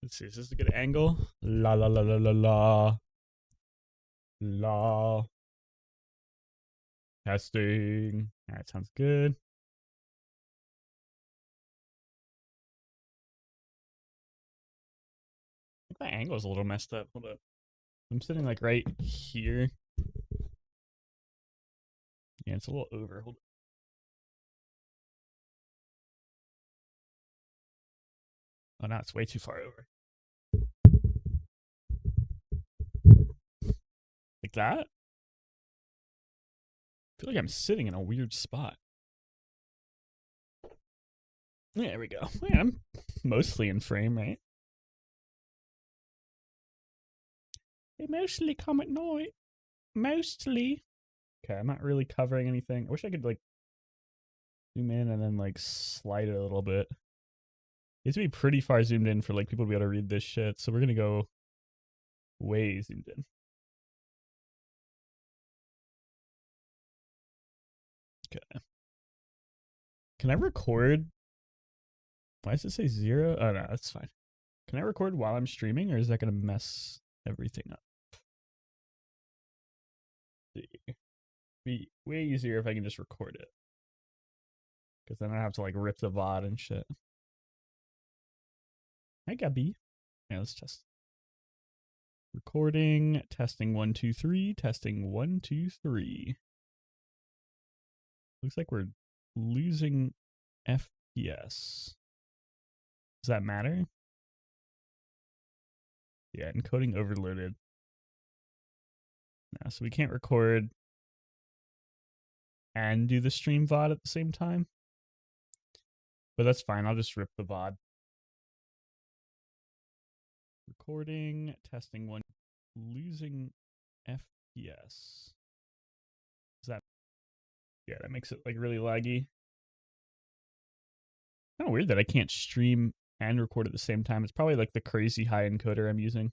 Let's see, is this a good angle? La la la la la la. La. Testing. Alright, sounds good. I think my angle's a little messed up. Hold up. I'm sitting like right here. Yeah, it's a little over. Hold up. Oh, no, it's way too far over. Like that? I feel like I'm sitting in a weird spot. Yeah, there we go. Yeah, I'm mostly in frame, right? They mostly come at night. Mostly. Okay, I'm not really covering anything. I wish I could like zoom in and then like slide it a little bit. It needs to be pretty far zoomed in for like people to be able to read this shit. So we're gonna go way zoomed in. Okay. Can I record? Why does it say 0? Oh no, that's fine. Can I record while I'm streaming, or is that gonna mess everything up? Be way easier if I can just record it, because then I don't have to like rip the VOD and shit. Hi, Gabby. Yeah, let's test. Recording, testing 1 2 3, testing 1 2 3. Looks like we're losing FPS. Does that matter? Yeah, encoding overloaded. No, so we can't record and do the stream VOD at the same time. But that's fine. I'll just rip the VOD. Recording, testing 1, losing FPS. Is that? Yeah, that makes it like really laggy. Kind of weird that I can't stream and record at the same time. It's probably like the crazy high encoder I'm using.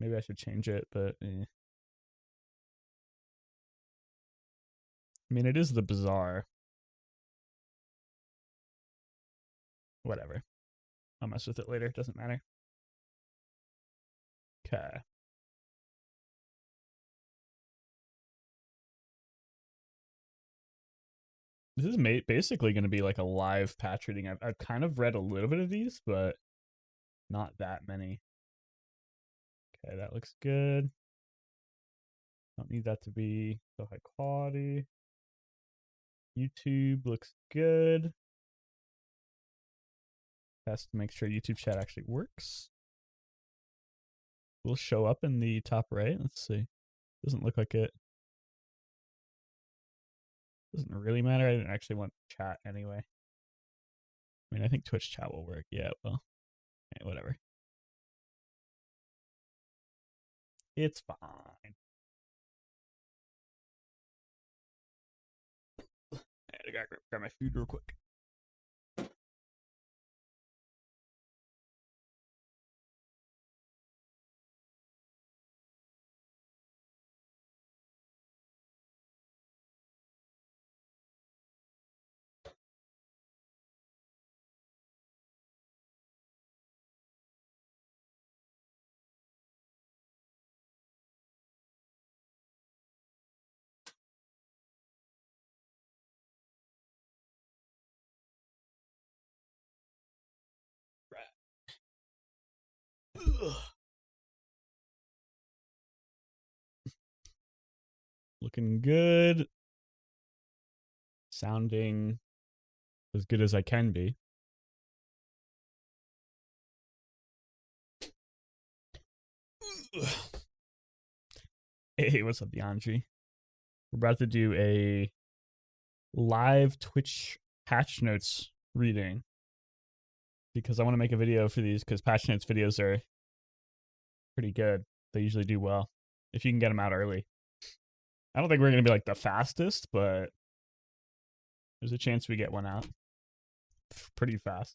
Maybe I should change it, but I mean, it is the Bazaar. Whatever. I'll mess with it later. Doesn't matter. Okay. This is basically going to be like a live patch reading. I've kind of read a little bit of these, but not that many. Okay, that looks good. Don't need that to be so high quality. YouTube looks good. Test to make sure YouTube chat actually works. Will show up in the top right. Let's see. Doesn't look like it. Doesn't really matter. I didn't actually want chat anyway. I mean, I think Twitch chat will work. Yeah, well, okay, whatever. It's fine. I gotta grab my food real quick. Looking good. Sounding as good as I can be. Hey, what's up, DeAndre? We're about to do a live Twitch patch notes reading because I want to make a video for these because patch notes videos are pretty good. They usually do well if you can get them out early. I don't think we're going to be like the fastest, but there's a chance we get one out pretty fast.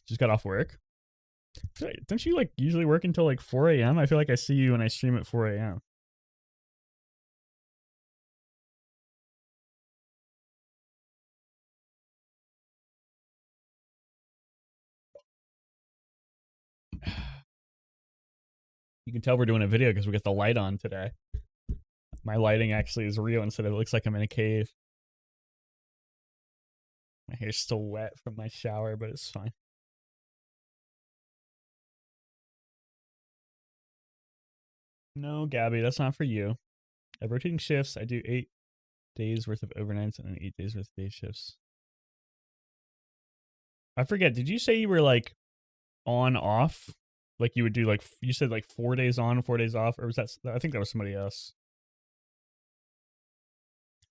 Just got off work. Don't you like usually work until like 4 a.m.? I feel like I see you when I stream at 4 a.m. You can tell we're doing a video because we got the light on today. My lighting actually is real instead of it looks like I'm in a cave. My hair's still wet from my shower, but it's fine. No, Gabby, that's not for you. I have rotating shifts. I do 8 days worth of overnights and then 8 days worth of day shifts. I forget. Did you say you were like on off? Like you would do like you said like 4 days on, 4 days off, or was that? I think that was somebody else.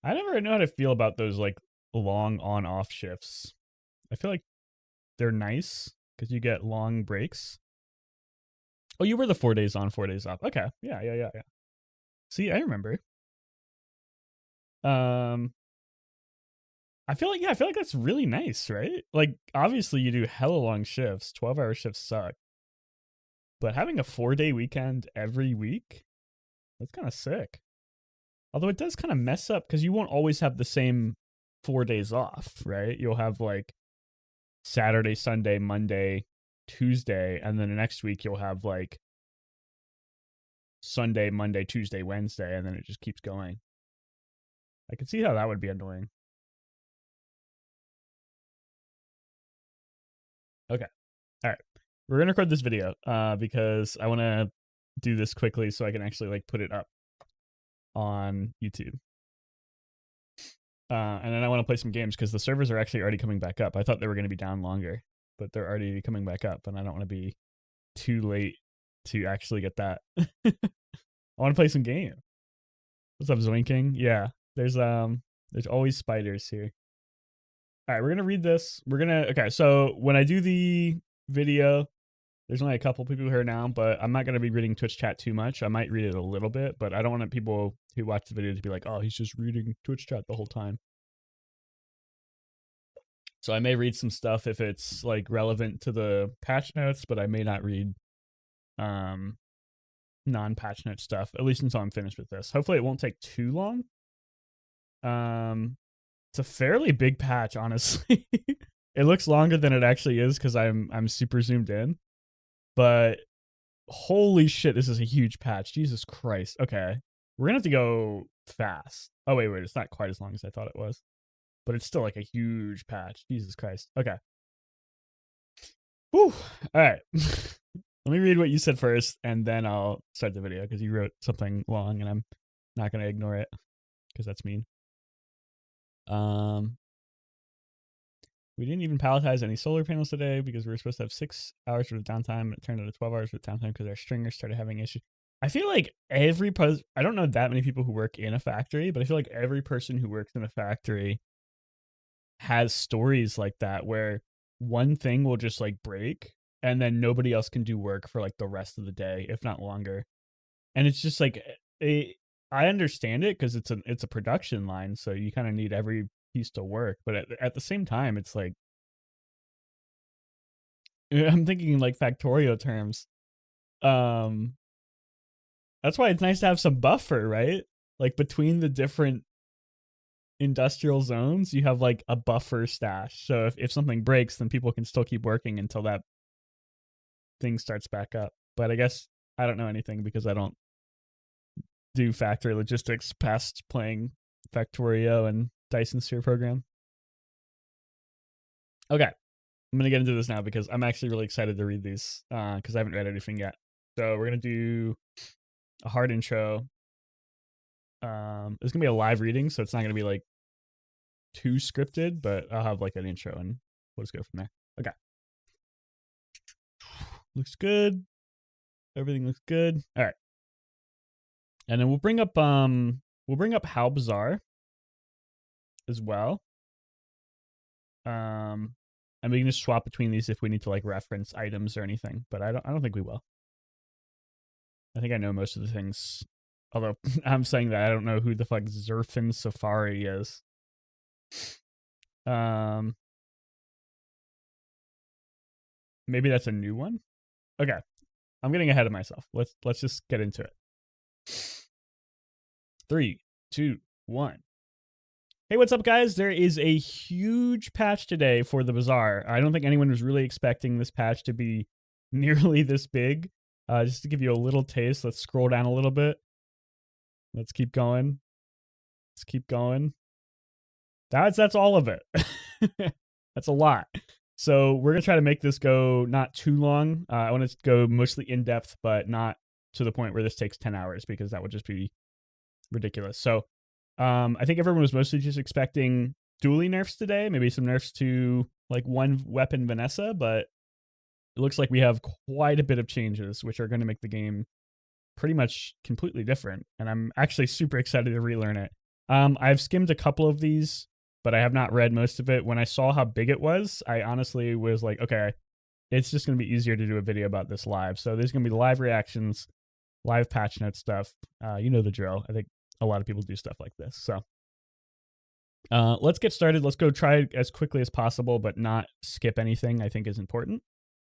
I never know how to feel about those like long on off shifts. I feel like they're nice because you get long breaks. Oh, you were the 4 days on, 4 days off. Okay, yeah. See, I remember. I feel like that's really nice, right? Like obviously you do hella long shifts. 12-hour shifts suck. But having a 4-day weekend every week, that's kind of sick. Although it does kind of mess up because you won't always have the same 4 days off, right? You'll have like Saturday, Sunday, Monday, Tuesday, and then the next week you'll have like Sunday, Monday, Tuesday, Wednesday, and then it just keeps going. I can see how that would be annoying. Okay. All right. We're going to record this video because I want to do this quickly so I can actually like put it up on YouTube. And then I want to play some games because the servers are actually already coming back up. I thought they were going to be down longer, but they're already coming back up, and I don't want to be too late to actually get that. I want to play some game. What's up, Zoinking? Yeah, there's always spiders here. All right, we're gonna read this. Okay. So when I do the video, there's only a couple people here now, but I'm not gonna be reading Twitch chat too much. I might read it a little bit, but I don't want people who watch the video to be like, "Oh, he's just reading Twitch chat the whole time." So I may read some stuff if it's like relevant to the patch notes, but I may not read non-patch note stuff, at least until I'm finished with this. Hopefully it won't take too long. It's a fairly big patch, honestly. It looks longer than it actually is because I'm super zoomed in. But holy shit, this is a huge patch. Jesus Christ. Okay. We're gonna have to go fast. Oh wait, it's not quite as long as I thought it was. But it's still like a huge patch. Jesus Christ. Okay. Whew. Alright. Let me read what you said first, and then I'll start the video because you wrote something long, and I'm not gonna ignore it because that's mean. We didn't even palletize any solar panels today because we were supposed to have 6 hours worth of downtime, and it turned into 12 hours worth of downtime because our stringers started having issues. I feel like I don't know that many people who work in a factory, but I feel like every person who works in a factory has stories like that where one thing will just like break and then nobody else can do work for like the rest of the day, if not longer. And it's just like I understand it because it's a production line, so you kind of need every piece to work. But at the same time, it's like I'm thinking like Factorio terms. That's why it's nice to have some buffer, right? Like between the different industrial zones, you have like a buffer stash. So if something breaks, then people can still keep working until that thing starts back up. But I guess I don't know anything because I don't do factory logistics past playing Factorio and Dyson Sphere program. Okay. I'm going to get into this now because I'm actually really excited to read these because I haven't read anything yet. So we're going to do a hard intro. It's going to be a live reading, so it's not going to be like too scripted, but I'll have like an intro and we'll just go from there. Okay. Looks good. Everything looks good. All right. And then we'll bring up how Bazaar as well. And we can just swap between these if we need to like reference items or anything, but I don't think we will. I think I know most of the things. Although I'm saying that I don't know who the fuck Zerfin Safari is. Maybe that's a new one. Okay. I'm getting ahead of myself. Let's just get into it. 3, 2, 1. Hey, what's up, guys? There is a huge patch today for the Bazaar. I don't think anyone was really expecting this patch to be nearly this big. Just to give you a little taste, let's scroll down a little bit. Let's keep going. Let's keep going. That's all of it. That's a lot. So we're going to try to make this go not too long. I want to go mostly in depth, but not to the point where this takes 10 hours because that would just be ridiculous. So I think everyone was mostly just expecting dually nerfs today, maybe some nerfs to like one weapon Vanessa, but it looks like we have quite a bit of changes, which are going to make the game pretty much completely different. And I'm actually super excited to relearn it. I've skimmed a couple of these, but I have not read most of it. When I saw how big it was, I honestly was like, okay, it's just going to be easier to do a video about this live. So there's going to be live reactions, live patch note stuff. You know the drill. I think a lot of people do stuff like this. So let's get started. Let's go try it as quickly as possible, but not skip anything I think is important.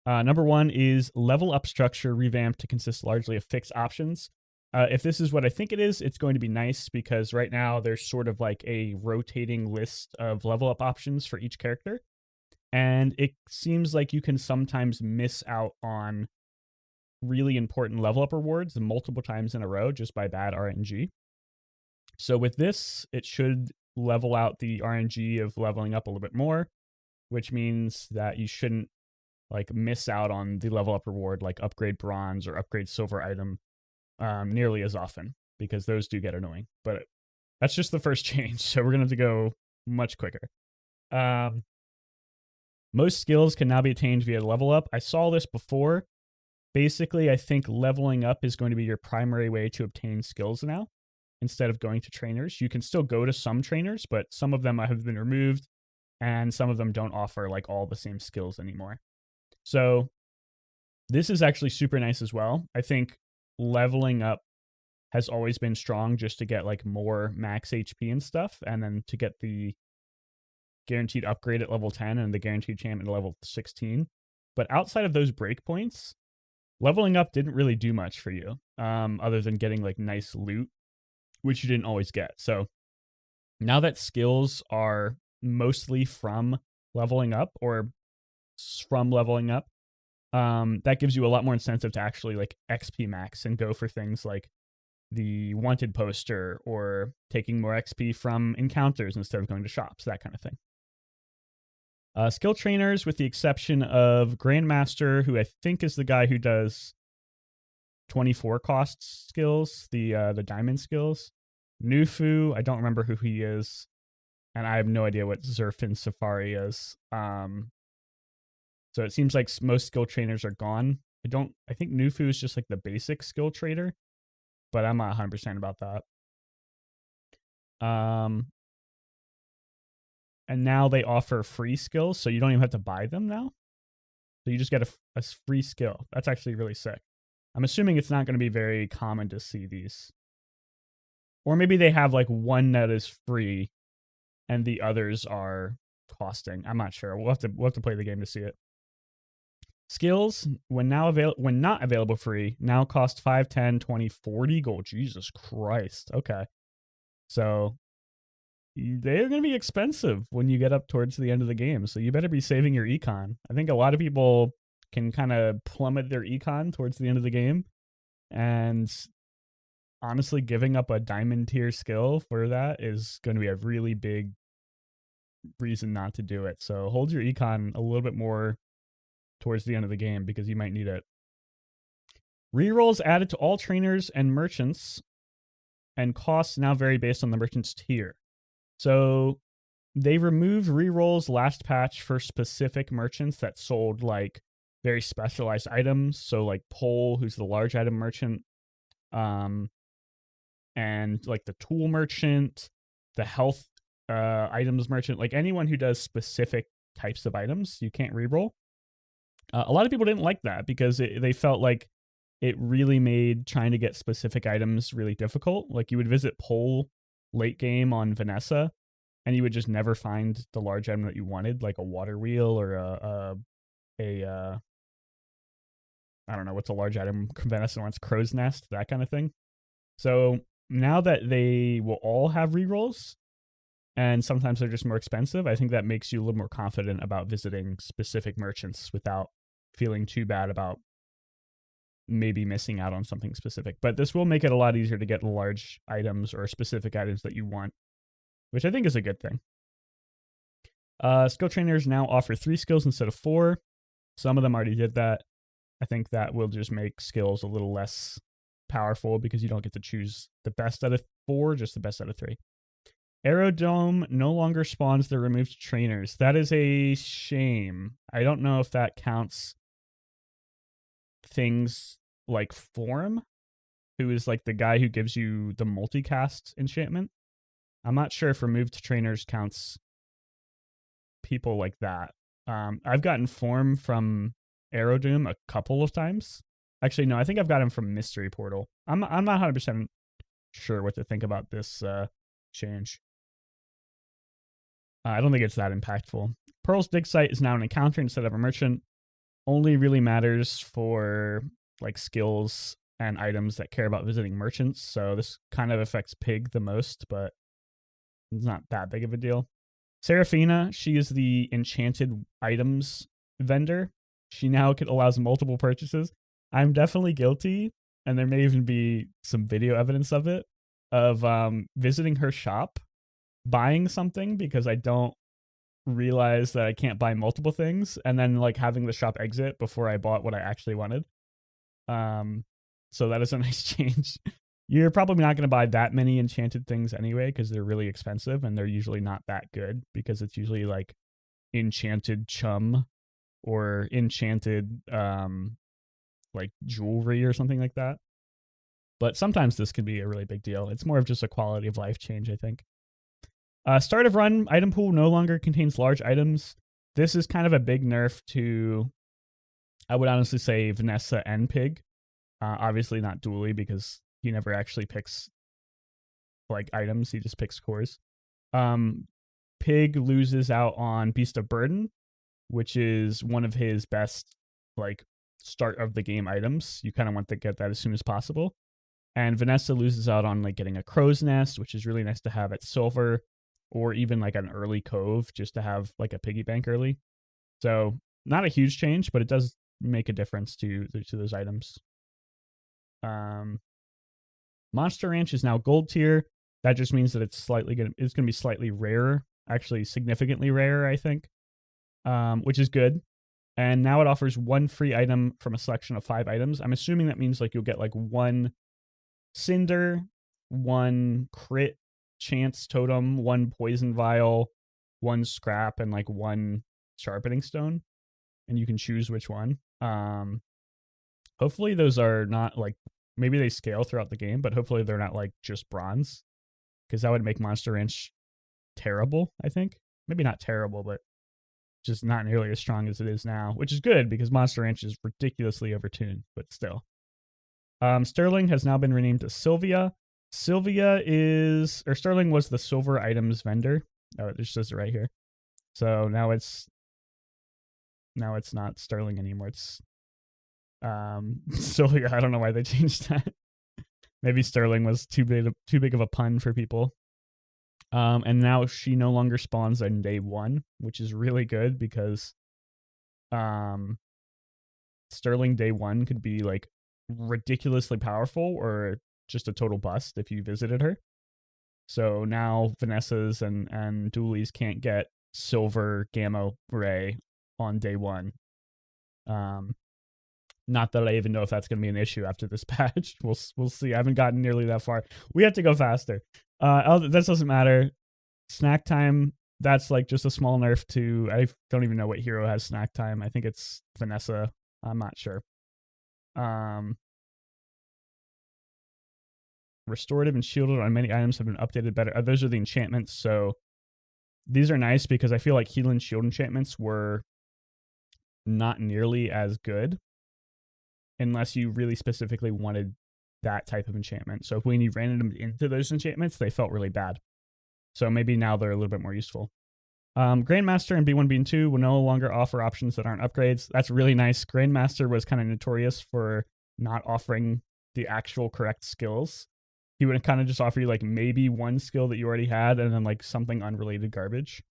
Number 1 is level up structure revamped to consist largely of fixed options. If this is what I think it is, it's going to be nice because right now there's sort of like a rotating list of level up options for each character. And it seems like you can sometimes miss out on really important level up rewards multiple times in a row just by bad RNG. So with this, it should level out the RNG of leveling up a little bit more, which means that you shouldn't like miss out on the level up reward like upgrade bronze or upgrade silver item nearly as often, because those do get annoying. But that's just the first change, so we're gonna have to go much quicker. Most skills can now be attained via level up. I saw this before. Basically, I think leveling up is going to be your primary way to obtain skills now instead of going to trainers. You can still go to some trainers, but some of them have been removed and some of them don't offer like all the same skills anymore. So this is actually super nice as well. I think leveling up has always been strong just to get like more max HP and stuff, and then to get the guaranteed upgrade at level 10 and the guaranteed champ at level 16. But outside of those breakpoints, leveling up didn't really do much for you, other than getting like nice loot, which you didn't always get. So now that skills are mostly from leveling up or from leveling up, that gives you a lot more incentive to actually like XP max and go for things like the wanted poster or taking more XP from encounters instead of going to shops, that kind of thing. Skill trainers, with the exception of Grandmaster, who I think is the guy who does 24 cost skills, the diamond skills. Nufu, I don't remember who he is, and I have no idea what Zerfin Safari is. So it seems like most skill trainers are gone. I think Nufu is just like the basic skill trader, but I'm not 100% about that. And now they offer free skills, so you don't even have to buy them now. So you just get a free skill. That's actually really sick. I'm assuming it's not going to be very common to see these. Or maybe they have like one that is free and the others are costing. I'm not sure. We'll have to play the game to see it. Skills, when not available free, now cost 5, 10, 20, 40 gold. Jesus Christ. Okay. So they're going to be expensive when you get up towards the end of the game. So you better be saving your econ. I think a lot of people can kind of plummet their econ towards the end of the game. And honestly, giving up a diamond tier skill for that is going to be a really big reason not to do it. So hold your econ a little bit more towards the end of the game because you might need it. Rerolls added to all trainers and merchants, and costs now vary based on the merchant's tier. So they removed rerolls last patch for specific merchants that sold like very specialized items. So like Pole, who's the large item merchant, and like the tool merchant, the health items merchant, like anyone who does specific types of items, you can't reroll. A lot of people didn't like that because they felt like it really made trying to get specific items really difficult. Like you would visit Pole late game on Vanessa, and you would just never find the large item that you wanted, like a water wheel or a I don't know what's a large item Vanessa wants, crow's nest, that kind of thing. So now that they will all have rerolls, and sometimes they're just more expensive, I think that makes you a little more confident about visiting specific merchants without feeling too bad about maybe missing out on something specific. But this will make it a lot easier to get large items or specific items that you want, which I think is a good thing. Skill trainers now offer 3 skills instead of 4. Some of them already did that. I think that will just make skills a little less powerful because you don't get to choose the best out of 4, just the best out of 3. Aerodome no longer spawns the removed trainers. That is a shame. I don't know if that counts things like Form, who is like the guy who gives you the multicast enchantment. I'm not sure if removed trainers counts people like that. I've gotten Form from Aerodoom a couple of times. Actually, no, I think I've got him from Mystery Portal. I'm not 100% sure what to think about this change. I don't think it's that impactful. Pearl's dig site is now an encounter instead of a merchant. Only really matters for like skills and items that care about visiting merchants. So this kind of affects Pig the most, but it's not that big of a deal. Seraphina, she is the enchanted items vendor. She now allows multiple purchases. I'm definitely guilty, and there may even be some video evidence of it, of visiting her shop, buying something because I don't realize that I can't buy multiple things, and then like having the shop exit before I bought what I actually wanted. So that is a nice change. You're probably not going to buy that many enchanted things anyway because they're really expensive and they're usually not that good because it's usually like enchanted chum or enchanted like jewelry or something like that. But sometimes this can be a really big deal. It's more of just a quality of life change, I think. Start of run item pool no longer contains large items. This is kind of a big nerf to, I would honestly say, Vanessa and Pig. Obviously not Dooley because he never actually picks like items. He just picks cores. Pig loses out on Beast of Burden, which is one of his best like start of the game items. You kind of want to get that as soon as possible. And Vanessa loses out on like getting a crow's nest, which is really nice to have at silver, or even like an early cove just to have like a piggy bank early. So not a huge change, but it does make a difference to those items. Monster Ranch is now gold tier. That just means that it's gonna be slightly rarer, actually significantly rarer, I think, which is good. And now it offers 1 free item from a selection of 5 items. I'm assuming that means like you'll get like 1 cinder, 1 crit chance totem, 1 poison vial, 1 scrap, and like 1 sharpening stone, and you can choose which one. Hopefully those are not like, maybe they scale throughout the game, but hopefully they're not like just bronze, because that would make Monster Ranch terrible, I think. Maybe not terrible, but just not nearly as strong as it is now, which is good because Monster Ranch is ridiculously overtuned, but still. Sterling has now been renamed to Sylvia. Sterling was the silver items vendor. Oh, it just says it right here. So now it's not Sterling anymore. It's Sylvia. I don't know why they changed that. Maybe Sterling was too big of a pun for people. And now she no longer spawns on day 1, which is really good because Sterling day 1 could be like ridiculously powerful or just a total bust if you visited her. So now Vanessa's and Dooley's can't get silver gamma ray on day one. Not that I even know if that's going to be an issue after this patch. We'll see. I haven't gotten nearly that far. We have to go faster. That doesn't matter. Snack time, that's like just a small nerf to, I don't even know what hero has snack time. I think it's Vanessa. I'm not sure. Restorative and shielded on many items have been updated better. Those are the enchantments. So these are nice because I feel like heal and shield enchantments were not nearly as good unless you really specifically wanted that type of enchantment. So when you ran them into those enchantments, they felt really bad. So maybe now they're a little bit more useful. Grandmaster and B1, B2 will no longer offer options that aren't upgrades. That's really nice. Grandmaster was kind of notorious for not offering the actual correct skills. He would kind of just offer you like maybe one skill that you already had and then like something unrelated garbage.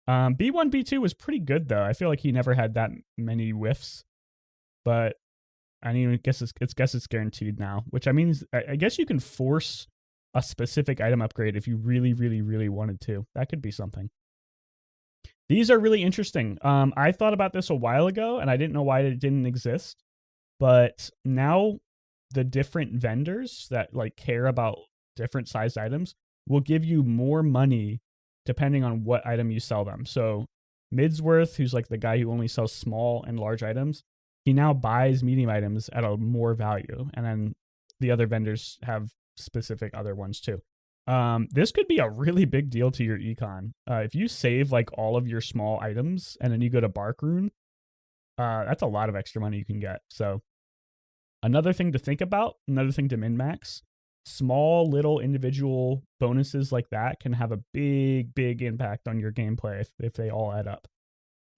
B1, B2 was pretty good though. I feel like he never had that many whiffs, but I mean, I guess it's guaranteed now, which I mean, I guess you can force a specific item upgrade if you really, really, really wanted to. That could be something. These are really interesting. I thought about this a while ago and I didn't know why it didn't exist, but now the different vendors that like care about different sized items will give you more money depending on what item you sell them. So Midsworth, who's like the guy who only sells small and large items, he now buys medium items at a more value. And then the other vendors have specific other ones too. This could be a really big deal to your econ. If you save like all of your small items and then you go to Bark Rune, that's a lot of extra money you can get. So another thing to think about, another thing to min-max, small little individual bonuses like that can have a big, big impact on your gameplay if they all add up.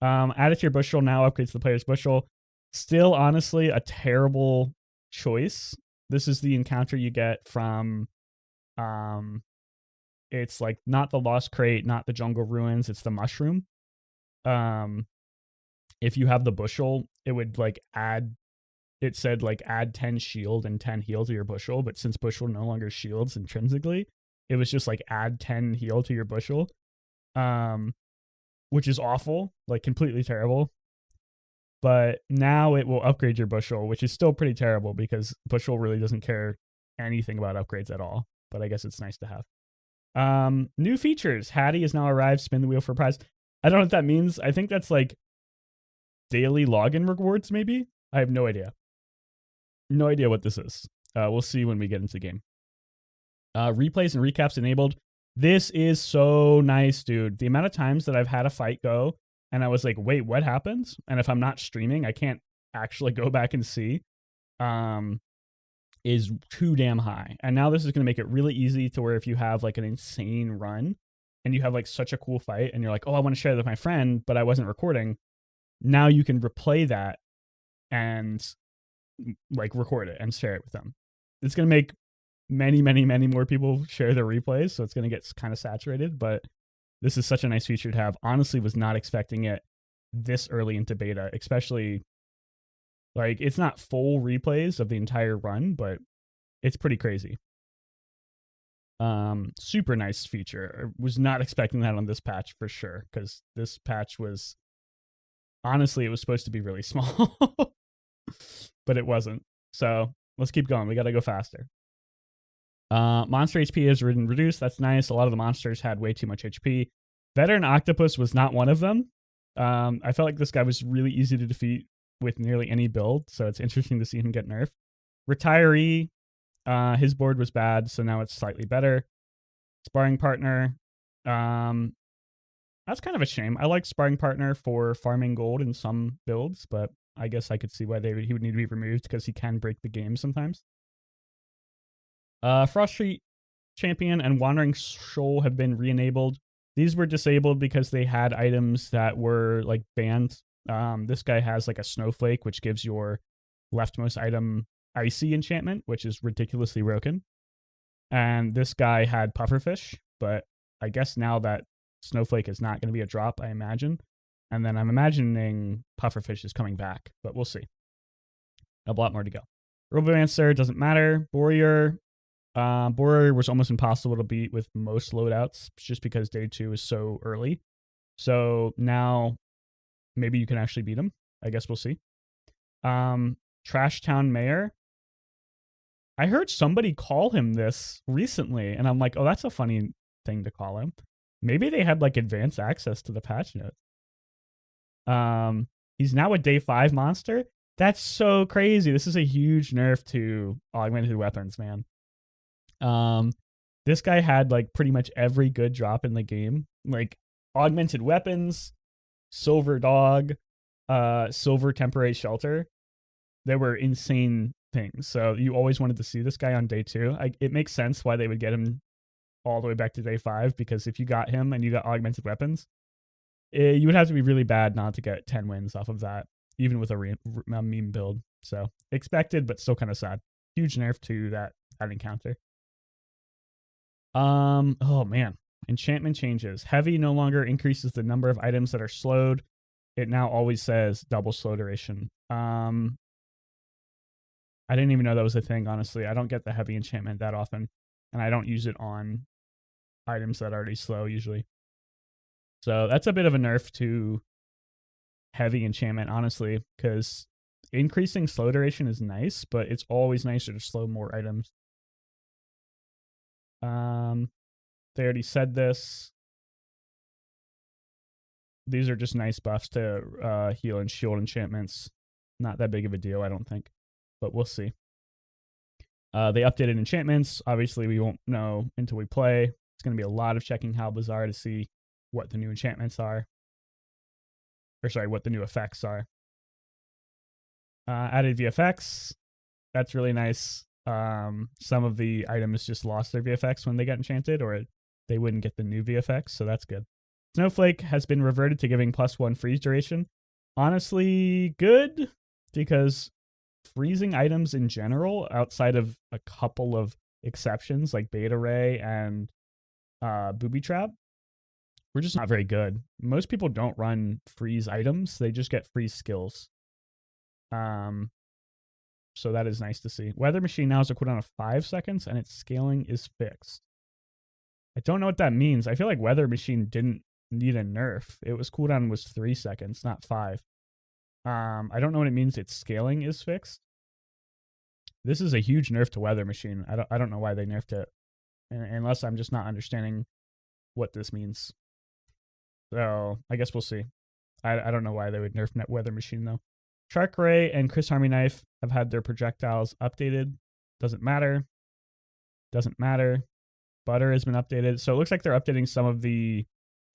Add it to your bushel now, upgrades the player's bushel. Still, honestly, a terrible choice. This is the encounter you get from, it's like not the Lost Crate, not the Jungle Ruins, it's the Mushroom. If you have the bushel, it would like add, it said like add 10 shield and 10 heal to your bushel, but since bushel no longer shields intrinsically, it was just like add 10 heal to your bushel, which is awful, like completely terrible. But now it will upgrade your bushel, which is still pretty terrible because bushel really doesn't care anything about upgrades at all. But I guess it's nice to have. New features. Hattie has now arrived. Spin the wheel for a prize. I don't know what that means. I think that's like daily login rewards, maybe. I have no idea. No idea what this is. We'll see when we get into the game. Replays and recaps enabled. This is so nice, dude. The amount of times that I've had a fight go and I was like, wait, what happened? And if I'm not streaming, I can't actually go back and see, is too damn high. And now this is going to make it really easy to where if you have like an insane run and you have like such a cool fight and you're like, oh, I want to share that with my friend, but I wasn't recording. Now you can replay that and like record it and share it with them. It's going to make many, many, many more people share their replays. So it's going to get kind of saturated, but this is such a nice feature to have. Honestly, was not expecting it this early into beta, especially like it's not full replays of the entire run, but it's pretty crazy. Super nice feature. I was not expecting that on this patch for sure, because this patch was, honestly, it was supposed to be really small, but it wasn't. So let's keep going. We got to go faster. Monster HP has been reduced. That's nice. A lot of the monsters had way too much HP. Veteran Octopus was not one of them. I felt like this guy was really easy to defeat with nearly any build, so it's interesting to see him get nerfed. Retiree, his board was bad, so now it's slightly better. Sparring Partner, that's kind of a shame. I like Sparring Partner for farming gold in some builds, but I guess I could see why he would need to be removed because he can break the game sometimes. Frost Street Champion and Wandering Shoal have been re-enabled. These were disabled because they had items that were like banned. This guy has like a snowflake, which gives your leftmost item icy enchantment, which is ridiculously broken. And this guy had pufferfish, but I guess now that snowflake is not going to be a drop, I imagine. And then I'm imagining pufferfish is coming back, but we'll see. A lot more to go. Robomancer doesn't matter. Boreer was almost impossible to beat with most loadouts just because day 2 is so early. So now maybe you can actually beat him. I guess we'll see. Trash Town Mayor. I heard somebody call him this recently, and I'm like, oh, that's a funny thing to call him. Maybe they had like advanced access to the patch notes. He's now a day 5 monster. That's so crazy. This is a huge nerf to augmented weapons, man. This guy had like pretty much every good drop in the game, like augmented weapons, silver dog, silver temporary shelter. They were insane things. So you always wanted to see this guy on day 2. It makes sense why they would get him all the way back to day 5, because if you got him and you got augmented weapons, you would have to be really bad not to get 10 wins off of that, even with a meme build. So expected, but still kind of sad. Huge nerf to that encounter. Oh man, enchantment changes. Heavy no longer increases the number of items that are slowed. It now always says double slow duration. I didn't even know that was a thing, honestly. I don't get the heavy enchantment that often, and I don't use it on items that are already slow usually. So that's a bit of a nerf to heavy enchantment, honestly, because increasing slow duration is nice, but it's always nicer to slow more items. They already said this. These are just nice buffs to heal and shield enchantments. Not that big of a deal, I don't think, but we'll see. They updated enchantments. Obviously, we won't know until we play. It's going to be a lot of checking HAL Bazaar to see what the new enchantments are. Or sorry, what the new effects are. Added VFX. That's really nice. Some of the items just lost their VFX when they got enchanted, or they wouldn't get the new VFX, so that's good. Snowflake has been reverted to giving +1 freeze duration. Honestly, good, because freezing items in general, outside of a couple of exceptions like Beta Ray and Booby Trap, we're just not very good. Most people don't run freeze items, they just get freeze skills. So that is nice to see. Weather Machine now has a cooldown of 5 seconds, and its scaling is fixed. I don't know what that means. I feel like Weather Machine didn't need a nerf. It was cooldown was 3 seconds, not 5. I don't know what it means. Its scaling is fixed. This is a huge nerf to Weather Machine. I don't know why they nerfed it, unless I'm just not understanding what this means. So I guess we'll see. I don't know why they would nerf Weather Machine though. Shark Ray and Chris Army Knife have had their projectiles updated. Doesn't matter. Doesn't matter. Butter has been updated. So it looks like they're updating some of the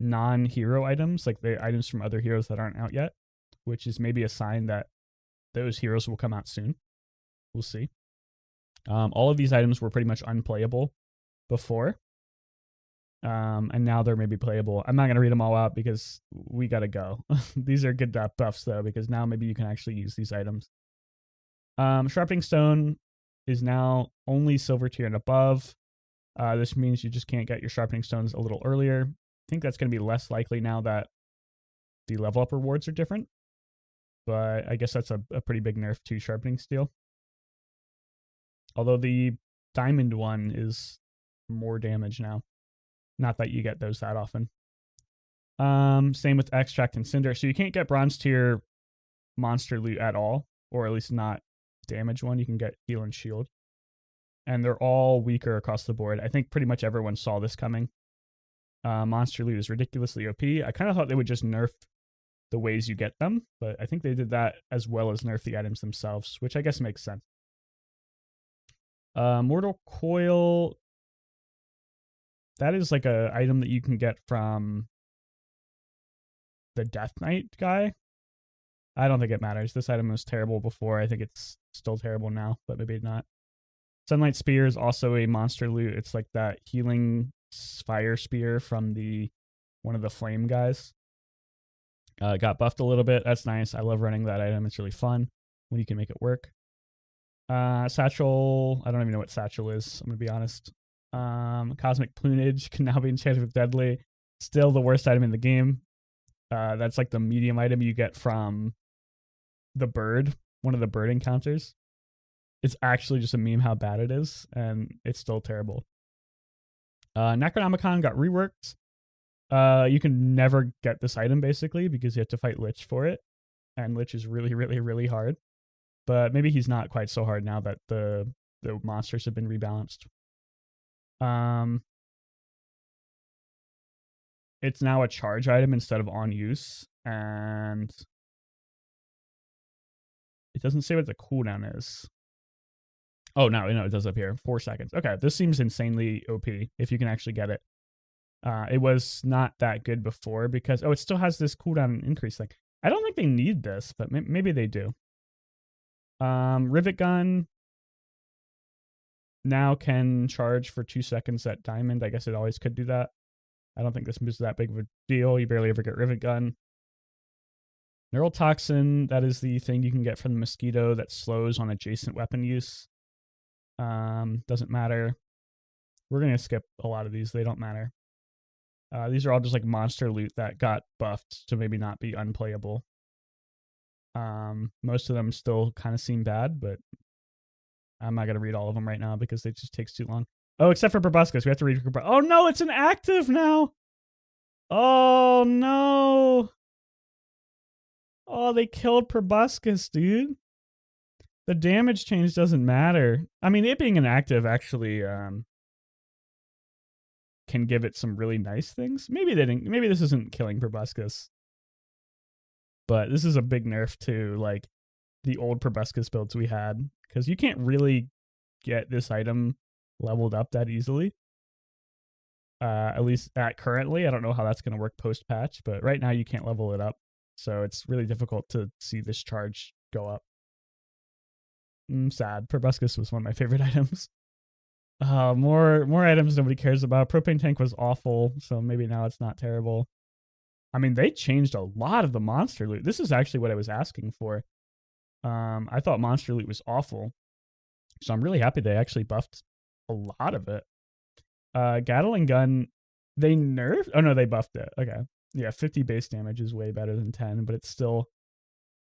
non-hero items, like the items from other heroes that aren't out yet, which is maybe a sign that those heroes will come out soon. We'll see. All of these items were pretty much unplayable before. And now they're maybe playable. I'm not going to read them all out because we got to go. These are good buffs though, because now maybe you can actually use these items. Sharpening Stone is now only silver tier and above. This means you just can't get your Sharpening Stones a little earlier. I think that's going to be less likely now that the level up rewards are different. But I guess that's a pretty big nerf to Sharpening Steel. Although the diamond one is more damage now. Not that you get those that often. Same with Extract and Cinder. So you can't get bronze tier monster loot at all, or at least not damage one. You can get heal and shield. And they're all weaker across the board. I think pretty much everyone saw this coming. Monster loot is ridiculously OP. I kind of thought they would just nerf the ways you get them, but I think they did that as well as nerf the items themselves, which I guess makes sense. Mortal Coil, that is like a item that you can get from the Death Knight guy. I don't think it matters. This item was terrible before. I think it's still terrible now, but maybe not. Sunlight Spear is also a monster loot. It's like that healing fire spear from one of the flame guys. Got buffed a little bit. That's nice. I love running that item. It's really fun when you can make it work. Satchel, I don't even know what Satchel is, I'm going to be honest. Cosmic Plumage can now be enchanted with Deadly. Still the worst item in the game. That's like the medium item you get from the bird, one of the bird encounters. It's actually just a meme how bad it is, and it's still terrible. Necronomicon got reworked. You can never get this item basically because you have to fight Lich for it, and Lich is really, really, really hard. But maybe he's not quite so hard now that the monsters have been rebalanced. It's now a charge item instead of on use, and it doesn't say what the cooldown is. Oh, no, it does up here. 4 seconds. Okay, this seems insanely OP if you can actually get it. It was not that good before because, it still has this cooldown increase thing. I don't think they need this, but maybe they do. Rivet Gun now can charge for 2 seconds at Diamond. I guess it always could do that. I don't think this is that big of a deal. You barely ever get Rivet Gun. Neural Toxin, that is the thing you can get from the mosquito that slows on adjacent weapon use. Doesn't matter. We're going to skip a lot of these. They don't matter. These are all just like monster loot that got buffed to maybe not be unplayable. Most of them still kind of seem bad, but I'm not going to read all of them right now because it just takes too long. Oh, except for Proboscis. We have to read. Oh, no, it's an active now. Oh, no. Oh, they killed Proboscis, dude. The damage change doesn't matter. I mean, it being an active actually can give it some really nice things. Maybe they didn't. Maybe this isn't killing Proboscis, but this is a big nerf to like the old Proboscis builds we had because you can't really get this item leveled up that easily. At least at currently, I don't know how that's going to work post patch, but right now you can't level it up, so it's really difficult to see this charge go up. Sad. Proboscis was one of my favorite items. More items nobody cares about. Propane tank was awful, so maybe now it's not terrible. I mean, they changed a lot of the monster loot. This is actually what I was asking for. I thought monster loot was awful, so I'm really happy they actually buffed a lot of it. Gatling gun, they nerfed. Oh no, they buffed it. Okay, yeah, 50 base damage is way better than 10, but it's still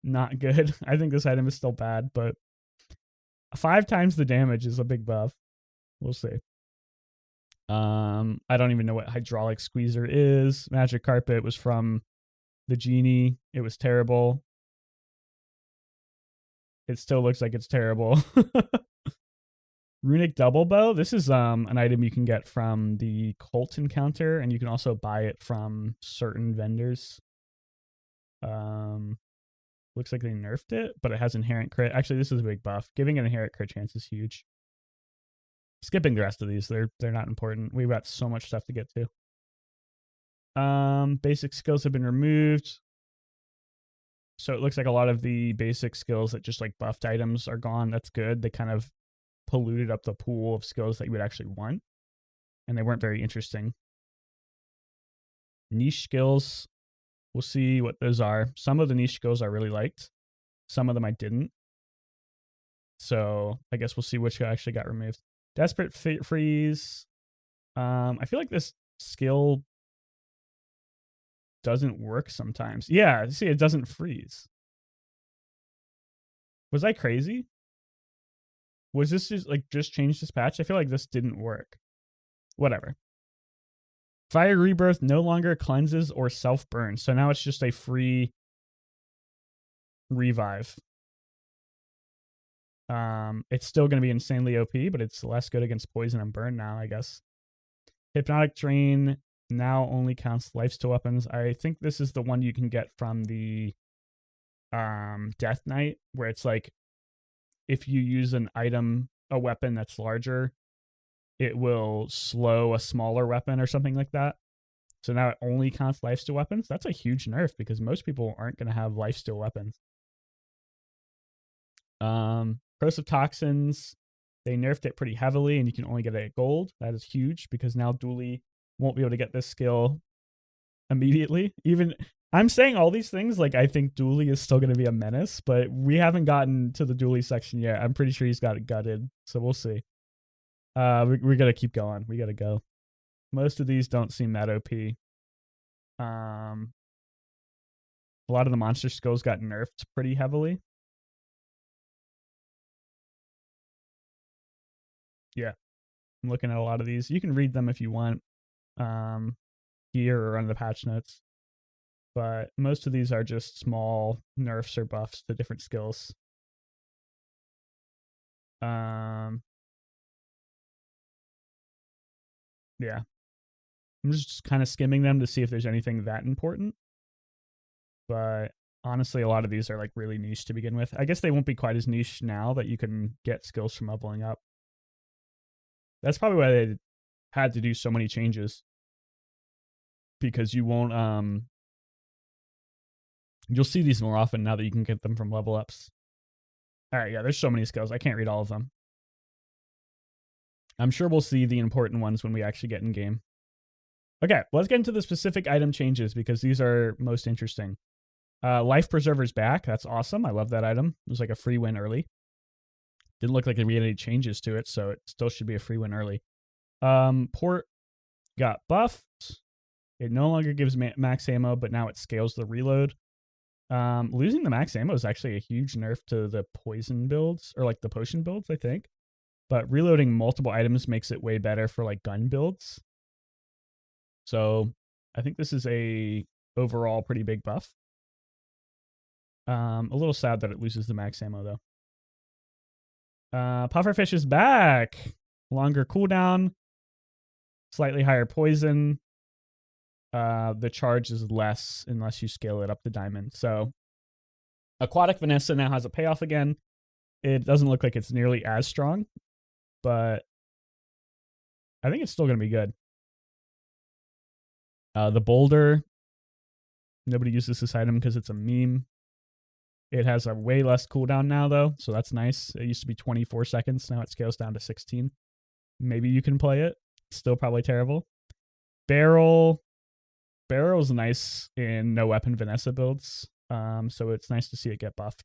not good. I think this item is still bad, but 5 times the damage is a big buff. We'll see. I don't even know what hydraulic squeezer is. Magic carpet was from the genie. It was terrible. It still looks like it's terrible. Runic double bow. This is an item you can get from the cult encounter, and you can also buy it from certain vendors. Looks like they nerfed it, but it has inherent crit. Actually, this is a big buff. Giving an inherent crit chance is huge. Skipping the rest of these, they're not important. We've got so much stuff to get to. Basic skills have been removed. So it looks like a lot of the basic skills that just like buffed items are gone. That's good. They kind of polluted up the pool of skills that you would actually want, and they weren't very interesting. Niche skills, we'll see what those are. Some of the niche skills I really liked. Some of them I didn't. So I guess we'll see which actually got removed. Desperate freeze. I feel like this skill doesn't work sometimes. Yeah, see, it doesn't freeze. Was I crazy? Was this just changed this patch? I feel like this didn't work. Whatever. Fire Rebirth no longer cleanses or self-burns. So now it's just a free revive. It's still going to be insanely OP, but it's less good against poison and burn now, I guess. Hypnotic Drain now only counts lifesteal weapons. I think this is the one you can get from the Death Knight, where it's like if you use an item, a weapon that's larger, it will slow a smaller weapon or something like that. So now it only counts lifesteal weapons. That's a huge nerf because most people aren't going to have lifesteal weapons. Corrosive Toxins, they nerfed it pretty heavily, and you can only get it at gold. That is huge because now Dooley won't be able to get this skill immediately. Even I'm saying all these things like I think Dooley is still going to be a menace, but we haven't gotten to the Dooley section yet. I'm pretty sure he's got it gutted, so we'll see. We got to keep going. We got to go. Most of these don't seem that OP. A lot of the monster skills got nerfed pretty heavily. Yeah, I'm looking at a lot of these. You can read them if you want. here or on the patch notes. But most of these are just small nerfs or buffs to different skills. Yeah. I'm just kind of skimming them to see if there's anything that important. But honestly, a lot of these are like really niche to begin with. I guess they won't be quite as niche now that you can get skills from leveling up. That's probably why they had to do so many changes. Because you won't you'll see these more often now that you can get them from level ups. Alright, yeah, there's so many skills. I can't read all of them. I'm sure we'll see the important ones when we actually get in game. Okay, let's get into the specific item changes because these are most interesting. Life Preserver's back. That's awesome. I love that item. It was like a free win early. Didn't look like we had any changes to it, so it still should be a free win early. Port got buffed. It no longer gives max ammo, but now it scales the reload. Losing the max ammo is actually a huge nerf to the poison builds, or like the potion builds, I think. But reloading multiple items makes it way better for like gun builds. So I think this is a overall pretty big buff. A little sad that it loses the max ammo though. Pufferfish is back. Longer cooldown, slightly higher poison. The charge is less unless you scale it up to diamond. So Aquatic Vanessa now has a payoff again. It doesn't look like it's nearly as strong, but I think it's still going to be good. The boulder, nobody uses this item because it's a meme. It has a way less cooldown now, though, so that's nice. It used to be 24 seconds. Now it scales down to 16. Maybe you can play it. Still probably terrible. Barrel's nice in no weapon Vanessa builds, so it's nice to see it get buffed.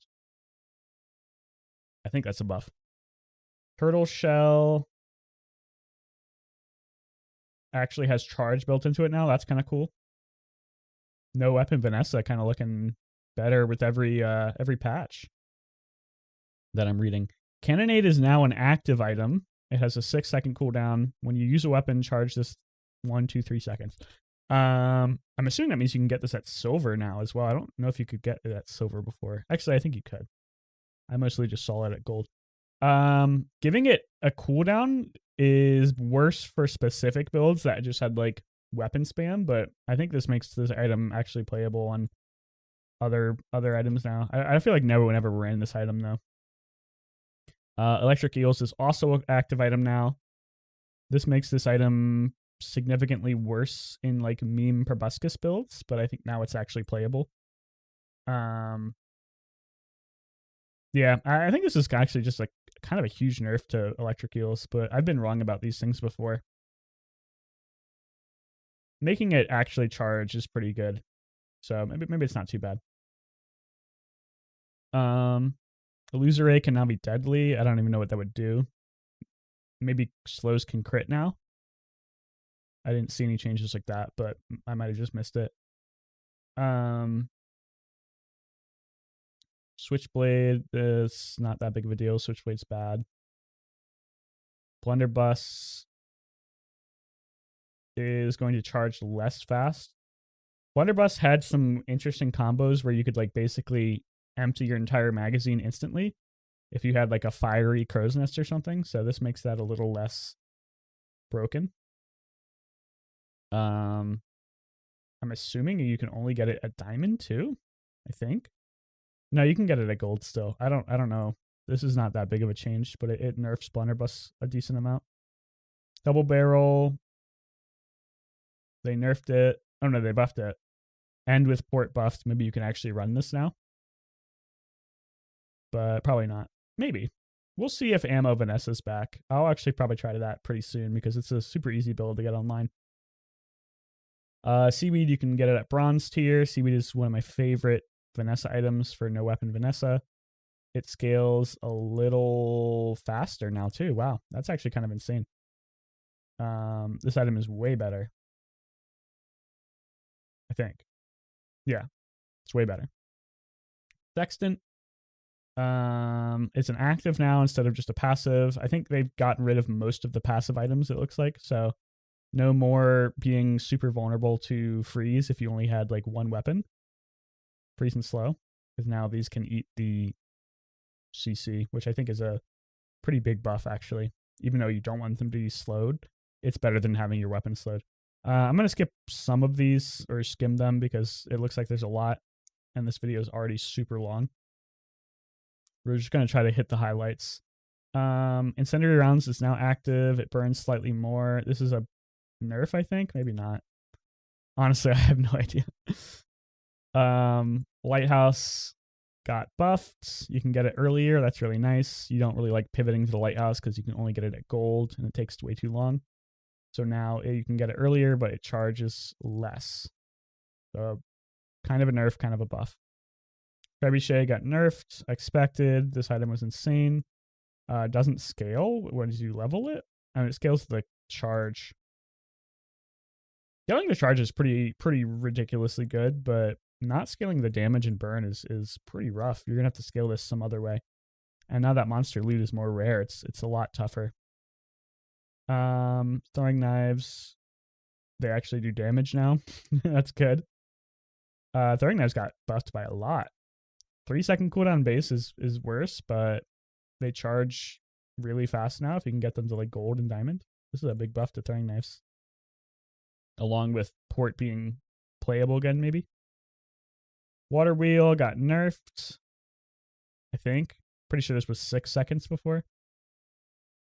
I think that's a buff. Turtle Shell actually has charge built into it now. That's kind of cool. No weapon Vanessa kind of looking better with every patch that I'm reading. Cannonade is now an active item. It has a 6-second cooldown. When you use a weapon, charge this 1, 2, 3 seconds. I'm assuming that means you can get this at silver now as well. I don't know if you could get it at silver before. Actually, I think you could. I mostly just saw it at gold. Giving it a cooldown is worse for specific builds that just had like weapon spam, but I think this makes this item actually playable on other items now. I feel like no one ever ran this item though. Electric Eels is also an active item now. This makes this item significantly worse in like meme proboscis builds, but I think now it's actually playable. Yeah, I think this is actually just like kind of a huge nerf to electric eels, but I've been wrong about these things before. Making it actually charge is pretty good, so maybe it's not too bad. Illusory can now be deadly. I don't even know what that would do. Maybe slows can crit now. I didn't see any changes like that, but I might have just missed it. Switchblade is not that big of a deal. Switchblade's bad. Blunderbuss is going to charge less fast. Blunderbuss had some interesting combos where you could like basically empty your entire magazine instantly if you had like a fiery crow's nest or something. So this makes that a little less broken. I'm assuming you can only get it at diamond too, I think. No, you can get it at gold still. I don't know. This is not that big of a change, but it nerfs Blunderbuss a decent amount. Double barrel. They nerfed it. Oh no, they buffed it. And with port buffed, maybe you can actually run this now. But probably not. Maybe. We'll see if Ammo Vanessa's back. I'll actually probably try that pretty soon because it's a super easy build to get online. Seaweed, you can get it at bronze tier. Seaweed is one of my favorite Vanessa items for no weapon Vanessa. It scales a little faster now too. Wow, that's actually kind of insane. This item is way better, I think. Yeah, it's way better. Sextant. It's an active now instead of just a passive. I think they've gotten rid of most of the passive items, it looks like. So No more being super vulnerable to freeze if you only had like one weapon. Freeze and slow. Because now these can eat the CC, which I think is a pretty big buff actually. Even though you don't want them to be slowed, it's better than having your weapon slowed. I'm going to skip some of these or skim them because it looks like there's a lot and this video is already super long. We're just going to try to hit the highlights. Incendiary rounds is now active. It burns slightly more. This is a nerf, I think. Maybe not. Honestly, I have no idea. Lighthouse got buffed. You can get it earlier. That's really nice. You don't really like pivoting to the lighthouse because you can only get it at gold and it takes way too long. So now you can get it earlier, but it charges less. So kind of a nerf, kind of a buff. Trebuchet got nerfed. Expected. This item was insane. Doesn't scale when you level it. And it scales the charge. Scaling the charge is pretty ridiculously good, but not scaling the damage and burn is pretty rough. You're gonna have to scale this some other way. And now that monster loot is more rare, it's a lot tougher. Throwing knives, they actually do damage now. That's good. Throwing knives got buffed by a lot. 3-second cooldown base is worse, but they charge really fast now if you can get them to like gold and diamond. This is a big buff to throwing knives. Along with port being playable again, maybe. Water wheel got nerfed, I think. Pretty sure this was 6 seconds before.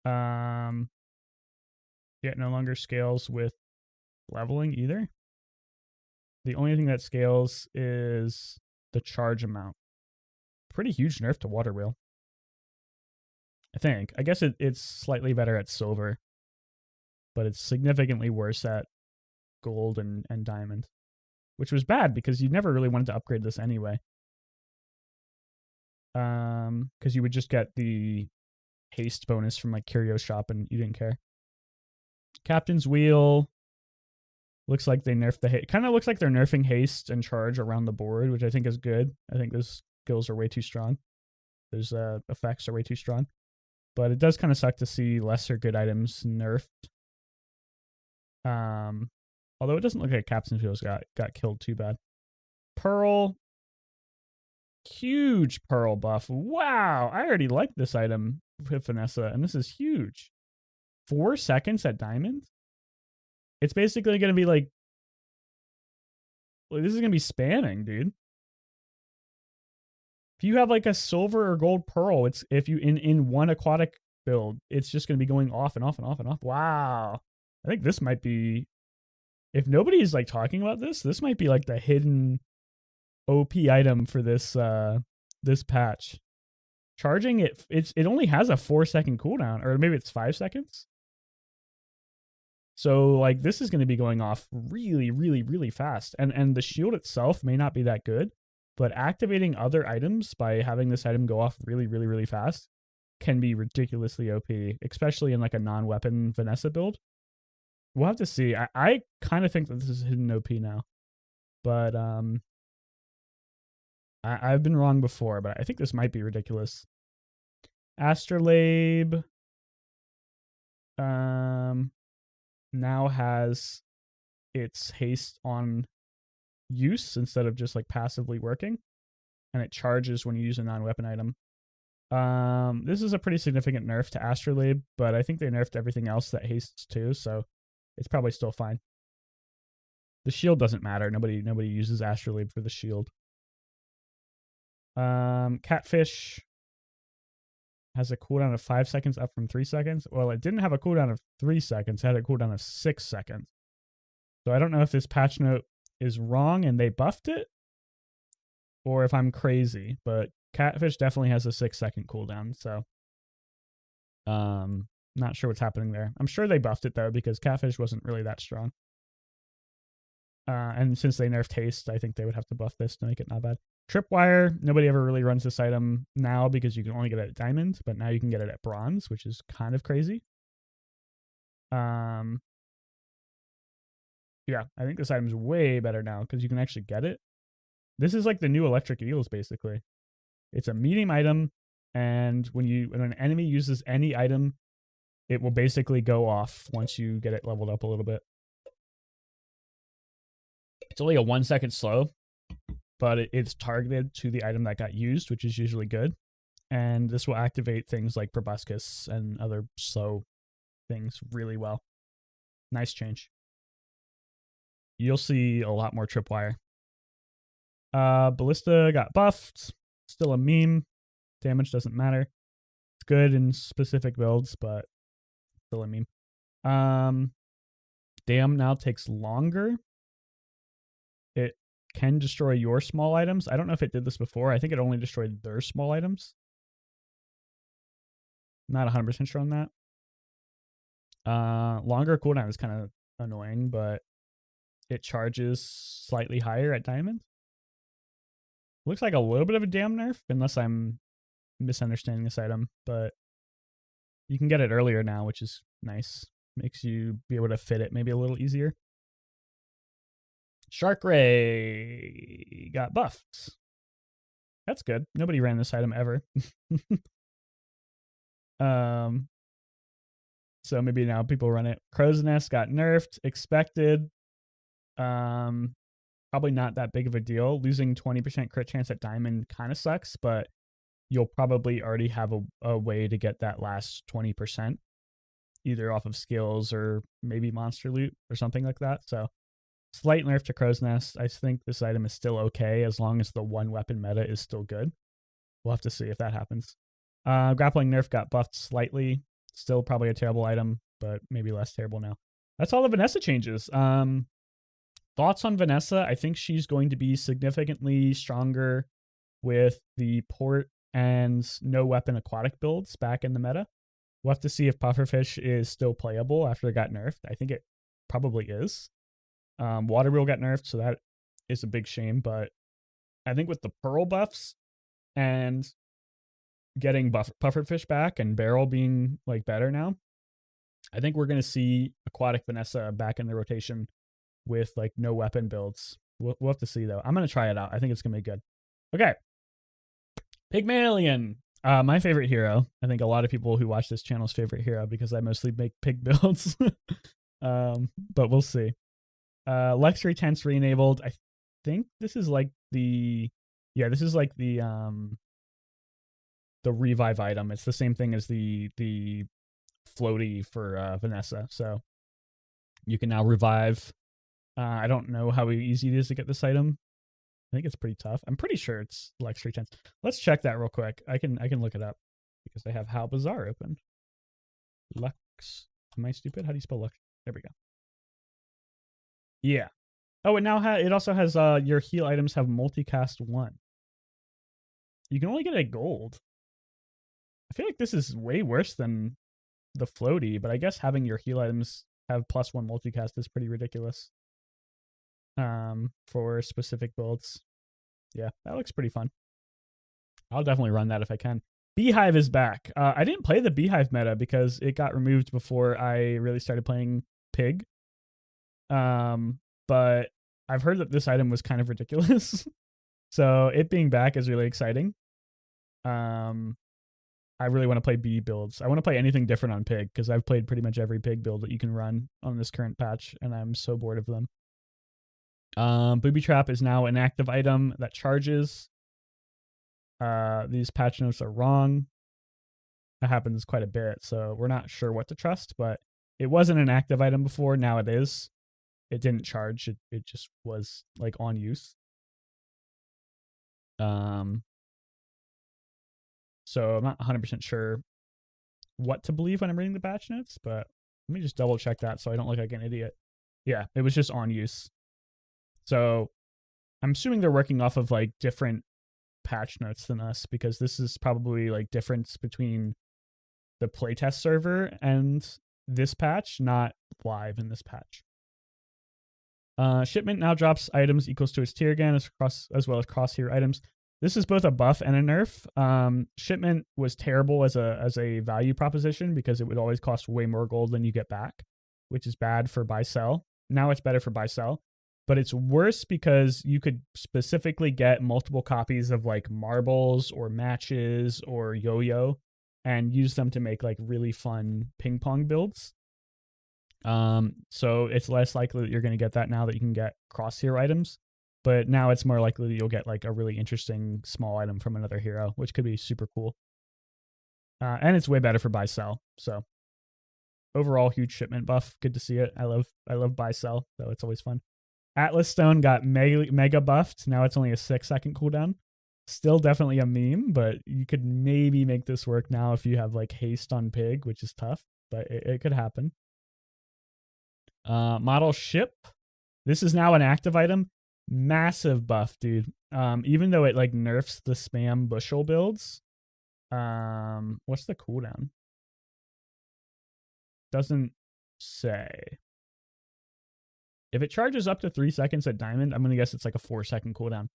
Yeah, no longer scales with leveling either. The only thing that scales is the charge amount. Pretty huge nerf to water wheel, I think. I guess it's slightly better at silver, but it's significantly worse at gold and diamond, which was bad because you never really wanted to upgrade this anyway. Because you would just get the haste bonus from like Curio Shop and you didn't care. Captain's Wheel. Looks like they nerfed the haste. Kind of looks like they're nerfing haste and charge around the board, which I think is good. I think those skills are way too strong. Those effects are way too strong. But it does kind of suck to see lesser good items nerfed. Although it doesn't look like Captain's Wheels got killed too bad. Pearl. Huge Pearl buff. Wow. I already like this item with Vanessa, and this is huge. 4 seconds at diamond? It's basically going to be like this is going to be spanning, dude. If you have like a silver or gold pearl, it's if you in one aquatic build, it's just going to be going off and off and off and off. Wow. I think this might be, if nobody's like talking about this might be like the hidden OP item for this this patch. Charging it only has a 4-second cooldown, or maybe it's 5 seconds. So like this is going to be going off really, really, really fast. And the shield itself may not be that good, but activating other items by having this item go off really, really, really fast can be ridiculously OP, especially in like a non-weapon Vanessa build. We'll have to see. I kind of think that this is hidden OP now. But I've been wrong before, but I think this might be ridiculous. Astrolabe now has its haste on use instead of just like passively working, and it charges when you use a non-weapon item. This is a pretty significant nerf to Astrolabe, but I think they nerfed everything else that hastes too, so it's probably still fine. The shield doesn't matter. Nobody uses Astrolabe for the shield. Catfish has a cooldown of 5 seconds, up from 3 seconds. Well, it didn't have a cooldown of 3 seconds. It had a cooldown of 6 seconds. So I don't know if this patch note is wrong and they buffed it, or if I'm crazy, but Catfish definitely has a 6-second cooldown, so not sure what's happening there. I'm sure they buffed it though, because Catfish wasn't really that strong. And since they nerfed haste, I think they would have to buff this to make it not bad. Tripwire, nobody ever really runs this item now because you can only get it at diamond, but now you can get it at bronze, which is kind of crazy. Yeah, I think this item's way better now because you can actually get it. This is like the new electric eels, basically. It's a medium item, and when an enemy uses any item, it will basically go off once you get it leveled up a little bit. It's only a 1 second slow, but it's targeted to the item that got used, which is usually good. And this will activate things like Proboscis and other slow things really well. Nice change. You'll see a lot more tripwire. Ballista got buffed. Still a meme. Damage doesn't matter. It's good in specific builds, but still a meme. Damn now takes longer. It can destroy your small items. I don't know if it did this before. I think it only destroyed their small items. Not 100% sure on that. Longer cooldown is kind of annoying, but it charges slightly higher at diamond. Looks like a little bit of a damn nerf, unless I'm misunderstanding this item, but you can get it earlier now, which is nice. Makes you be able to fit it maybe a little easier. Shark Ray got buffed. That's good. Nobody ran this item ever. So maybe now people run it. Crow's Nest got nerfed. Expected. Probably not that big of a deal. Losing 20% crit chance at diamond kind of sucks, but you'll probably already have a way to get that last 20%, either off of skills or maybe monster loot or something like that. So slight nerf to Crow's Nest. I think this item is still okay as long as the one weapon meta is still good. We'll have to see if that happens. Grappling nerf got buffed slightly. Still probably a terrible item, but maybe less terrible now. That's all the Vanessa changes. Thoughts on Vanessa? I think she's going to be significantly stronger with the port and no weapon aquatic builds back in the meta. We'll have to see if Pufferfish is still playable after it got nerfed. I think it probably is. Water Wheel got nerfed, so that is a big shame, but I think with the Pearl buffs and getting Pufferfish back and Barrel being like better now, I think we're going to see Aquatic Vanessa back in the rotation with like no weapon builds. We'll have to see though. I'm going to try it out. I think it's going to be good. Okay. Pygmalion. My favorite hero. I think a lot of people who watch this channel's favorite hero because I mostly make pig builds. But we'll see. Luxury Tents re-enabled. I think this is like the revive item. It's the same thing as the floaty for Vanessa. So you can now revive. I don't know how easy it is to get this item. I think it's pretty tough. I'm pretty sure it's Luxury Tents. Let's check that real quick. I can look it up because I have How Bazaar open. Lux. Am I stupid? How do you spell Lux? There we go. Yeah. Oh, it also has your heal items have multicast 1. You can only get a gold. I feel like this is way worse than the floaty, but I guess having your heal items have +1 multicast is pretty ridiculous. For specific builds. Yeah, that looks pretty fun. I'll definitely run that if I can. Beehive is back. I didn't play the Beehive meta because it got removed before I really started playing Pig. But I've heard that this item was kind of ridiculous. So it being back is really exciting. I really want to play bee builds. I want to play anything different on Pig because I've played pretty much every Pig build that you can run on this current patch, and I'm so bored of them. Booby Trap is now an active item that charges. These patch notes are wrong. That happens quite a bit, so we're not sure what to trust, but it wasn't an active item before. Now it is. It didn't charge. It just was like on use. So I'm not 100% sure what to believe when I'm reading the patch notes, but let me just double check that so I don't look like an idiot. Yeah, it was just on use. So I'm assuming they're working off of like different patch notes than us because this is probably like difference between the playtest server and this patch, not live in this patch. Shipment now drops items equals to its tier again as well as cross-tier items. This is both a buff and a nerf. Shipment was terrible as a value proposition because it would always cost way more gold than you get back, which is bad for buy-sell. Now it's better for buy-sell. But it's worse because you could specifically get multiple copies of like marbles or matches or yo-yo and use them to make like really fun ping pong builds. So it's less likely that you're going to get that now that you can get cross-hero items. But now it's more likely that you'll get like a really interesting small item from another hero, which could be super cool. And it's way better for buy sell. So overall, huge shipment buff. Good to see it. I love buy sell, so it's always fun. Atlas Stone got mega buffed. Now it's only a 6-second cooldown. Still definitely a meme, but you could maybe make this work now if you have like haste on pig, which is tough, but it could happen. Model ship. This is now an active item. Massive buff, dude. Even though it like nerfs the spam bushel builds. What's the cooldown? Doesn't say. If it charges up to 3 seconds at diamond, I'm gonna guess it's like a 4-second cooldown.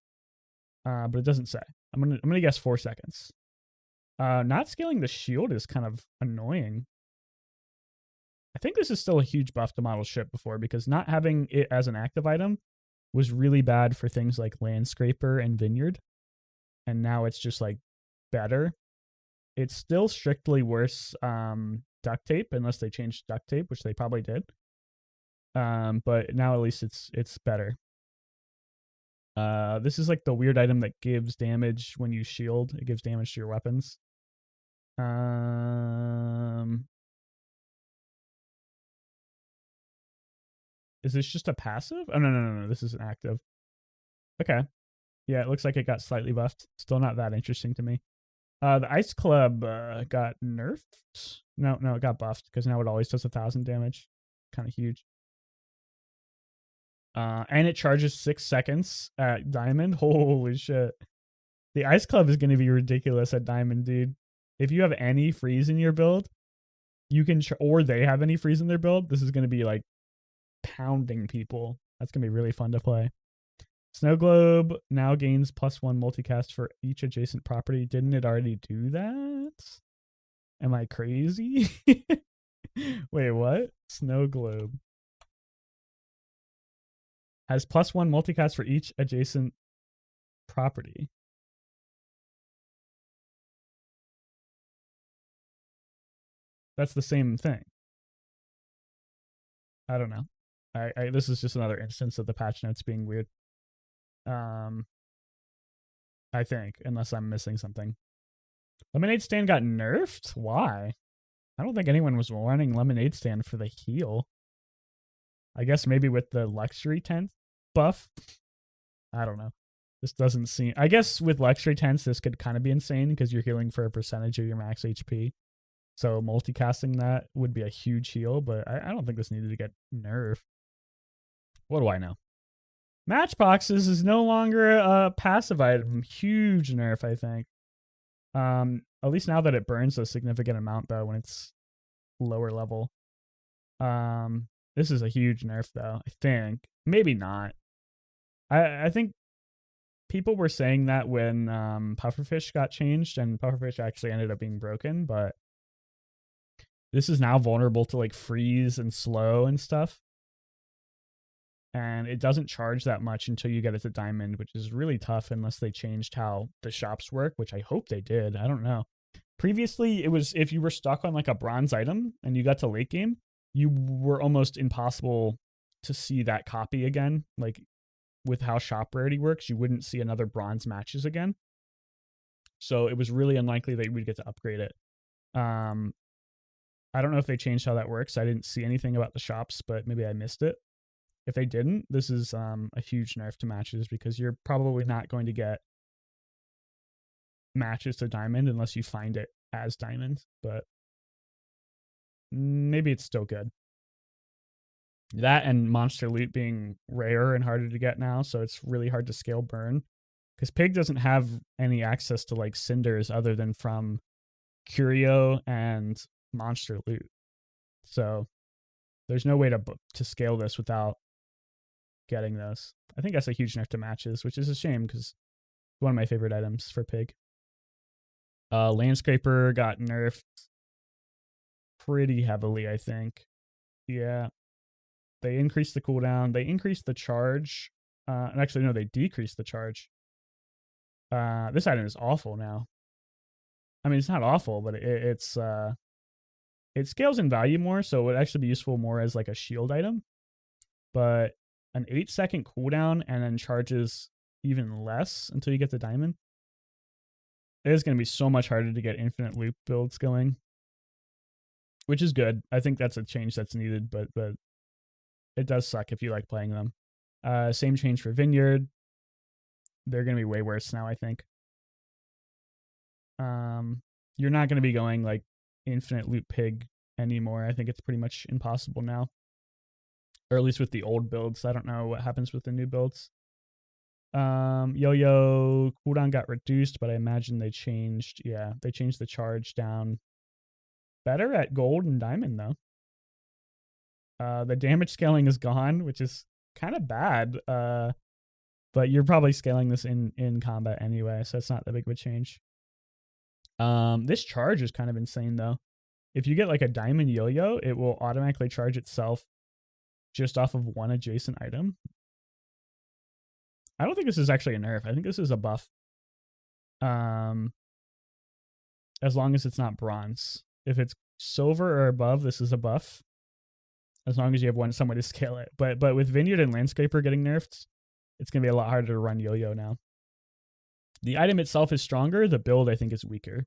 But it doesn't say. I'm gonna guess 4 seconds. Not scaling the shield is kind of annoying. I think this is still a huge buff to model ship before, because not having it as an active item was really bad for things like Landscraper and Vineyard. And now it's just like better. It's still strictly worse duct tape, unless they changed duct tape, which they probably did. But now at least it's better. This is like the weird item that gives damage when you shield. It gives damage to your weapons. Is this just a passive? Oh, no. This is an active. Okay. Yeah, it looks like it got slightly buffed. Still not that interesting to me. The Ice Club got nerfed. No, it got buffed because now it always does 1,000 damage. Kind of huge. And it charges 6 seconds at Diamond. Holy shit. The Ice Club is going to be ridiculous at Diamond, dude. If you have any freeze in your build, you can, or they have any freeze in their build, this is going to be like pounding people. That's going to be really fun to play. Snow Globe now gains +1 multicast for each adjacent property. Didn't it already do that? Am I crazy? Wait, what? Snow Globe has +1 multicast for each adjacent property. That's the same thing. I don't know. This is just another instance of the patch notes being weird. I think, unless I'm missing something. Lemonade Stand got nerfed? Why? I don't think anyone was running Lemonade Stand for the heal. I guess maybe with the luxury tent buff. I don't know. This doesn't seem... I guess with luxury tents, this could kind of be insane because you're healing for a percentage of your max HP. So multicasting that would be a huge heal, but I don't think this needed to get nerfed. What do I know? Matchboxes is no longer a passive item. Huge nerf, I think. At least now that it burns a significant amount, though, when it's lower level. This is a huge nerf, though, I think. Maybe not. I think people were saying that when Pufferfish got changed, and Pufferfish actually ended up being broken, but this is now vulnerable to like freeze and slow and stuff. And it doesn't charge that much until you get it to diamond, which is really tough unless they changed how the shops work, which I hope they did. I don't know. Previously, it was if you were stuck on like a bronze item and you got to late game, you were almost impossible to see that copy again. Like with how shop rarity works, you wouldn't see another bronze matches again. So it was really unlikely that you would get to upgrade it. I don't know if they changed how that works. I didn't see anything about the shops, but maybe I missed it. If they didn't, this is a huge nerf to matches because you're probably not going to get matches to diamond unless you find it as diamond, but maybe it's still good. That and monster loot being rare and harder to get now, so it's really hard to scale burn because Pig doesn't have any access to like cinders other than from Curio and monster loot. So there's no way to scale this without getting those. I think that's a huge nerf to matches, which is a shame because it's one of my favorite items for Pig. Landscraper got nerfed pretty heavily, I think. Yeah. They increased the cooldown. They increased the charge. And actually, no, they decreased the charge. This item is awful now. I mean, it's not awful, but it's It scales in value more, so it would actually be useful more as like a shield item. But an 8-second cooldown and then charges even less until you get the diamond. It is going to be so much harder to get infinite loop builds going, which is good. I think that's a change that's needed, but it does suck if you like playing them. Same change for Vineyard. They're going to be way worse now, I think. You're not going to be going like infinite loop pig anymore. I think it's pretty much impossible now. Or at least with the old builds. I don't know what happens with the new builds. Yo-Yo cooldown got reduced, but I imagine they changed. Yeah, they changed the charge down. Better at gold and diamond, though. The damage scaling is gone, which is kind of bad. But you're probably scaling this in combat anyway, so it's not that big of a change. This charge is kind of insane, though. If you get like a diamond yo-yo, it will automatically charge itself just off of one adjacent item. I don't think this is actually a nerf. I think this is a buff. As long as it's not bronze. If it's silver or above, this is a buff. As long as you have some way to scale it. But with Vineyard and Landscaper getting nerfed, it's going to be a lot harder to run yo-yo now. The item itself is stronger. The build, I think, is weaker.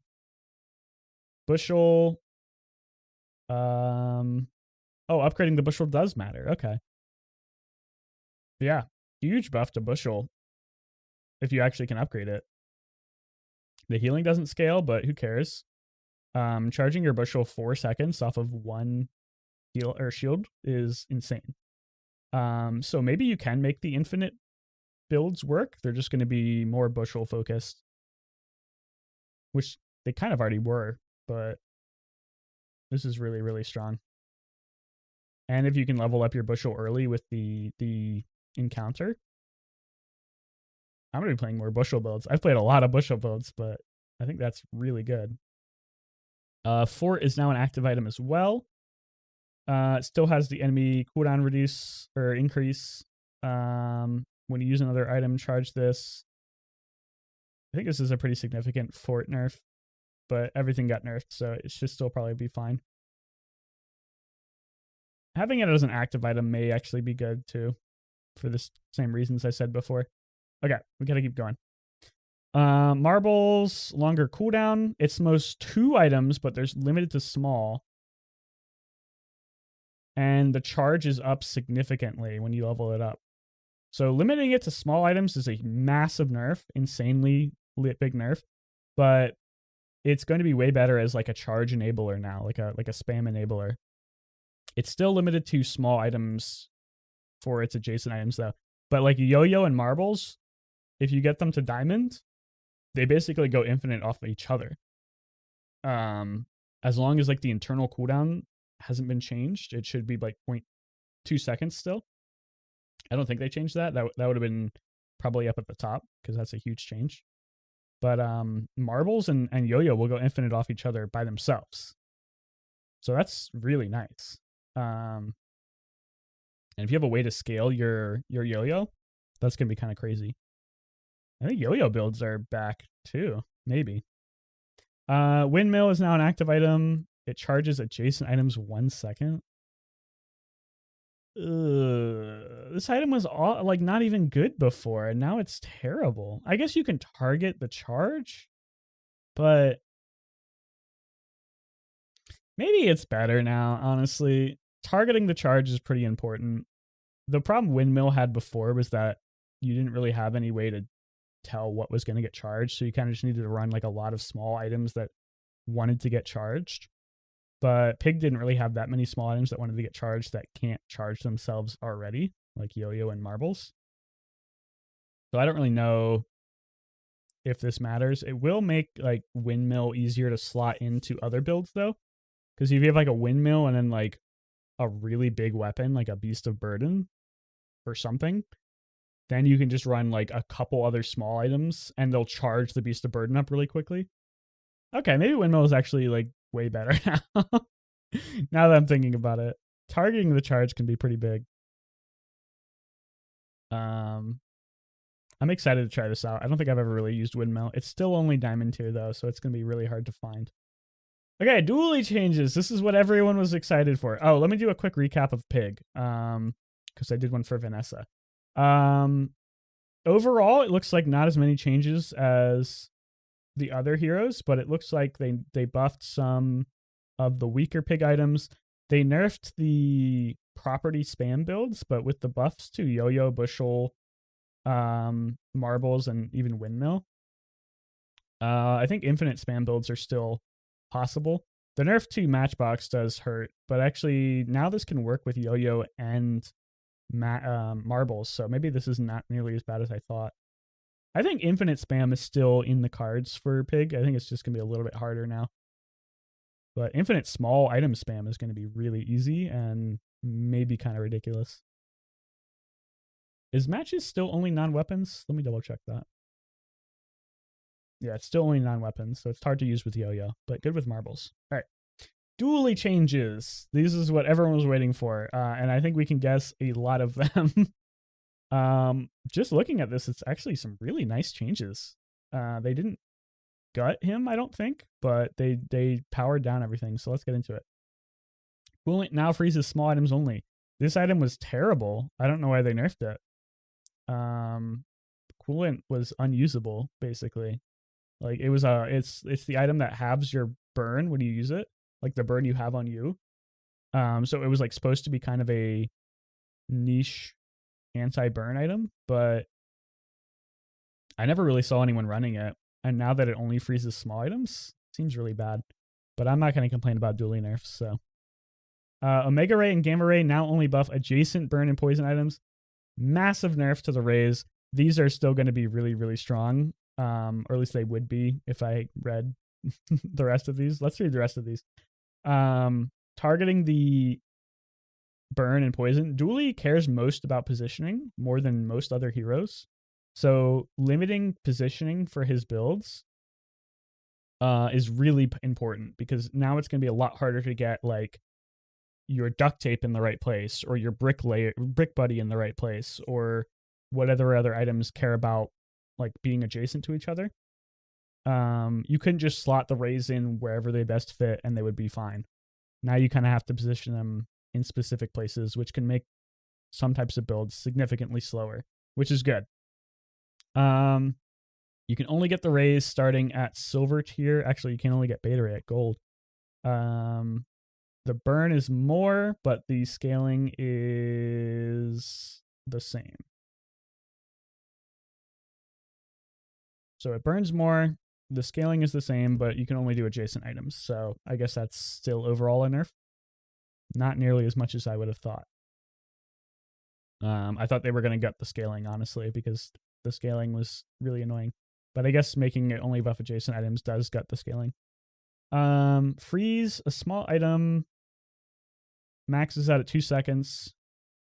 Bushel. Oh, upgrading the bushel does matter. Okay. Yeah. Huge buff to bushel if you actually can upgrade it. The healing doesn't scale, but who cares? Charging your bushel 4 seconds off of one heal or shield is insane. So maybe you can make the infinite builds work. They're just going to be more bushel focused, which they kind of already were, but this is really, really strong. And if you can level up your bushel early with the encounter, I'm going to be playing more bushel builds. I've played a lot of bushel builds, but I think that's really good. Fort is now an active item as well. It still has the enemy cooldown reduce or increase. When you use another item, charge this. I think this is a pretty significant fort nerf, but everything got nerfed, so it should still probably be fine. Having it as an active item may actually be good too, for the same reasons I said before. Okay, we gotta keep going. Marbles, longer cooldown. It's most 2 items, but there's limited to small. And the charge is up significantly when you level it up. So limiting it to small items is a massive nerf, insanely big nerf, but it's going to be way better as like a charge enabler now, like a spam enabler. It's still limited to small items for its adjacent items though. But like yo-yo and marbles, if you get them to diamond, they basically go infinite off of each other. As long as like the internal cooldown hasn't been changed, it should be like 0.2 seconds still. I don't think they changed that. That would have been probably up at the top because that's a huge change. But marbles and yo-yo will go infinite off each other by themselves. So that's really nice. And if you have a way to scale your yo-yo, that's going to be kind of crazy. I think yo-yo builds are back too, maybe. Windmill is now an active item. It charges adjacent items 1 second. This item was like not even good before, and now it's terrible. I guess you can target the charge, but maybe it's better now, honestly. Targeting the charge is pretty important. The problem Windmill had before was that you didn't really have any way to tell what was going to get charged, so you kind of just needed to run like a lot of small items that wanted to get charged. But Pig didn't really have that many small items that wanted to get charged that can't charge themselves already, like yo-yo and marbles. So I don't really know if this matters. It will make like Windmill easier to slot into other builds though, because if you have like a Windmill and then like a really big weapon like a Beast of Burden or something, then you can just run like a couple other small items and they'll charge the Beast of Burden up really quickly. Okay, maybe Windmill is actually like way better now. Now that I'm thinking about it, targeting the charge can be pretty big. I'm excited to try this out. I don't think I've ever really used Windmill. It's still only Diamond tier though, so it's going to be really hard to find. Okay, dually changes. This is what everyone was excited for. Oh, let me do a quick recap of Pig. Because I did one for Vanessa. Overall, it looks like not as many changes as the other heroes, but it looks like they buffed some of the weaker Pig items. They nerfed the property spam builds, but with the buffs to Yo-Yo, Bushel, Marbles, and even Windmill. I think infinite spam builds are still possible. The nerf to Matchbox does hurt, but actually now this can work with Yo-Yo and Marbles, so maybe this is not nearly as bad as I thought. I think infinite spam is still in the cards for Pig. I think it's just going to be a little bit harder now. But infinite small item spam is going to be really easy and maybe kind of ridiculous. Is matches still only non-weapons? Let me double check that. Yeah, it's still only non-weapons, so it's hard to use with Yo-Yo, but good with Marbles. All right. Dually changes. This is what everyone was waiting for, and I think we can guess a lot of them. Just looking at this, it's actually some really nice changes. They didn't gut him, I don't think, but they powered down everything, so let's get into it. Coolant now freezes small items only. This item was terrible. I don't know why they nerfed it. Coolant was unusable, basically. Like it was it's the item that halves your burn when you use it, like the burn you have on you. So it was like supposed to be kind of a niche anti-burn item, but I never really saw anyone running it. And now that it only freezes small items, seems really bad. But I'm not going to complain about dually nerfs. So Omega Ray and Gamma Ray now only buff adjacent burn and poison items. Massive nerf to the rays. These are still going to be really, really strong. Or at least they would be if I read the rest of these. Let's read the rest of these. Targeting the burn and poison. Dually cares most about positioning more than most other heroes. So limiting positioning for his builds is really important, because now it's going to be a lot harder to get like your duct tape in the right place, or your brick buddy in the right place, or whatever other items care about like being adjacent to each other. You couldn't just slot the rays in wherever they best fit and they would be fine. Now you kind of have to position them in specific places, which can make some types of builds significantly slower, which is good. You can only get the rays starting at silver tier. Actually, you can only get beta ray at gold. The burn is more, but the scaling is the same. So it burns more, the scaling is the same, but you can only do adjacent items. So I guess that's still overall a nerf. Not nearly as much as I would have thought. I thought they were going to gut the scaling, honestly, because the scaling was really annoying. But I guess making it only buff adjacent items does gut the scaling. Freeze a small item. Maxes out at 2 seconds.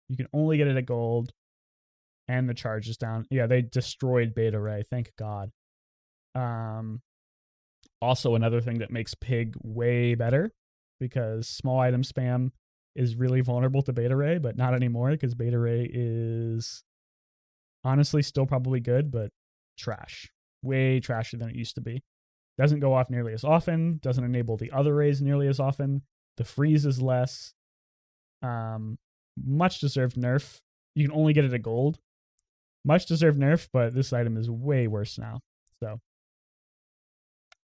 You can only get it at gold. And the charge is down. Yeah, they destroyed Beta Ray. Thank God. Also, another thing that makes Pig way better, because small item spam is really vulnerable to Beta Ray, but not anymore, because Beta Ray is honestly still probably good, but trash. Way trashier than it used to be. Doesn't go off nearly as often. Doesn't enable the other rays nearly as often. The freeze is less. Much deserved nerf. You can only get it at gold. Much deserved nerf, but this item is way worse now. So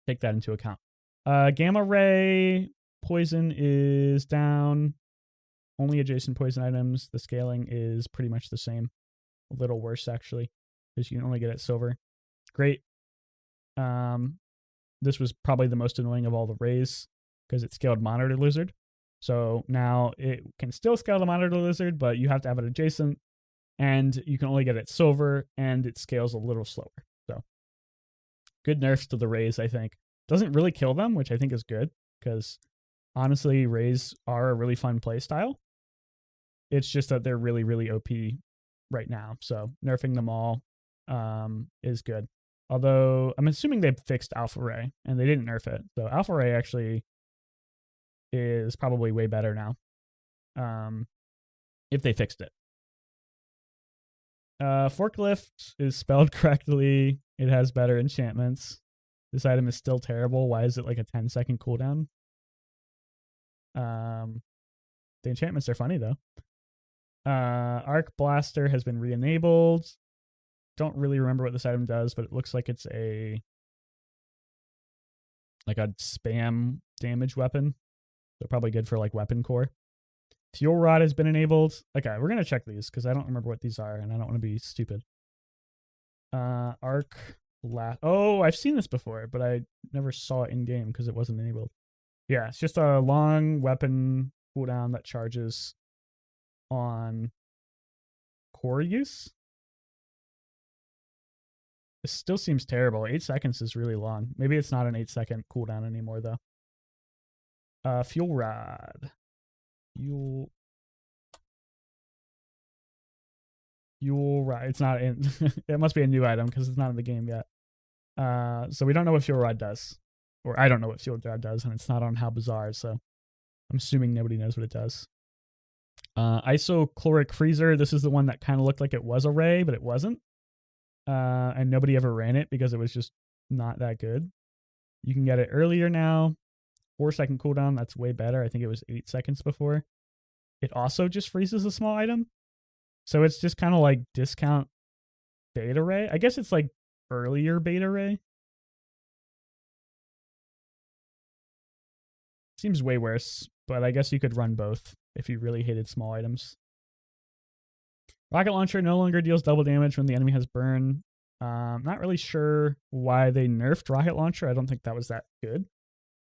take that into account. Gamma Ray poison is down. Only adjacent poison items. The scaling is pretty much the same. A little worse, actually, because you can only get it silver. Great. This was probably the most annoying of all the rays, because it scaled Monitor Lizard. So now it can still scale the Monitor Lizard, but you have to have it adjacent, and you can only get it silver, and it scales a little slower. So good nerfs to the rays, I think. Doesn't really kill them, which I think is good, because honestly, rays are a really fun play style. It's just that they're really, really OP right now. So nerfing them all is good. Although I'm assuming they fixed Alpha Ray, and they didn't nerf it. So Alpha Ray actually is probably way better now, if they fixed it. Forklift is spelled correctly. It has better enchantments. This item is still terrible. Why is it like a 10-second cooldown? The enchantments are funny though. Arc Blaster has been re-enabled. Don't really remember what this item does, but it looks like it's a spam damage weapon. So probably good for like weapon core. Fuel Rod has been enabled. Okay, we're gonna check these because I don't remember what these are and I don't want to be stupid. Arc Blast. Oh, I've seen this before, but I never saw it in game because it wasn't enabled. Yeah, it's just a long weapon cooldown that charges on core use. This still seems terrible. 8 seconds is really long. Maybe it's not an 8-second cooldown anymore though. Fuel Rod. Fuel Rod. It's not in. It must be a new item because it's not in the game yet. So we don't know what Fuel Rod does, or I don't know what Fuel Rod does, and it's not on how Bazaar. So I'm assuming nobody knows what it does. Isochloric Freezer. This is the one that kind of looked like it was a ray, but it wasn't. And nobody ever ran it because it was just not that good. You can get it earlier now. 4-second cooldown. That's way better. I think it was 8 seconds before. It also just freezes a small item. So it's just kind of like discount beta ray. I guess it's like earlier beta ray. Seems way worse, but I guess you could run both if you really hated small items. Rocket Launcher no longer deals double damage when the enemy has burn. Not really sure why they nerfed Rocket Launcher. I don't think that was that good,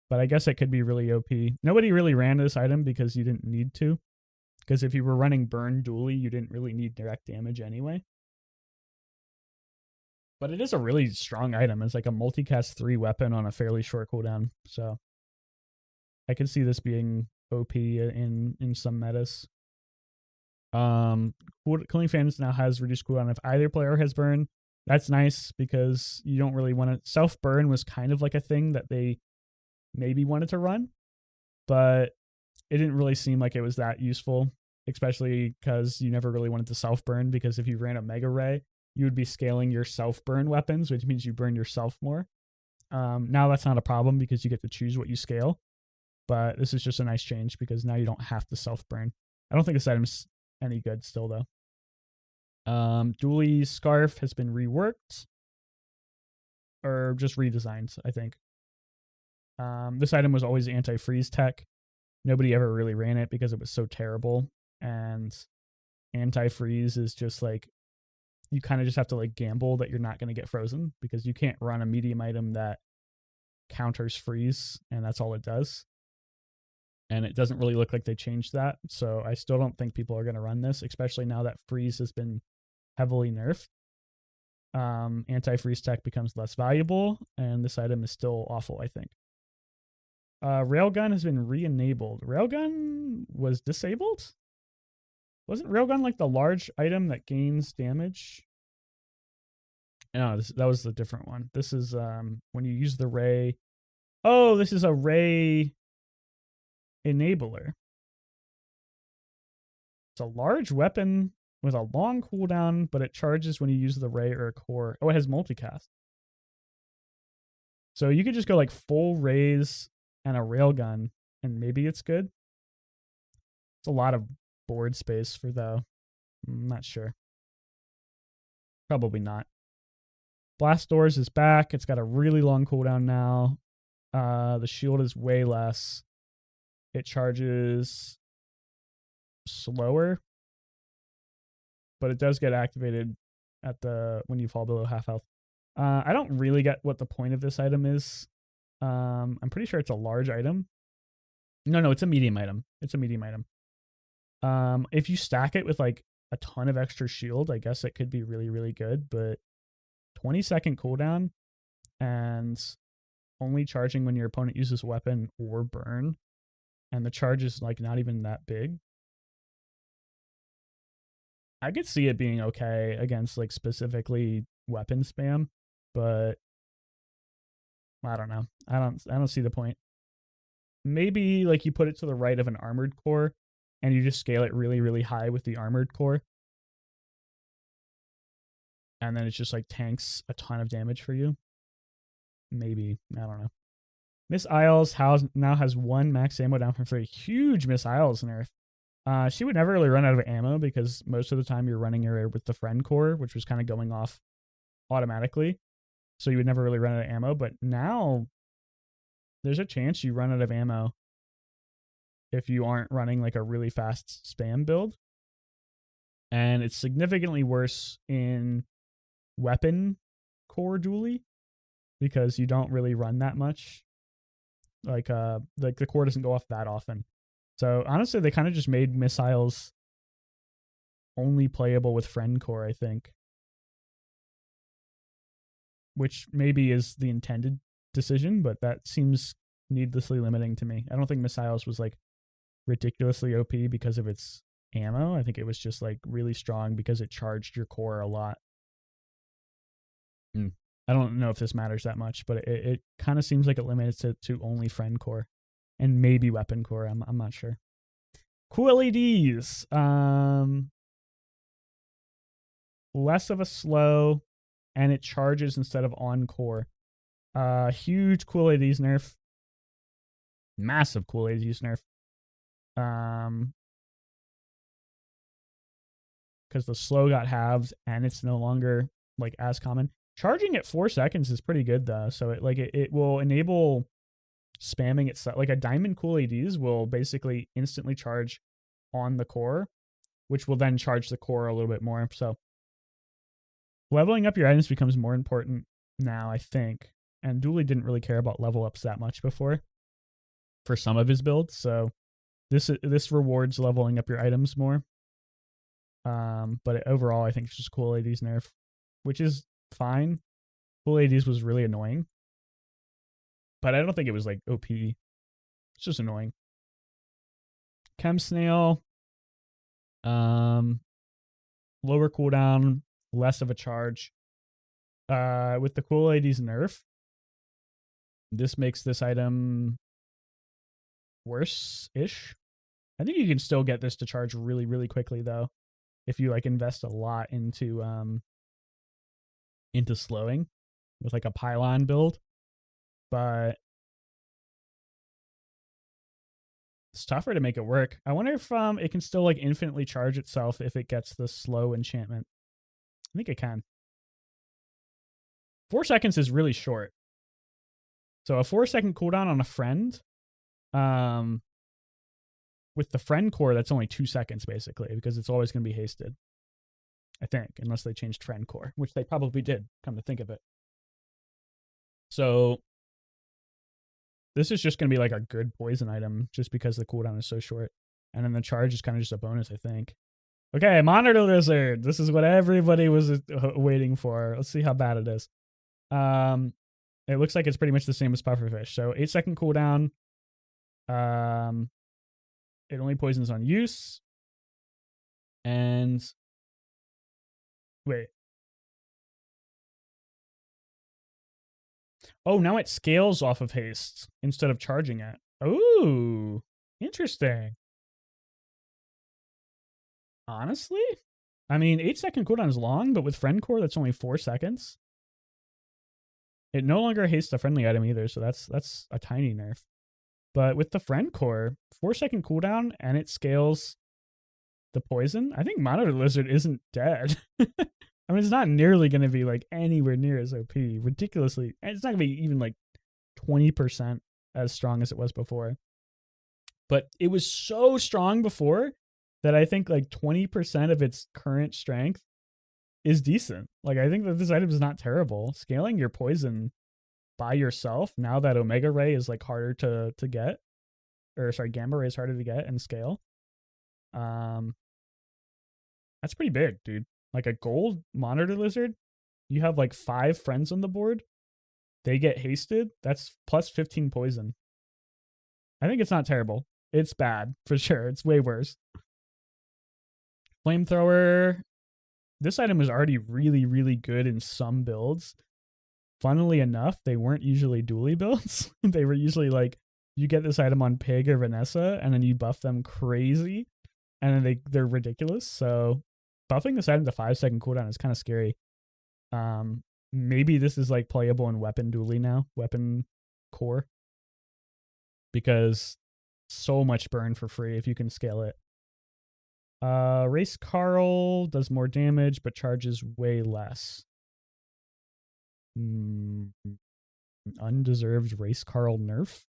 but I guess it could be really OP. Nobody really ran this item because you didn't need to. Because if you were running burn dually, you didn't really need direct damage anyway. But it is a really strong item. It's like a multicast 3 weapon on a fairly short cooldown. So I can see this being OP in some metas. Cooling Fans now has reduced cooldown if either player has burn. That's nice because you don't really want to. Self burn was kind of like a thing that they maybe wanted to run, but it didn't really seem like it was that useful, especially because you never really wanted to self burn, because if you ran a Mega Ray, you would be scaling your self burn weapons, which means you burn yourself more. Now that's not a problem because you get to choose what you scale, but this is just a nice change because now you don't have to self burn. I don't think this item's any good still though. Dooley's Scarf has been reworked or just redesigned, I think. This item was always anti-freeze tech. Nobody ever really ran it because it was so terrible, and anti-freeze is just like, you kind of just have to like gamble that you're not going to get frozen because you can't run a medium item that counters freeze, and that's all it does. And it doesn't really look like they changed that, so I still don't think people are going to run this, especially now that freeze has been heavily nerfed. Anti-freeze tech becomes less valuable, and this item is still awful, I think. Railgun has been re-enabled. Railgun was disabled? Wasn't Railgun like the large item that gains damage? No, that was the different one. This is when you use the ray. Oh, this is a ray enabler. It's a large weapon with a long cooldown, but it charges when you use the ray or a core. Oh, it has multicast. So you could just go like full rays and a railgun, and maybe it's good. It's a lot of board space for though. I'm not sure. Probably not. Blast Doors is back. It's got a really long cooldown now. The shield is way less. It charges slower, but it does get activated at when you fall below half health. I don't really get what the point of this item is. I'm pretty sure it's a large item. No, it's a medium item. It's a medium item. If you stack it with like a ton of extra shield, I guess it could be really, really good, but 20-second cooldown and only charging when your opponent uses weapon or burn, and the charge is like not even that big. I could see it being okay against like specifically weapon spam, but I don't know. I don't see the point. Maybe like you put it to the right of an armored core and you just scale it really, really high with the armored core. And then it just like tanks a ton of damage for you. Maybe. I don't know. Miss Isles now has 1 max ammo down from 3. Huge Miss Isles nerf. She would never really run out of ammo because most of the time you're running her with the friend core, which was kind of going off automatically. So you would never really run out of ammo. But now there's a chance you run out of ammo if you aren't running like a really fast spam build. And it's significantly worse in weapon core dually because you don't really run that much. Like the core doesn't go off that often. So honestly, they kind of just made missiles only playable with friend core, I think. Which maybe is the intended decision, but that seems needlessly limiting to me. I don't think missiles was like ridiculously OP because of its ammo. I think it was just like really strong because it charged your core a lot. I don't know if this matters that much, but it kind of seems like it limits it to only friend core and maybe weapon core. I'm not sure. Cool LEDs. Less of a slow, and it charges instead of on core. Huge cool LEDs nerf. Massive cool LEDs nerf. Because the slow got halved and it's no longer like as common. Charging at 4 seconds is pretty good though. So it will enable spamming itself. Like a diamond cool LEDs will basically instantly charge on the core, which will then charge the core a little bit more. So leveling up your items becomes more important now, I think. And Dooley didn't really care about level ups that much before for some of his builds. So this rewards leveling up your items more. But overall, I think it's just cool LEDs nerf, which is fine. Cool LEDs was really annoying, but I don't think it was like OP. It's just annoying. Chem Snail, lower cooldown, less of a charge. With the cool LEDs nerf, this makes this item worse-ish. I think you can still get this to charge really, really quickly though, if you like invest a lot into slowing with like a pylon build. But it's tougher to make it work. I wonder if it can still like infinitely charge itself if it gets the slow enchantment. I think it can. 4 seconds is really short. So a 4-second cooldown on a friend, with the friend core, that's only 2 seconds basically, because it's always going to be hasted. I think, unless they changed friend core, which they probably did, come to think of it. So this is just going to be like a good poison item just because the cooldown is so short. And then the charge is kind of just a bonus, I think. Okay, Monitor Lizard. This is what everybody was waiting for. Let's see how bad it is. It looks like it's pretty much the same as Pufferfish. So 8-second cooldown. It only poisons on use. And wait. Oh, now it scales off of haste instead of charging it. Ooh, interesting. Honestly, I mean, 8-second cooldown is long, but with friend core, that's only 4 seconds. It no longer hastes a friendly item either, so that's a tiny nerf. But with the friend core, 4-second cooldown, and it scales the poison. I think Monitor Lizard isn't dead. I mean, it's not nearly going to be like anywhere near as OP. Ridiculously, and it's not going to be even like 20% as strong as it was before. But it was so strong before that I think like 20% of its current strength is decent. Like, I think that this item is not terrible. Scaling your poison by yourself, now that Omega Ray is like harder to get, or sorry, Gamma Ray is harder to get and scale. That's pretty big, dude. Like a gold Monitor Lizard, you have like 5 friends on the board. They get hasted. That's plus 15 poison. I think it's not terrible. It's bad, for sure. It's way worse. Flamethrower. This item was already really, really good in some builds. Funnily enough, they weren't usually dually builds. They were usually like, you get this item on Pig or Vanessa, and then you buff them crazy, and then they're ridiculous. So buffing this item to 5-second cooldown is kind of scary. Maybe this is like playable in weapon dually now, weapon core. because so much burn for free if you can scale it. Race Carl does more damage but charges way less. Undeserved Race Carl nerf?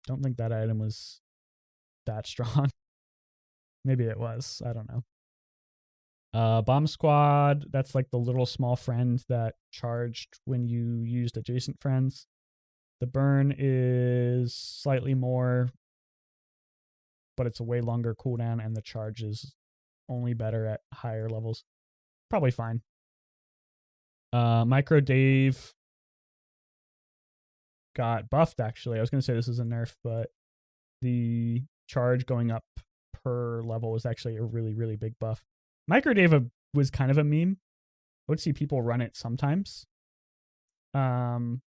Don't think that item was that strong. Maybe it was. I don't know. Bomb Squad, that's like the little small friend that charged when you used adjacent friends. The burn is slightly more, but it's a way longer cooldown, and the charge is only better at higher levels. Probably fine. Micro Dave got buffed, actually. I was going to say this is a nerf, but the charge going up per level was actually a really, really big buff. Micro Dave was kind of a meme. I would see people run it sometimes. But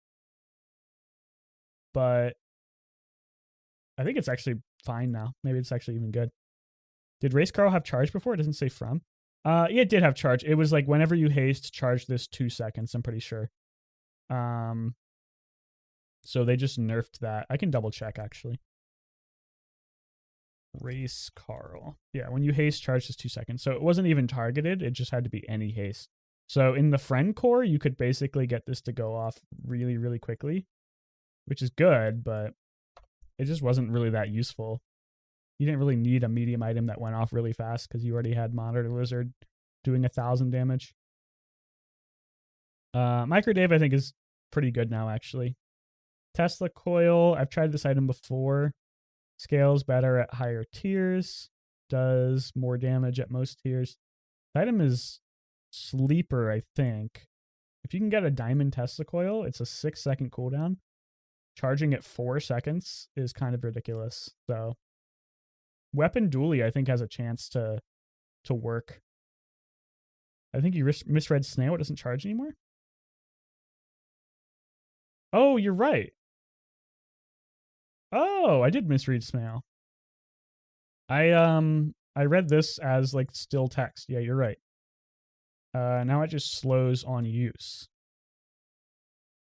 I think it's actually fine now. Maybe it's actually even good. Did Race Carl have charge before? It doesn't say from. Yeah, it did have charge. It was like whenever you haste, charge this 2 seconds, I'm pretty sure. So they just nerfed that. I can double check, actually. Race Carl. Yeah, when you haste, charge this 2 seconds. So it wasn't even targeted. It just had to be any haste. So in the friend core, you could basically get this to go off really, really quickly, which is good, but it just wasn't really that useful. You didn't really need a medium item that went off really fast because you already had Monitor Lizard doing 1,000 damage. Micro Dave, I think, is pretty good now, actually. Tesla Coil, I've tried this item before. Scales better at higher tiers. Does more damage at most tiers. The item is Sleeper, I think. If you can get a Diamond Tesla Coil, it's a 6-second cooldown. Charging at 4 seconds is kind of ridiculous. So Weapon Dually, I think, has a chance to work. I think you misread Snail. It doesn't charge anymore. Oh, you're right. Oh, I did misread Snail. I read this as like still text. Yeah, you're right. Now it just slows on use.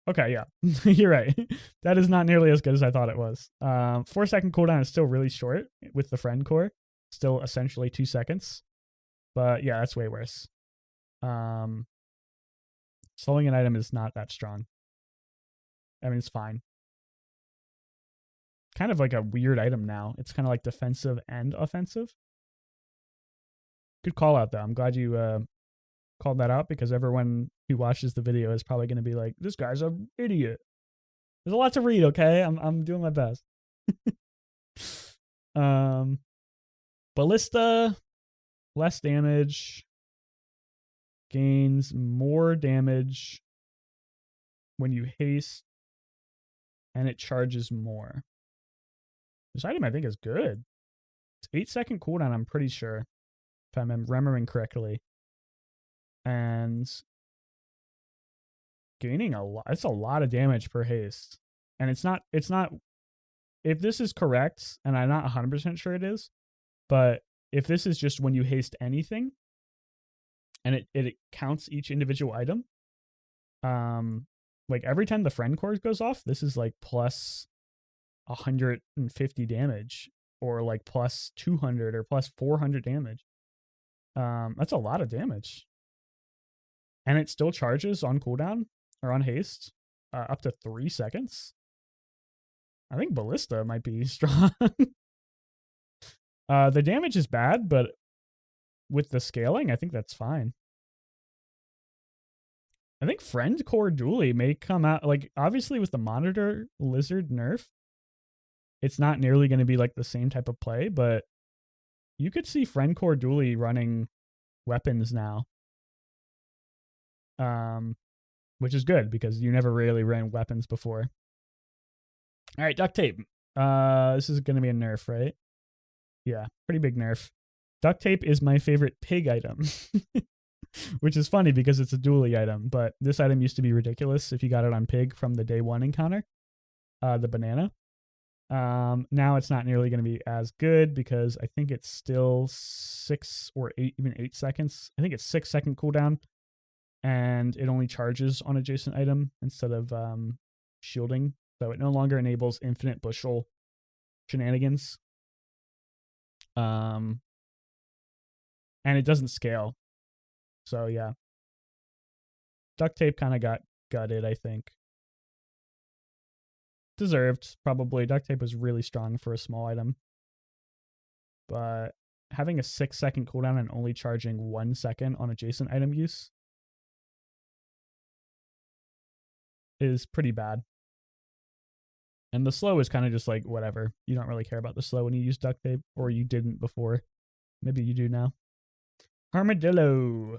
Okay, yeah, you're right. That is not nearly as good as I thought it was. 4-second cooldown is still really short with the friend core. Still essentially 2 seconds. But yeah, that's way worse. Slowing an item is not that strong. I mean, it's fine. Kind of like a weird item now. It's kind of like defensive and offensive. Good call out, though. I'm glad you called that out, because everyone who watches the video is probably going to be like, this guy's an idiot. There's a lot to read, okay? I'm doing my best. Ballista, less damage, gains more damage when you haste, and it charges more. This item, I think, is good. It's 8-second cooldown, I'm pretty sure, if I'm remembering correctly. And gaining a lot. It's a lot of damage per haste. And it's not, if this is correct, and I'm not 100% sure it is, but if this is just when you haste anything, and it counts each individual item, like every time the friend core goes off, this is like plus 150 damage, or like plus 200 or plus 400 damage. That's a lot of damage. And it still charges on cooldown or on haste up to 3 seconds. I think Ballista might be strong. The damage is bad, but with the scaling, I think that's fine. I think Friend Core Dually may come out, like, obviously with the Monitor Lizard nerf, it's not nearly going to be like the same type of play, but you could see Friend Core Dually running weapons now. Which is good, because you never really ran weapons before. All right, Duct Tape. This is going to be a nerf, right? Yeah, pretty big nerf. Duct Tape is my favorite pig item. Which is funny because it's a dually item, but this item used to be ridiculous if you got it on pig from the day 1 encounter. The banana. Now it's not nearly going to be as good, because I think it's still 6 or 8, even 8 seconds. I think it's 6-second cooldown, and it only charges on adjacent item instead of shielding So it no longer enables infinite bushel shenanigans. And it doesn't scale. So yeah. Duct tape kind of got gutted, I think. Deserved, probably. Duct tape was really strong for a small item. But having a 6-second cooldown and only charging 1 second on adjacent item use is pretty bad. And the slow is kind of just like whatever. You don't really care about the slow when you use duct tape, or you didn't before. Maybe you do now. Armadillo.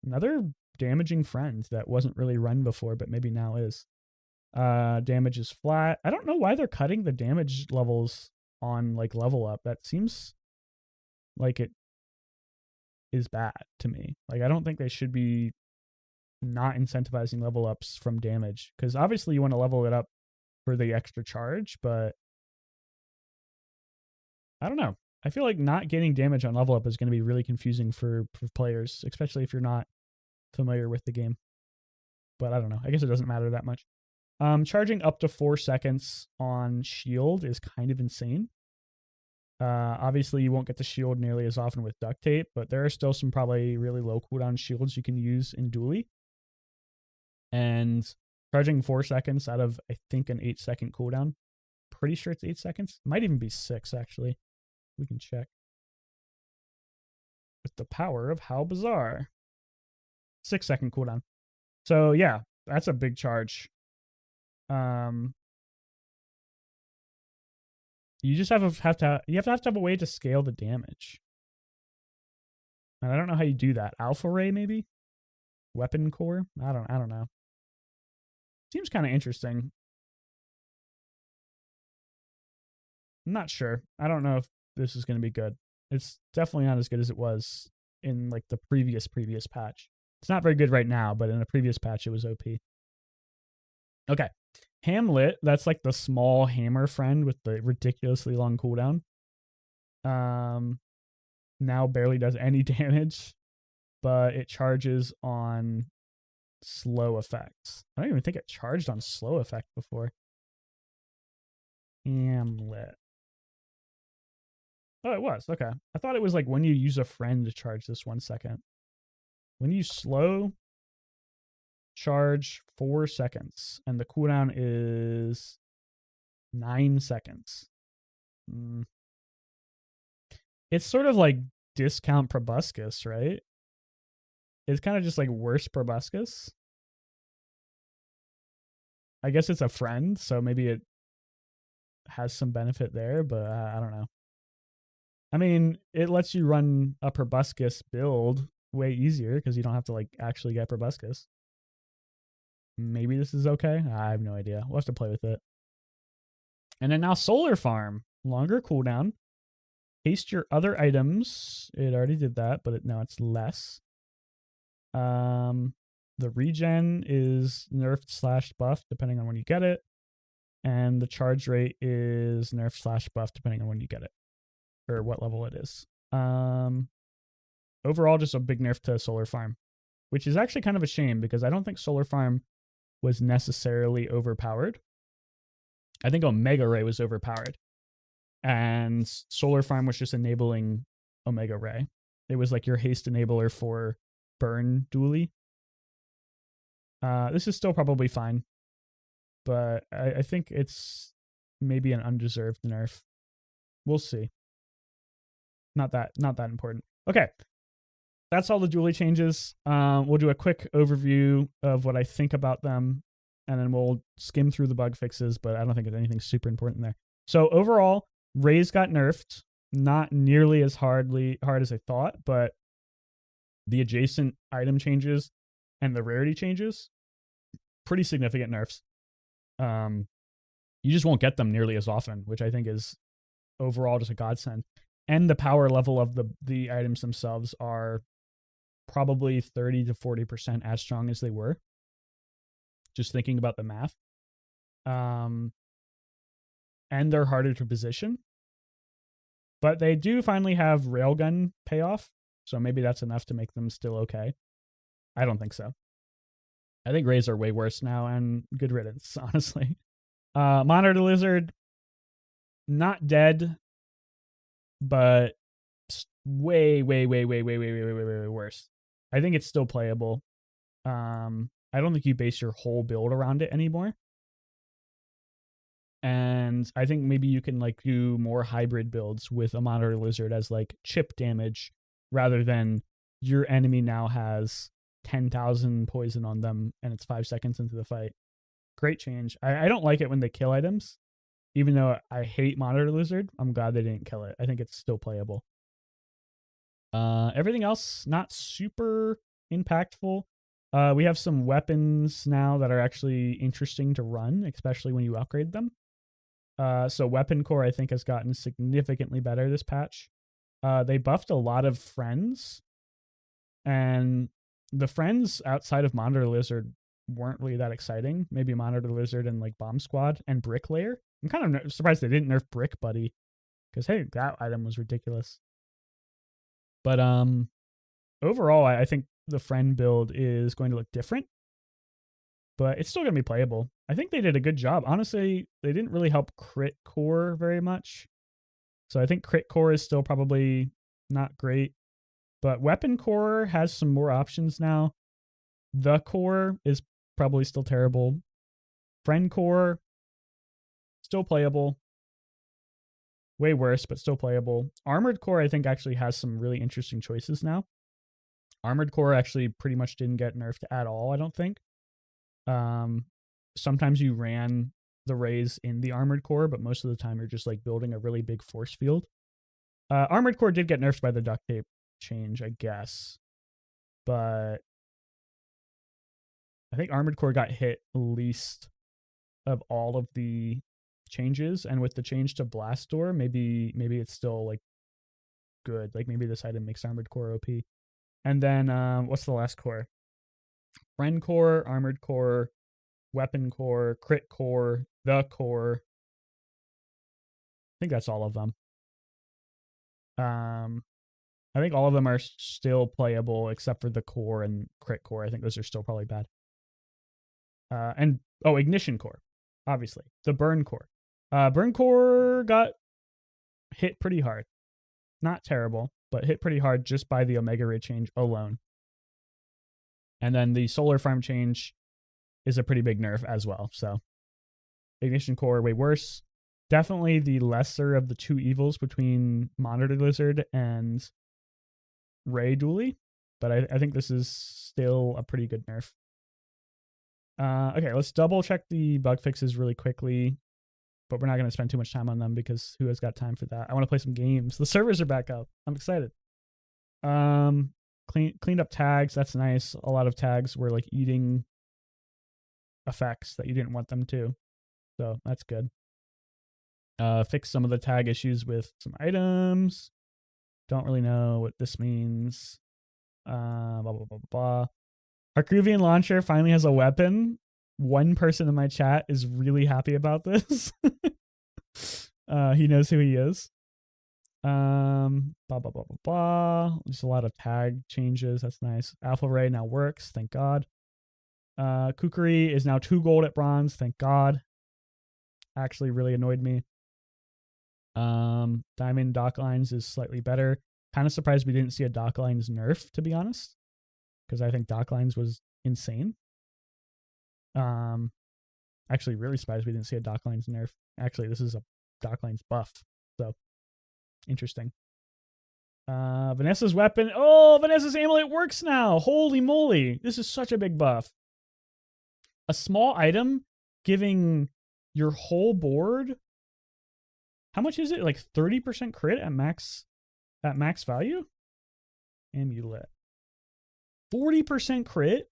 Another damaging friend that wasn't really run before, but maybe now is. Damage is flat. I don't know why they're cutting the damage levels on like level up. That seems like it is bad to me. Like I don't think they should be not incentivizing level ups from damage, because obviously you want to level it up for the extra charge, but I don't know. I feel like not getting damage on level up is going to be really confusing for players, especially if you're not familiar with the game. But I don't know. I guess it doesn't matter that much. Charging up to 4 seconds on shield is kind of insane. Obviously, you won't get the shield nearly as often with duct tape, but there are still some probably really low cooldown shields you can use in Dually. And charging 4 seconds out of, I think, an 8-second cooldown. Pretty sure it's 8 seconds. Might even be 6, actually. We can check. With the power of how Bazaar. 6-second cooldown. So, yeah, that's a big charge. You just have to have a way to scale the damage. And I don't know how you do that. Alpha Ray, maybe? Weapon core? I don't know. Seems kind of interesting. I'm not sure. I don't know if this is going to be good. It's definitely not as good as it was in like the previous patch. It's not very good right now, but in a previous patch it was OP. Okay. Hamlet, that's like the small hammer friend with the ridiculously long cooldown. Now barely does any damage, but it charges on slow effects. I don't even think it charged on slow effect before. Hamlet. Oh, it was. Okay. I thought it was like when you use a friend to charge this 1 second. When you slow, charge 4 seconds, and the cooldown is 9 seconds. It's sort of like discount proboscis, right? It's kind of just like worse proboscis. I guess it's a friend, so maybe it has some benefit there, but I don't know. I mean, it lets you run a proboscis build way easier because you don't have to like actually get proboscis. Maybe this is okay. I have no idea. We'll have to play with it. And then now Solar Farm. Longer cooldown. Haste your other items. It already did that, but now it's less. The regen is nerfed / buffed depending on when you get it. And the charge rate is nerfed / buffed depending on when you get it. Or what level it is. Overall, just a big nerf to Solar Farm. Which is actually kind of a shame because I don't think Solar Farm was necessarily overpowered. I think Omega Ray was overpowered. And Solar Farm was just enabling Omega Ray. It was like your haste enabler for burn Dually. This is still probably fine. But I think it's maybe an undeserved nerf. We'll see. Not that important. Okay. That's all the Dually changes. We'll do a quick overview of what I think about them, and then we'll skim through the bug fixes, but I don't think there's anything super important there. So overall, Rays got nerfed. Not nearly as hard as I thought, but the adjacent item changes and the rarity changes, pretty significant nerfs. You just won't get them nearly as often, which I think is overall just a godsend. And the power level of the items themselves are probably 30 to 40% as strong as they were. Just thinking about the math. And they're harder to position. But they do finally have railgun payoff, so maybe that's enough to make them still okay. I don't think so. I think Rays are way worse now, and good riddance, honestly. Monitor Lizard, not dead, but way, way, way, way, way, way, way, way, way, way worse. I think it's still playable. I don't think you base your whole build around it anymore. And I think maybe you can like do more hybrid builds with a Monitor Lizard as like chip damage rather than your enemy now has 10,000 poison on them and it's 5 seconds into the fight. Great change. I don't like it when they kill items. Even though I hate Monitor Lizard, I'm glad they didn't kill it. I think it's still playable. Everything else, not super impactful. We have some weapons now that are actually interesting to run, especially when you upgrade them. So Weapon Core, I think, has gotten significantly better this patch. They buffed a lot of friends, and the friends outside of Monitor Lizard weren't really that exciting. Maybe Monitor Lizard and like Bomb Squad and Bricklayer. I'm kind of surprised they didn't nerf Brick Buddy, because hey, that item was ridiculous. But overall, I think the friend build is going to look different, but it's still going to be playable. I think they did a good job. Honestly, they didn't really help Crit Core very much. So I think Crit Core is still probably not great, but Weapon Core has some more options now. The Core is probably still terrible. Friend Core, still playable. Way worse, but still playable. Armored Core, I think, actually has some really interesting choices now. Armored Core actually pretty much didn't get nerfed at all, I don't think. Sometimes you ran the raise in the Armored Core, but most of the time you're just like building a really big force field. Armored Core did get nerfed by the duct tape change, I guess. But I think Armored Core got hit least of all of the changes, and with the change to Blast Door, maybe it's still like good. Like maybe this item makes Armored Core OP. And then what's the last core? Friend Core, Armored Core, Weapon Core, Crit Core, the Core. I think that's all of them. I think all of them are still playable except for the Core and Crit Core. I think those are still probably bad. And Ignition Core, obviously. The Burn Core. Burn Core got hit pretty hard. Not terrible, but hit pretty hard just by the Omega Ray change alone. And then the Solar Farm change is a pretty big nerf as well. So Ignition Core, way worse. Definitely the lesser of the two evils between Monitor Lizard and Ray Dooley. But I think this is still a pretty good nerf. Okay, let's double check the bug fixes really quickly. But we're not going to spend too much time on them because who has got time for that? I want to play some games. The servers are back up. I'm excited. Cleaned up tags. That's nice. A lot of tags were like eating effects that you didn't want them to. So that's good. Fix some of the tag issues with some items. Don't really know what this means. Blah, blah, blah, blah, blah. Harkuvian Launcher finally has a weapon. One person in my chat is really happy about this. He knows who he is. Blah, blah, blah, blah, blah. Just a lot of tag changes. That's nice. Alpha Ray now works. Thank God. Kukuri is now 2 gold at bronze. Thank God. Actually really annoyed me. Diamond Dock Lines is slightly better. Kind of surprised we didn't see a Dock Lines nerf, to be honest. Because I think Dock Lines was insane. Actually really surprised we didn't see a Dock Lines nerf. Actually, this is a Dock Lines buff. So, interesting. Vanessa's weapon. Oh, Vanessa's amulet works now. Holy moly. This is such a big buff. A small item giving your whole board. How much is it? Like 30% crit at max value? Amulet. 40% crit?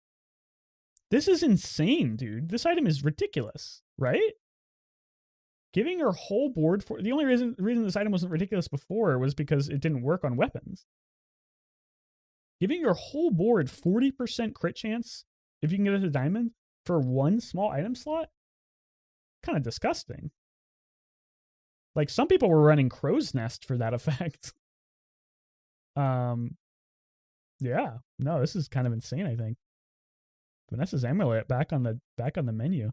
This is insane, dude. This item is ridiculous, right? Giving your whole board for the only reason this item wasn't ridiculous before was because it didn't work on weapons. Giving your whole board 40% crit chance if you can get it to diamond for one small item slot? Kind of disgusting. Like some people were running Crow's Nest for that effect. Yeah. No, this is kind of insane, I think. Vanessa's amulet back on the menu.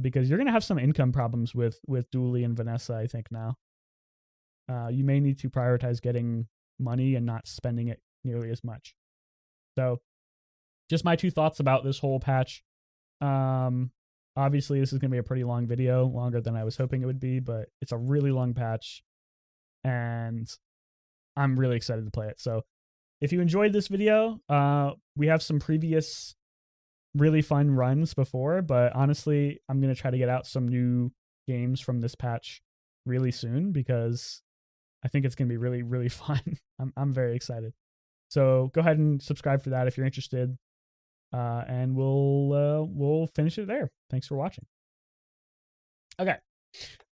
because you're gonna have some income problems with Dooley and Vanessa. I think now you may need to prioritize getting money and not spending it nearly as much. So, just my 2 thoughts about this whole patch. Obviously, this is gonna be a pretty long video, longer than I was hoping it would be, but it's a really long patch, and I'm really excited to play it. So, if you enjoyed this video, we have some previous really fun runs before, but honestly, I'm going to try to get out some new games from this patch really soon because I think it's going to be really, really fun. I'm very excited. So go ahead and subscribe for that if you're interested. And we'll finish it there. Thanks for watching. Okay.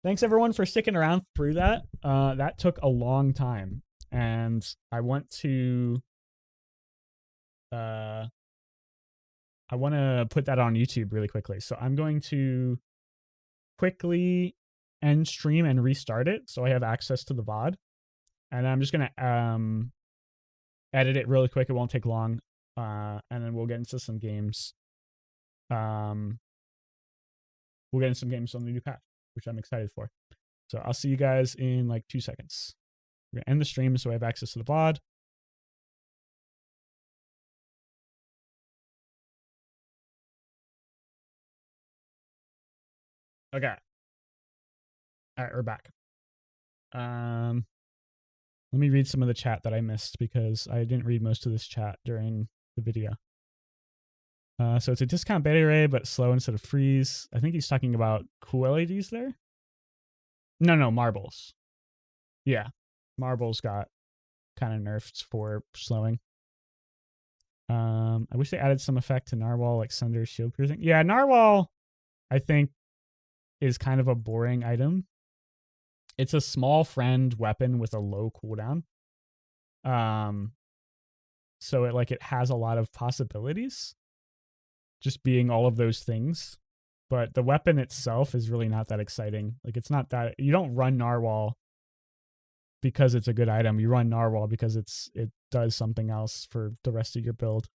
Thanks everyone for sticking around through that. That took a long time, and I want to put that on YouTube really quickly. So I'm going to quickly end stream and restart it so I have access to the VOD. And I'm just going to edit it really quick. It won't take long. And then we'll get into some games. We'll get into some games on the new patch, which I'm excited for. So I'll see you guys in like 2 seconds. We're going to end the stream so I have access to the VOD. Okay. All right, we're back. Let me read some of the chat that I missed because I didn't read most of this chat during the video. So it's a discount beta array, but slow instead of freeze. I think he's talking about cool LEDs there. No, marbles. Yeah, marbles got kind of nerfed for slowing. I wish they added some effect to Narwhal, like Sunder shield piercing. Yeah, Narwhal, I think, is kind of a boring item. It's a small friend weapon with a low cooldown. So it has a lot of possibilities, just being all of those things. But the weapon itself is really not that exciting. Like, it's not that, you don't run Narwhal because it's a good item. You run Narwhal because it does something else for the rest of your build.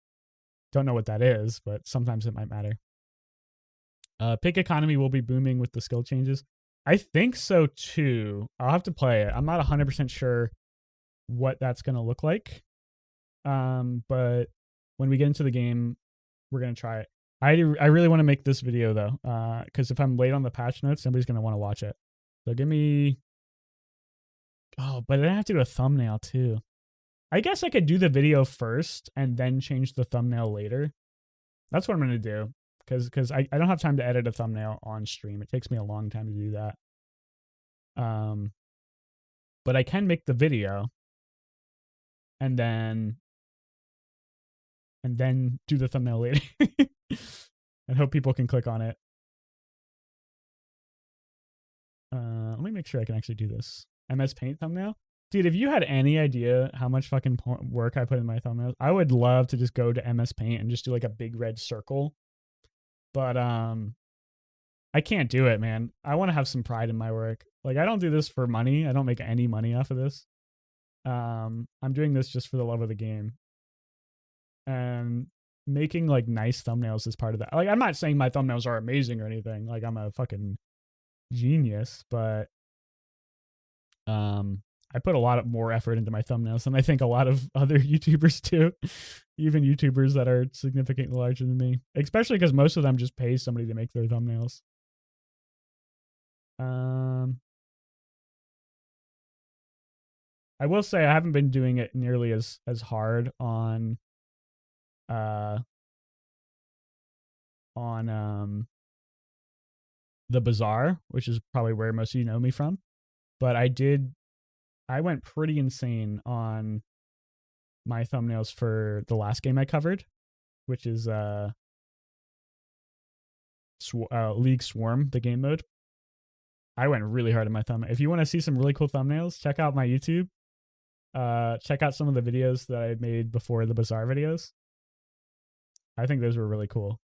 Don't know what that is, but sometimes it might matter. Pick economy will be booming with the skill changes. I think so too. I'll have to play it. I'm not 100% sure what that's going to look like. But when we get into the game, we're going to try it. I really want to make this video though, because if I'm late on the patch notes, somebody's going to want to watch it. So give me... Oh, but then I have to do a thumbnail too. I guess I could do the video first and then change the thumbnail later. That's what I'm going to do. Because I don't have time to edit a thumbnail on stream. It takes me a long time to do that. But I can make the video and then do the thumbnail later and hope people can click on it. Let me make sure I can actually do this. MS Paint thumbnail. Dude, if you had any idea how much fucking work I put in my thumbnails, I would love to just go to MS Paint and just do like a big red circle. But I can't do it, man. I want to have some pride in my work. Like, I don't do this for money. I don't make any money off of this. I'm doing this just for the love of the game. And making like nice thumbnails is part of that. Like, I'm not saying my thumbnails are amazing or anything. Like, I'm a fucking genius, but I put a lot more effort into my thumbnails than I think a lot of other YouTubers do. Even YouTubers that are significantly larger than me. Especially because most of them just pay somebody to make their thumbnails. I will say I haven't been doing it nearly as hard on the Bazaar, which is probably where most of you know me from. But I went pretty insane on my thumbnails for the last game I covered, which is League Swarm, the game mode. I went really hard on my thumbnail. If you want to see some really cool thumbnails, check out my YouTube. Check out some of the videos that I made before the Bazaar videos. I think those were really cool.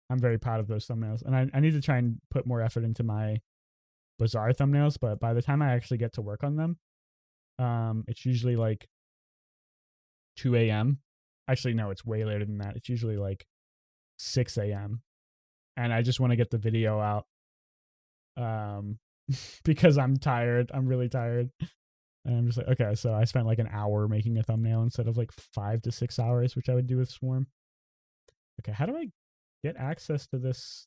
I'm very proud of those thumbnails. And I need to try and put more effort into my Bazaar thumbnails, but by the time I actually get to work on them, it's usually like 2 a.m. Actually, no, it's way later than that. It's usually like 6 a.m. and I just want to get the video out. Because I'm tired. I'm really tired. And I'm just like, okay, so I spent like an hour making a thumbnail instead of like 5 to 6 hours, which I would do with Swarm. Okay, how do I get access to this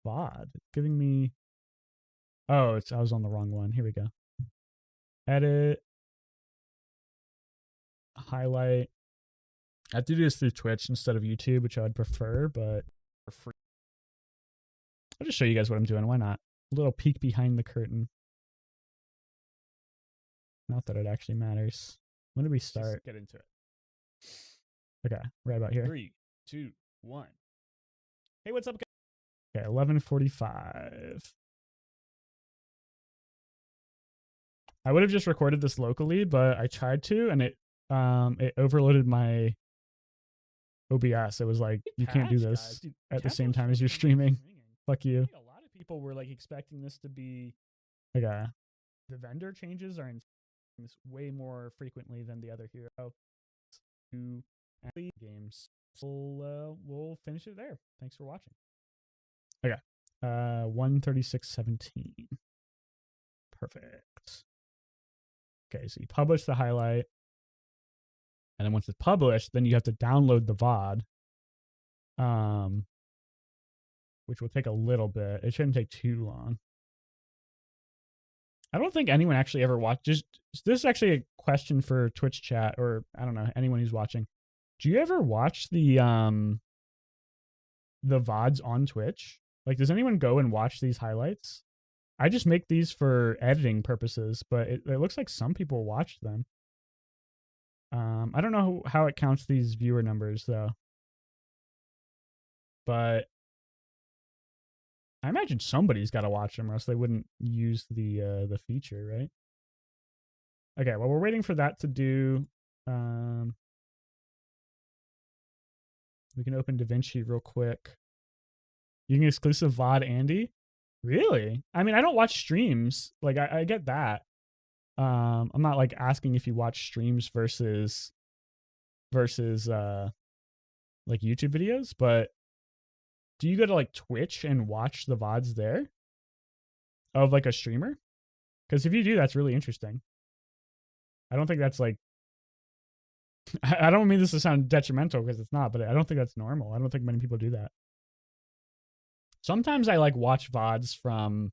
VOD? It's giving me. Oh, I was on the wrong one. Here we go. Edit. Highlight. I have to do this through Twitch instead of YouTube, which I would prefer, but for free. I'll just show you guys what I'm doing. Why not? A little peek behind the curtain. Not that it actually matters. When did we start? Just get into it. Okay, right about here. 3, 2, 1. Hey, what's up, guys? Okay, 11:45. I would have just recorded this locally, but I tried to, and it overloaded my OBS. It was like, you can't do this at the same time as you're streaming. Fuck you. A lot of people were like expecting this to be. Okay. The vendor changes are in way more frequently than the other hero games. So we'll finish it there. Thanks for watching. Okay. 136.17. Perfect. Okay, so you publish the highlight. And then once it's published, then you have to download the VOD. Which will take a little bit. It shouldn't take too long. I don't think anyone actually ever watched. This is actually a question for Twitch chat, or I don't know, anyone who's watching. Do you ever watch the VODs on Twitch? Like, does anyone go and watch these highlights? I just make these for editing purposes, but it looks like some people watch them. I don't know how it counts these viewer numbers though, but I imagine somebody's got to watch them, or else they wouldn't use the feature, right? Okay, well, we're waiting for that to do. We can open DaVinci real quick. You can exclusive VOD Andy? Really? I mean, I don't watch streams. Like, I get that. I'm not like asking if you watch streams versus like YouTube videos, but do you go to like Twitch and watch the VODs there of like a streamer? Because if you do, that's really interesting. I don't think that's like, I don't mean this to sound detrimental because it's not, but I don't think that's normal. I don't think many people do that. Sometimes I like watch VODs from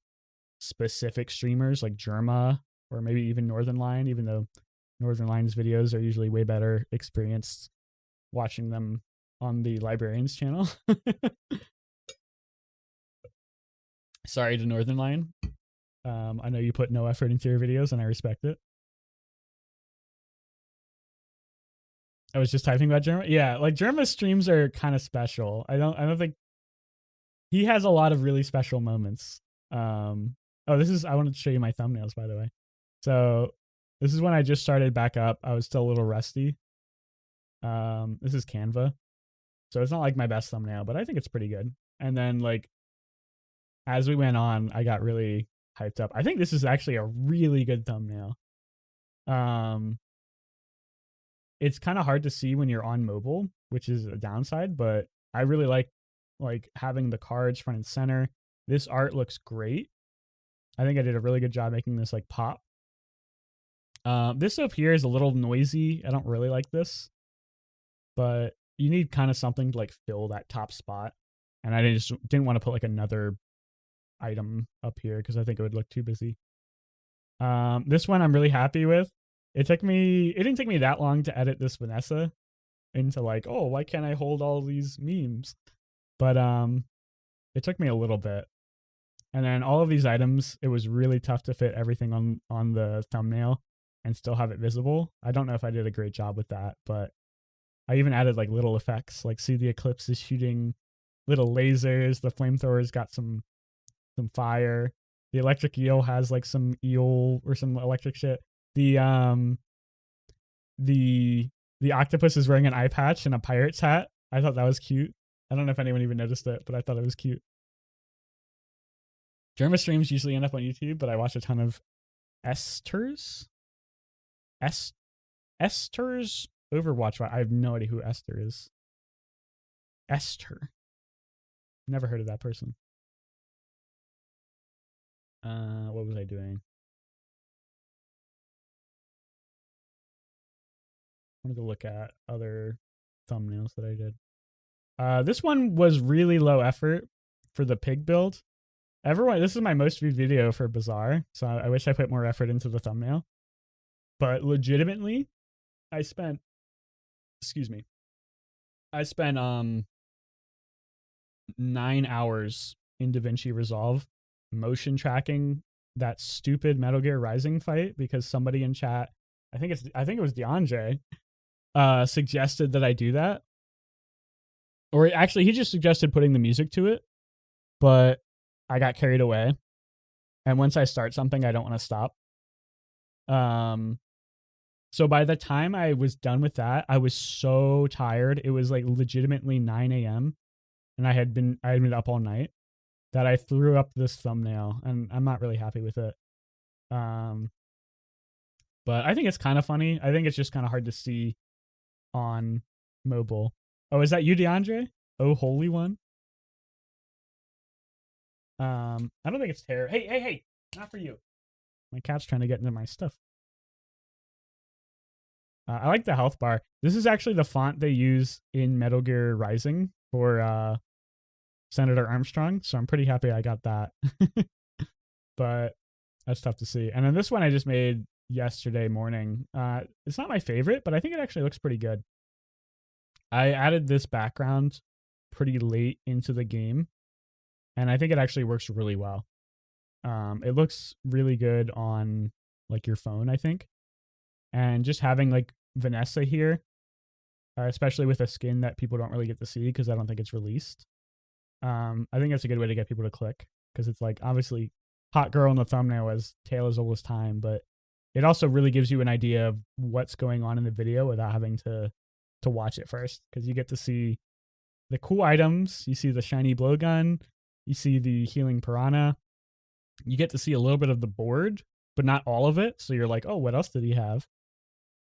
specific streamers like Germa or maybe even Northern Line, even though Northern Line's videos are usually way better experienced watching them on the Librarians channel. Sorry to Northern Line. I know you put no effort into your videos and I respect it. I was just typing about Germa. Yeah, like Germa's streams are kind of special. I don't think he has a lot of really special moments. Oh, I wanted to show you my thumbnails, by the way. So this is when I just started back up. I was still a little rusty. This is Canva. So it's not like my best thumbnail, but I think it's pretty good. And then like, as we went on, I got really hyped up. I think this is actually a really good thumbnail. It's kind of hard to see when you're on mobile, which is a downside, but I really like having the cards front and center. This art looks great. I think I did a really good job making this like pop. This up here is a little noisy. I don't really like this, but you need kind of something to like fill that top spot. And I didn't want to put like another item up here because I think it would look too busy. This one I'm really happy with. It didn't take me that long to edit this Vanessa into like, oh, why can't I hold all these memes? But it took me a little bit. And then all of these items, it was really tough to fit everything on the thumbnail and still have it visible. I don't know if I did a great job with that, but I even added like little effects, like see the eclipse is shooting little lasers, the flamethrower's got some fire. The electric eel has like some eel or some electric shit. The octopus is wearing an eye patch and a pirate's hat. I thought that was cute. I don't know if anyone even noticed it, but I thought it was cute. Germa streams usually end up on YouTube, but I watch a ton of Esther's Overwatch. I have no idea who Esther is. Esther. Never heard of that person. What was I doing? I wanted to look at other thumbnails that I did. This one was really low effort for the pig build. Everyone, this is my most viewed video for Bazaar, so I wish I put more effort into the thumbnail. But legitimately, I spent, excuse me, I spent 9 hours in DaVinci Resolve motion tracking that stupid Metal Gear Rising fight because somebody in chat, I think it was DeAndre, suggested that I do that. Or actually, he just suggested putting the music to it, but I got carried away. And once I start something, I don't want to stop. So by the time I was done with that, I was so tired. It was like legitimately 9 a.m. and I had been up all night that I threw up this thumbnail, and I'm not really happy with it. But I think it's kind of funny. I think it's just kind of hard to see on mobile. Oh, is that you, DeAndre? Oh, holy one. I don't think it's terrible. Hey, not for you. My cat's trying to get into my stuff. I like the health bar. This is actually the font they use in Metal Gear Rising for Senator Armstrong, so I'm pretty happy I got that. But that's tough to see. And then this one I just made yesterday morning. It's not my favorite, but I think it actually looks pretty good. I added this background pretty late into the game, and I think it actually works really well. It looks really good on like your phone, I think. And just having like Vanessa here, especially with a skin that people don't really get to see because I don't think it's released. I think that's a good way to get people to click because it's like obviously hot girl in the thumbnail is tale as old as time, but it also really gives you an idea of what's going on in the video without having to watch it first because you get to see the cool items. You see the shiny blowgun. You see the healing piranha. You get to see a little bit of the board, but not all of it. So you're like, oh, what else did he have?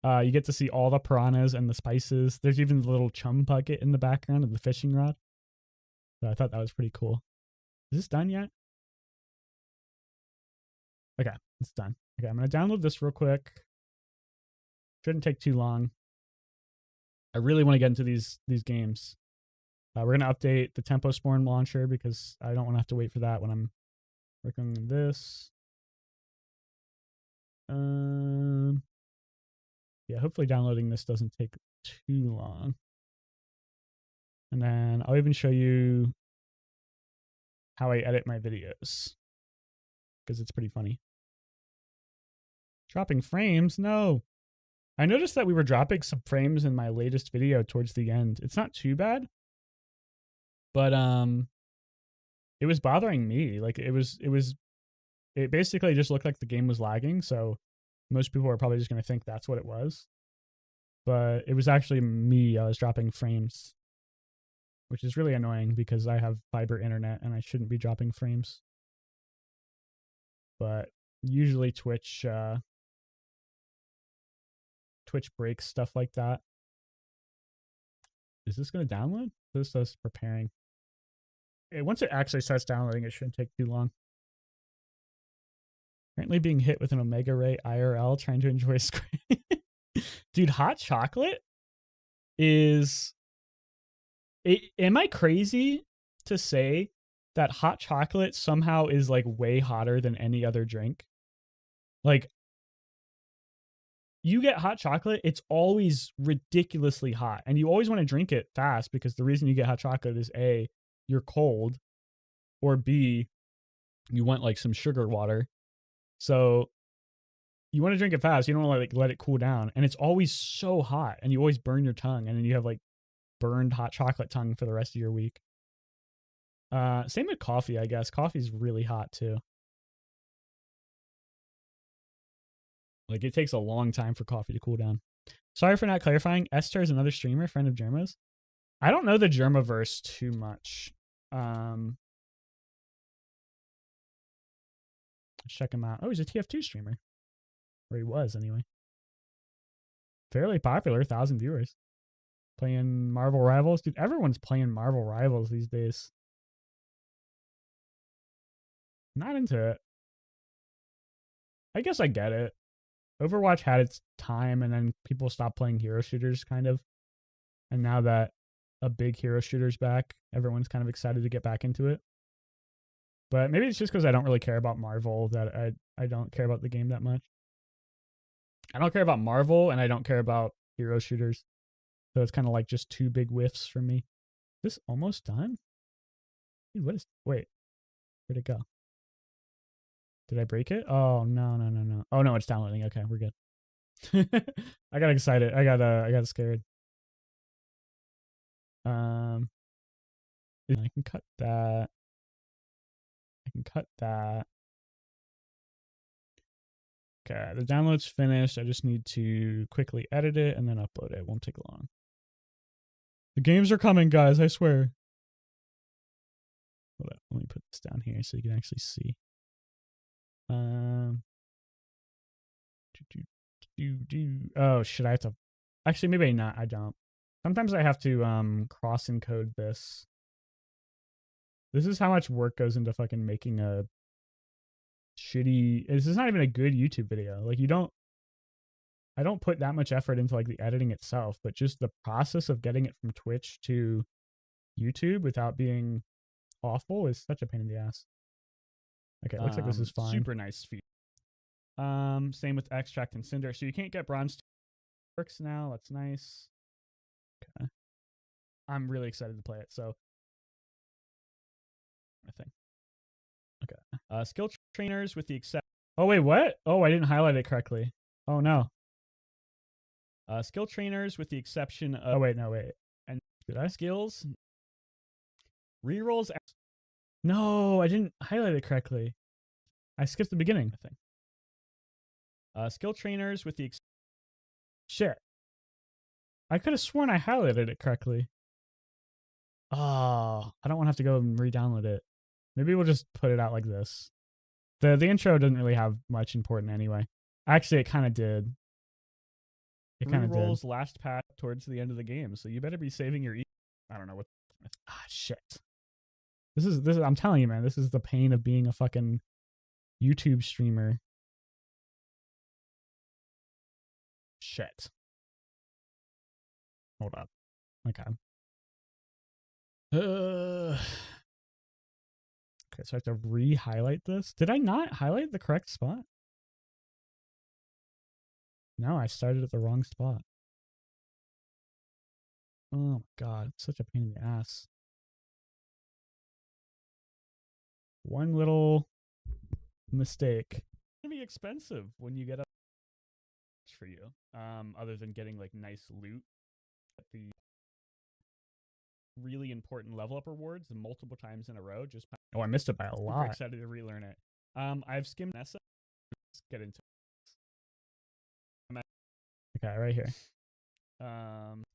You get to see all the piranhas and the spices. There's even the little chum bucket in the background of the fishing rod. So I thought that was pretty cool. Is this done yet? Okay, it's done. Okay, I'm going to download this real quick. Shouldn't take too long. I really want to get into these games. We're going to update the Tempo Spawn launcher because I don't want to have to wait for that when I'm working on this. Yeah, hopefully downloading this doesn't take too long. And then I'll even show you how I edit my videos because it's pretty funny. Dropping frames? No. I noticed that we were dropping some frames in my latest video towards the end. It's not too bad, but it was bothering me. Like it basically just looked like the game was lagging, so most people are probably just going to think that's what it was. But it was actually me. I was dropping frames, which is really annoying because I have fiber internet and I shouldn't be dropping frames. But usually Twitch breaks stuff like that. Is this going to download? This says preparing. Once it actually starts downloading, it shouldn't take too long. Currently being hit with an Omega Ray IRL trying to enjoy screen. Dude, hot chocolate is... am I crazy to say that hot chocolate somehow is like way hotter than any other drink? Like, you get hot chocolate, it's always ridiculously hot. And you always want to drink it fast because the reason you get hot chocolate is A, you're cold, or B, you want like some sugar water. So you want to drink it fast. You don't want to like let it cool down. And it's always so hot and you always burn your tongue. And then you have like burned hot chocolate tongue for the rest of your week. Same with coffee, I guess. Coffee's really hot too. Like it takes a long time for coffee to cool down. Sorry for not clarifying. Esther is another streamer, friend of Germa's. I don't know the Germaverse too much. Let's check him out. Oh, he's a TF2 streamer. Or he was anyway. Fairly popular, 1,000 viewers. Playing Marvel Rivals. Dude, everyone's playing Marvel Rivals these days. Not into it. I guess I get it. Overwatch had its time, and then people stopped playing hero shooters, kind of. And now that a big hero shooter's back, everyone's kind of excited to get back into it. But maybe it's just because I don't really care about Marvel that I don't care about the game that much. I don't care about Marvel, and I don't care about hero shooters. So it's kind of like just two big whiffs for me. Is this almost done? Dude, what is... Wait. Where'd it go? Did I break it? Oh, no. Oh, no, it's downloading. Okay, we're good. I got excited. I got scared. I can cut that. I can cut that. Okay, the download's finished. I just need to quickly edit it and then upload it. It won't take long. The games are coming, guys. I swear. Hold up. Let me put this down here so you can actually see. Oh, shit. I have to... Actually, maybe not. I don't. Sometimes I have to cross encode this. This is how much work goes into fucking making a shitty... This is not even a good YouTube video. Like, I don't put that much effort into, like, the editing itself, but just the process of getting it from Twitch to YouTube without being awful is such a pain in the ass. Okay, it looks like this is fine. Super nice feat. Same with Extract and Cinder. So you can't get bronze works now. That's nice. Okay. I'm really excited to play it. So I think. Okay. Skill trainers with the exception. Oh, wait, what? Oh, I didn't highlight it correctly. Oh, no. Skill trainers with the exception of... Oh, wait, no, wait. And did I? Skills. Rerolls. No, I didn't highlight it correctly. I skipped the beginning. I think. Skill trainers with the... Shit. I could have sworn I highlighted it correctly. Oh, I don't want to have to go and re-download it. Maybe we'll just put it out like this. The intro doesn't really have much important anyway. Actually, it kind of did. It kind of rolls last path towards the end of the game, so you better be saving your... I don't know what... Ah, shit. This is I'm telling you, man, this is the pain of being a fucking YouTube streamer. Shit. Hold up. Okay. Okay, so I have to re-highlight this. Did I not highlight the correct spot? No, I started at the wrong spot. Oh my god, it's such a pain in the ass. One little mistake. It's gonna be expensive when you get up for you. Other than getting like nice loot at the really important level up rewards multiple times in a row. Just I missed it by a lot. Super excited to relearn it. I've skimmed Nessa. Let's get into it. Okay, right here.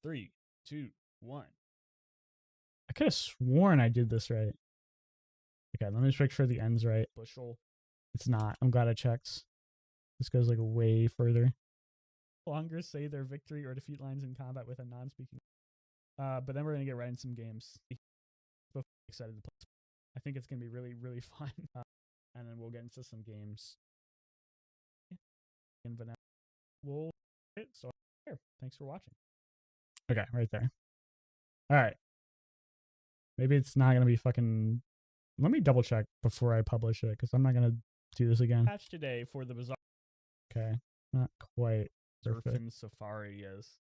3, 2, 1. I could have sworn I did this right. Okay, let me just make sure the end's right. Bushel. It's not. I'm glad I checked. This goes like way further. Longer say their victory or defeat lines in combat with a non-speaking. But then we're gonna get right in some games. I'm excited to play. I think it's gonna be really, really fun. And then we'll get into some games. In vanilla, we'll it. So here, thanks for watching. Okay, right there. All right. Maybe it's not gonna be fucking. Let me double check before I publish it because I'm not gonna do this again. Patch today for the Bazaar. Okay, not quite. Surfing Safari is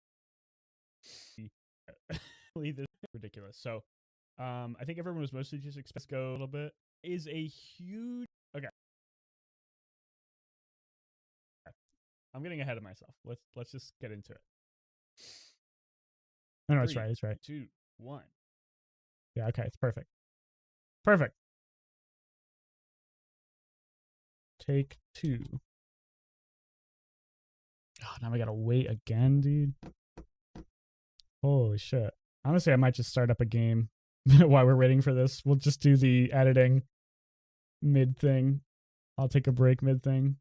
ridiculous. So, I think everyone was mostly just expect to go a little bit. Is a huge okay. I'm getting ahead of myself. Let's just get into it. No, it's right. It's right. 2, 1. Yeah. Okay. It's perfect. Perfect. Take 2. Oh, now we gotta wait again, dude. Holy shit. Honestly, I might just start up a game while we're waiting for this. We'll just do the editing mid thing. I'll take a break mid thing.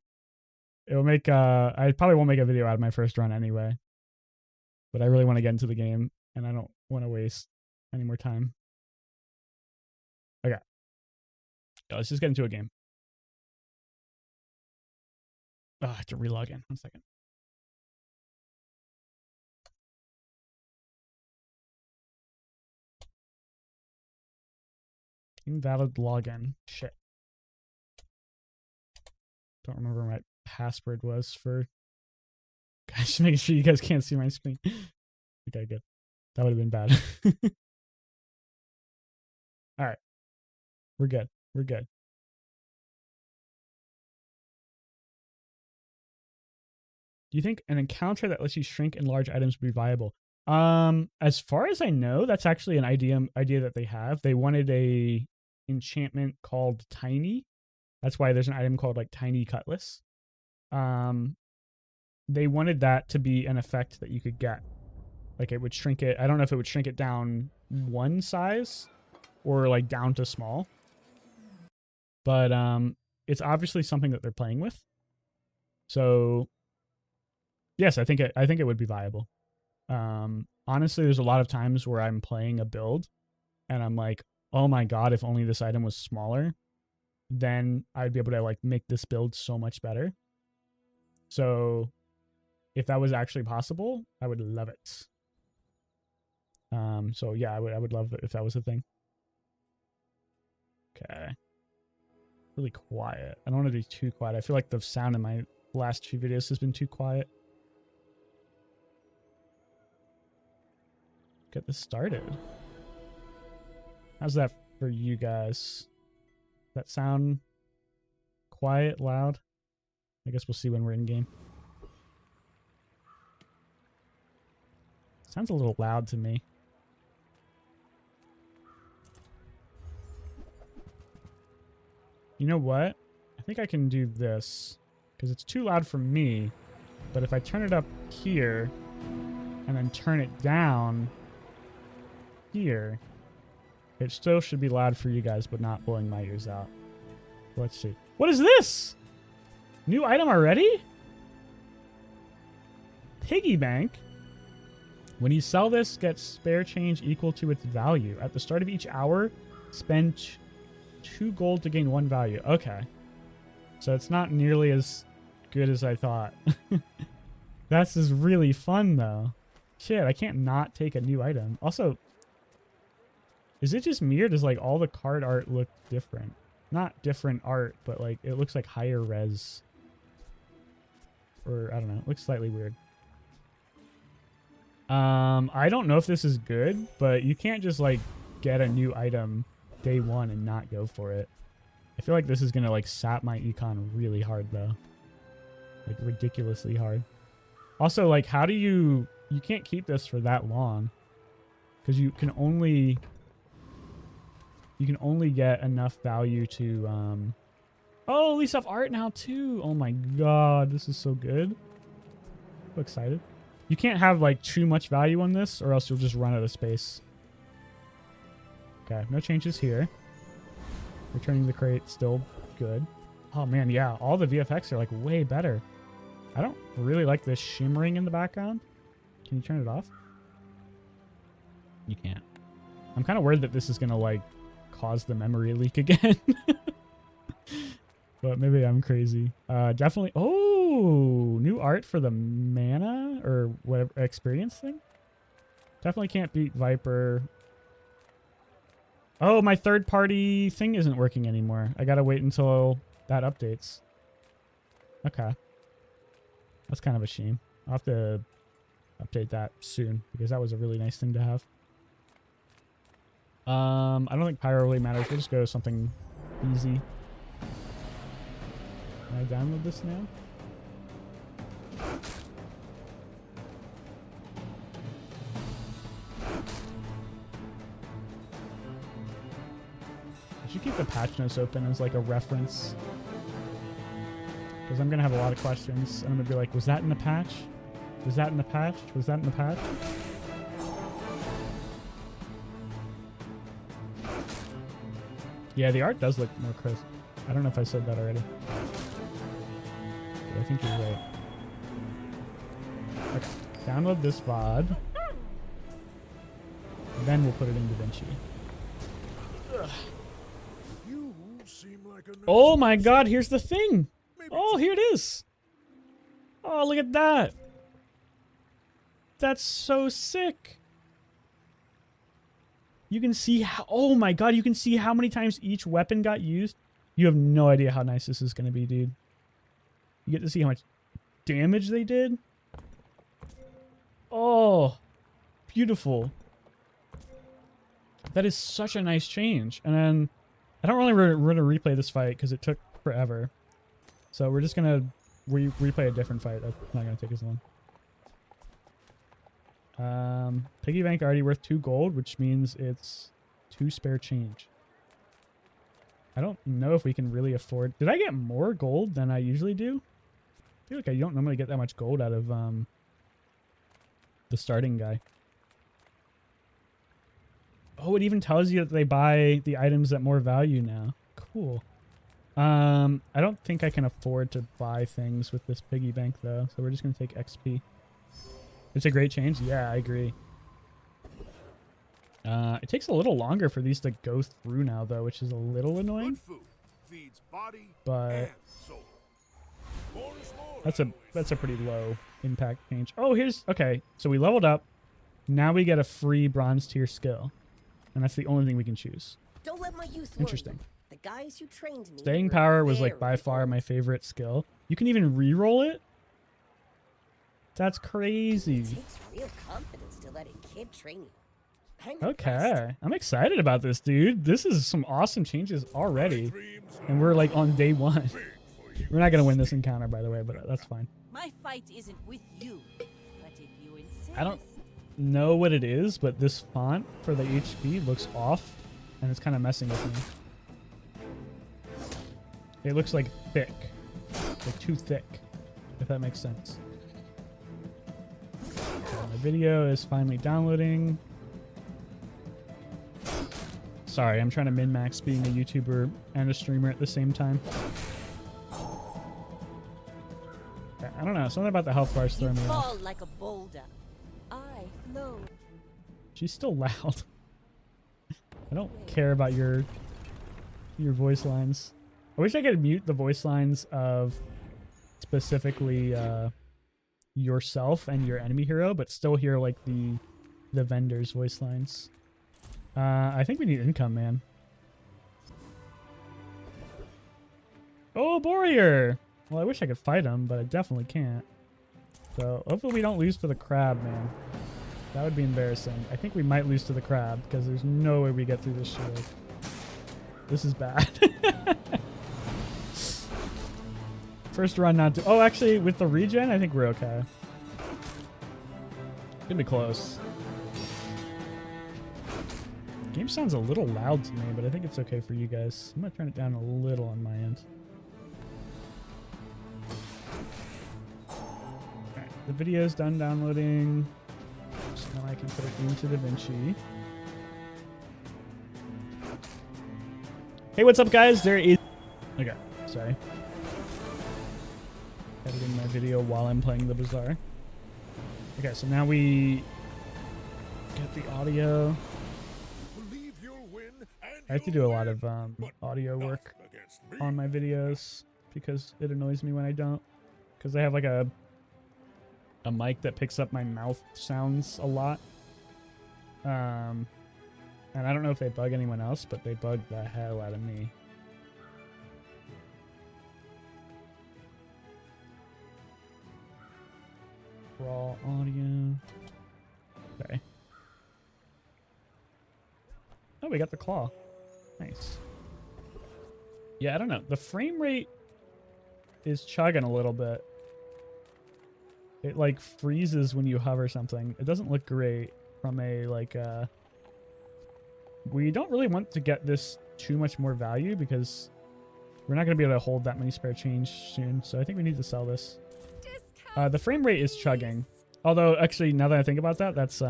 It'll make I probably won't make a video out of my first run anyway. But I really want to get into the game and I don't want to waste any more time. Okay. Let's just get into a game. Oh, I have to relog in. 1 second. Invalid login. Shit. Don't remember what my password was for. Gosh, making sure you guys can't see my screen. Okay, good. That would have been bad. All right. We're good. We're good. Do you think an encounter that lets you shrink and large items would be viable? As far as I know, that's actually an idea that they have. They wanted a enchantment called Tiny. That's why there's an item called like Tiny Cutlass. They wanted that to be an effect that you could get. Like it would shrink it. I don't know if it would shrink it down one size or like down to small. But it's obviously something that they're playing with. So yes, I think it would be viable. Honestly, there's a lot of times where I'm playing a build and I'm like, oh my god, if only this item was smaller, then I'd be able to like make this build so much better. So if that was actually possible, I would love it. So yeah, I would love it if that was a thing. Okay. Really quiet. I don't want to be too quiet. I feel like the sound in my last few videos has been too quiet. Get this started. How's that for you guys? Does that sound quiet, loud? I guess we'll see when we're in game. Sounds a little loud to me. You know what? I think I can do this because it's too loud for me. But if I turn it up here and then turn it down here, it still should be loud for you guys, but not blowing my ears out. Let's see. What is this? New item already? Piggy bank. When you sell this, get spare change equal to its value. At the start of each hour, spend 2 gold to gain 1 value. Okay. So it's not nearly as good as I thought. That's just really fun, though. Shit, I can't not take a new item. Also, is it just me or does like all the card art look different? Not different art, but like it looks like higher res. Or I don't know, it looks slightly weird. I don't know if this is good, but you can't just like get a new item day 1 and not go for it. I feel like this is gonna like sap my econ really hard though. Like ridiculously hard. Also, like how do you can't keep this for that long. Because you can only get enough value to oh, at least I have art now too. Oh my god, this is so good. So excited. You can't have like too much value on this or else you'll just run out of space. Okay, no changes here. Returning the crate, still good. Oh man, yeah, all the VFX are like way better. I don't really like this shimmering in the background. Can you turn it off? You can't. I'm kind of worried that this is gonna like cause the memory leak again. But maybe I'm crazy. Definitely. Oh, new art for the mana or whatever experience thing. Definitely can't beat Viper. Oh, my third party thing isn't working anymore. I gotta wait until that updates. Okay. That's kind of a shame. I'll have to update that soon because that was a really nice thing to have. I don't think pyro really matters. We'll just go to something easy. Can I download this now? I should keep the patch notes open as like a reference. Because I'm going to have a lot of questions. And I'm going to be like, was that in the patch? Was that in the patch? Was that in the patch? Yeah, the art does look more crisp. I don't know if I said that already. But I think you're right. Okay, download this VOD. Then we'll put it in DaVinci. Oh my god, here's the thing! Oh, here it is! Oh, look at that. That's so sick. You can see how, oh my god, you can see how many times each weapon got used. You have no idea how nice this is going to be, dude. You get to see how much damage they did. Oh, beautiful. That is such a nice change. And then I don't really want to replay this fight because it took forever. So we're just going to replay a different fight. That's not going to take as long. Piggy bank already worth 2 gold, which means it's 2 spare change. I don't know if we can really afford... Did I get more gold than I usually do? I feel like I don't normally get that much gold out of the starting guy. Oh, it even tells you that they buy the items at more value now. Cool. I don't think I can afford to buy things with this piggy bank though, so we're just gonna take XP. It's a great change. Yeah, I agree. It takes a little longer for these to go through now though, which is a little annoying. But that's a pretty low impact change. Oh, okay. So we leveled up. Now we get a free bronze tier skill. And that's the only thing we can choose. Don't let my youth Interesting. The guys who trained me Staying power was like by far my favorite skill. You can even re-roll it. That's crazy. It takes real confidence to let a kid train you. Okay, I'm excited about this, dude. This is some awesome changes already. And we're like on day 1. We're not going to win this encounter, by the way, but that's fine. My fight isn't with you, but if you insist. I don't know what it is, but this font for the HP looks off, and it's kind of messing with me. It looks like thick. Like too thick, if that makes sense. Okay, my video is finally downloading. Sorry, I'm trying to min-max being a YouTuber and a streamer at the same time. I don't know, something about the health bars throwing me off. Fall like a boulder. I flow. She's still loud. I don't care about your voice lines. I wish I could mute the voice lines of specifically yourself and your enemy hero, but still hear like the vendor's voice lines. I think we need income, man. Oh, Warrior! Well, I wish I could fight him, but I definitely can't. So, hopefully we don't lose to the crab, man. That would be embarrassing. I think we might lose to the crab, because there's no way we get through this shield. This is bad. First run not to... Oh, actually, with the regen, I think we're okay. It's gonna be close. Game sounds a little loud to me, but I think it's okay for you guys. I'm gonna turn it down a little on my end. Alright, the video's done downloading. So now I can put it into DaVinci. Hey, what's up, guys? There is... Okay, sorry. Editing my video while I'm playing the Bazaar. Okay, so now we get the audio. I have to do a lot of audio work on my videos because it annoys me when I don't. Because I have like a mic that picks up my mouth sounds a lot. And I don't know if they bug anyone else, but they bug the hell out of me. Raw audio. Okay. Oh, we got the claw. Nice. Yeah, I don't know. The frame rate is chugging a little bit. It like freezes when you hover something. It doesn't look great from a like we don't really want to get this too much more value because we're not going to be able to hold that many spare change soon. So I think we need to sell this. The frame rate is chugging. Although actually now that I think about that, that's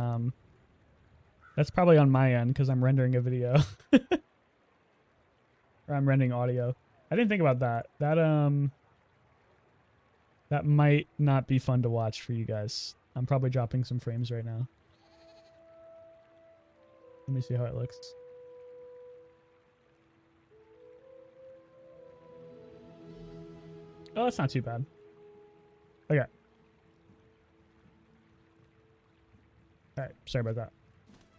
probably on my end because I'm rendering a video. Or I'm rendering audio. I didn't think about that. That might not be fun to watch for you guys. I'm probably dropping some frames right now. Let me see how it looks. Oh, that's not too bad. Okay, Alright, sorry about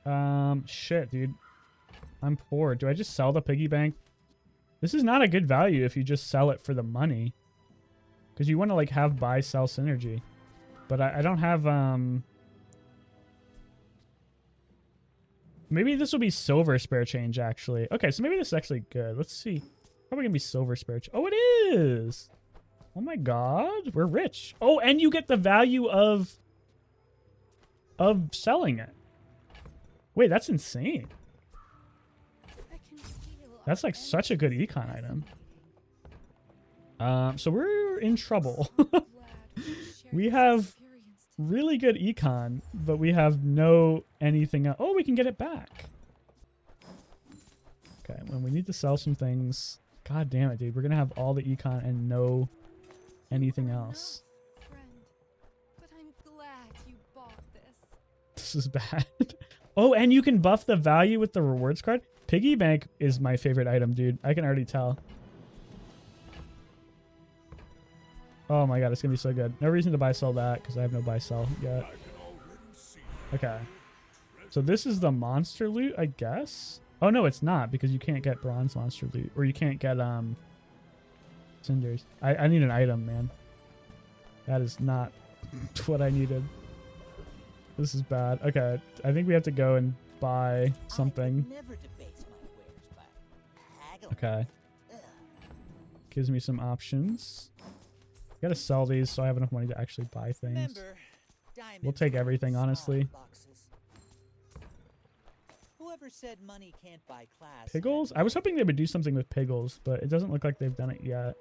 that. Shit, dude. I'm poor. Do I just sell the piggy bank? This is not a good value if you just sell it for the money. Because you want to, like, have buy-sell synergy. But I don't have, maybe this will be silver spare change, actually. Okay, so maybe this is actually good. Let's see. Probably gonna be silver spare change. Oh, it is! Oh my god, we're rich. Oh, and you get the value of selling it. Wait, that's insane. That's like such a good econ item. So we're in trouble. We have really good econ, but we have no anything else. Oh, we can get it back. Okay, when we need to sell some things. God damn it, dude. We're gonna have all the econ and no anything else. But I'm glad you bought this. This is bad. Oh, and you can buff the value with the rewards card. Piggy bank is my favorite item, dude. I can already tell. Oh my god, it's gonna be so good. No reason to buy sell that because I have no buy sell yet. Okay. So this is the monster loot, I guess. Oh no, it's not because you can't get bronze monster loot, or you can't get cinders. I need an item, man. That is not what I needed. This is bad. Okay, I think we have to go and buy something. Okay. Gives me some options. Gotta sell these so I have enough money to actually buy things. We'll take everything, honestly. Whoever said money can't buy class. Piggles? I was hoping they would do something with Piggles, but it doesn't look like they've done it yet.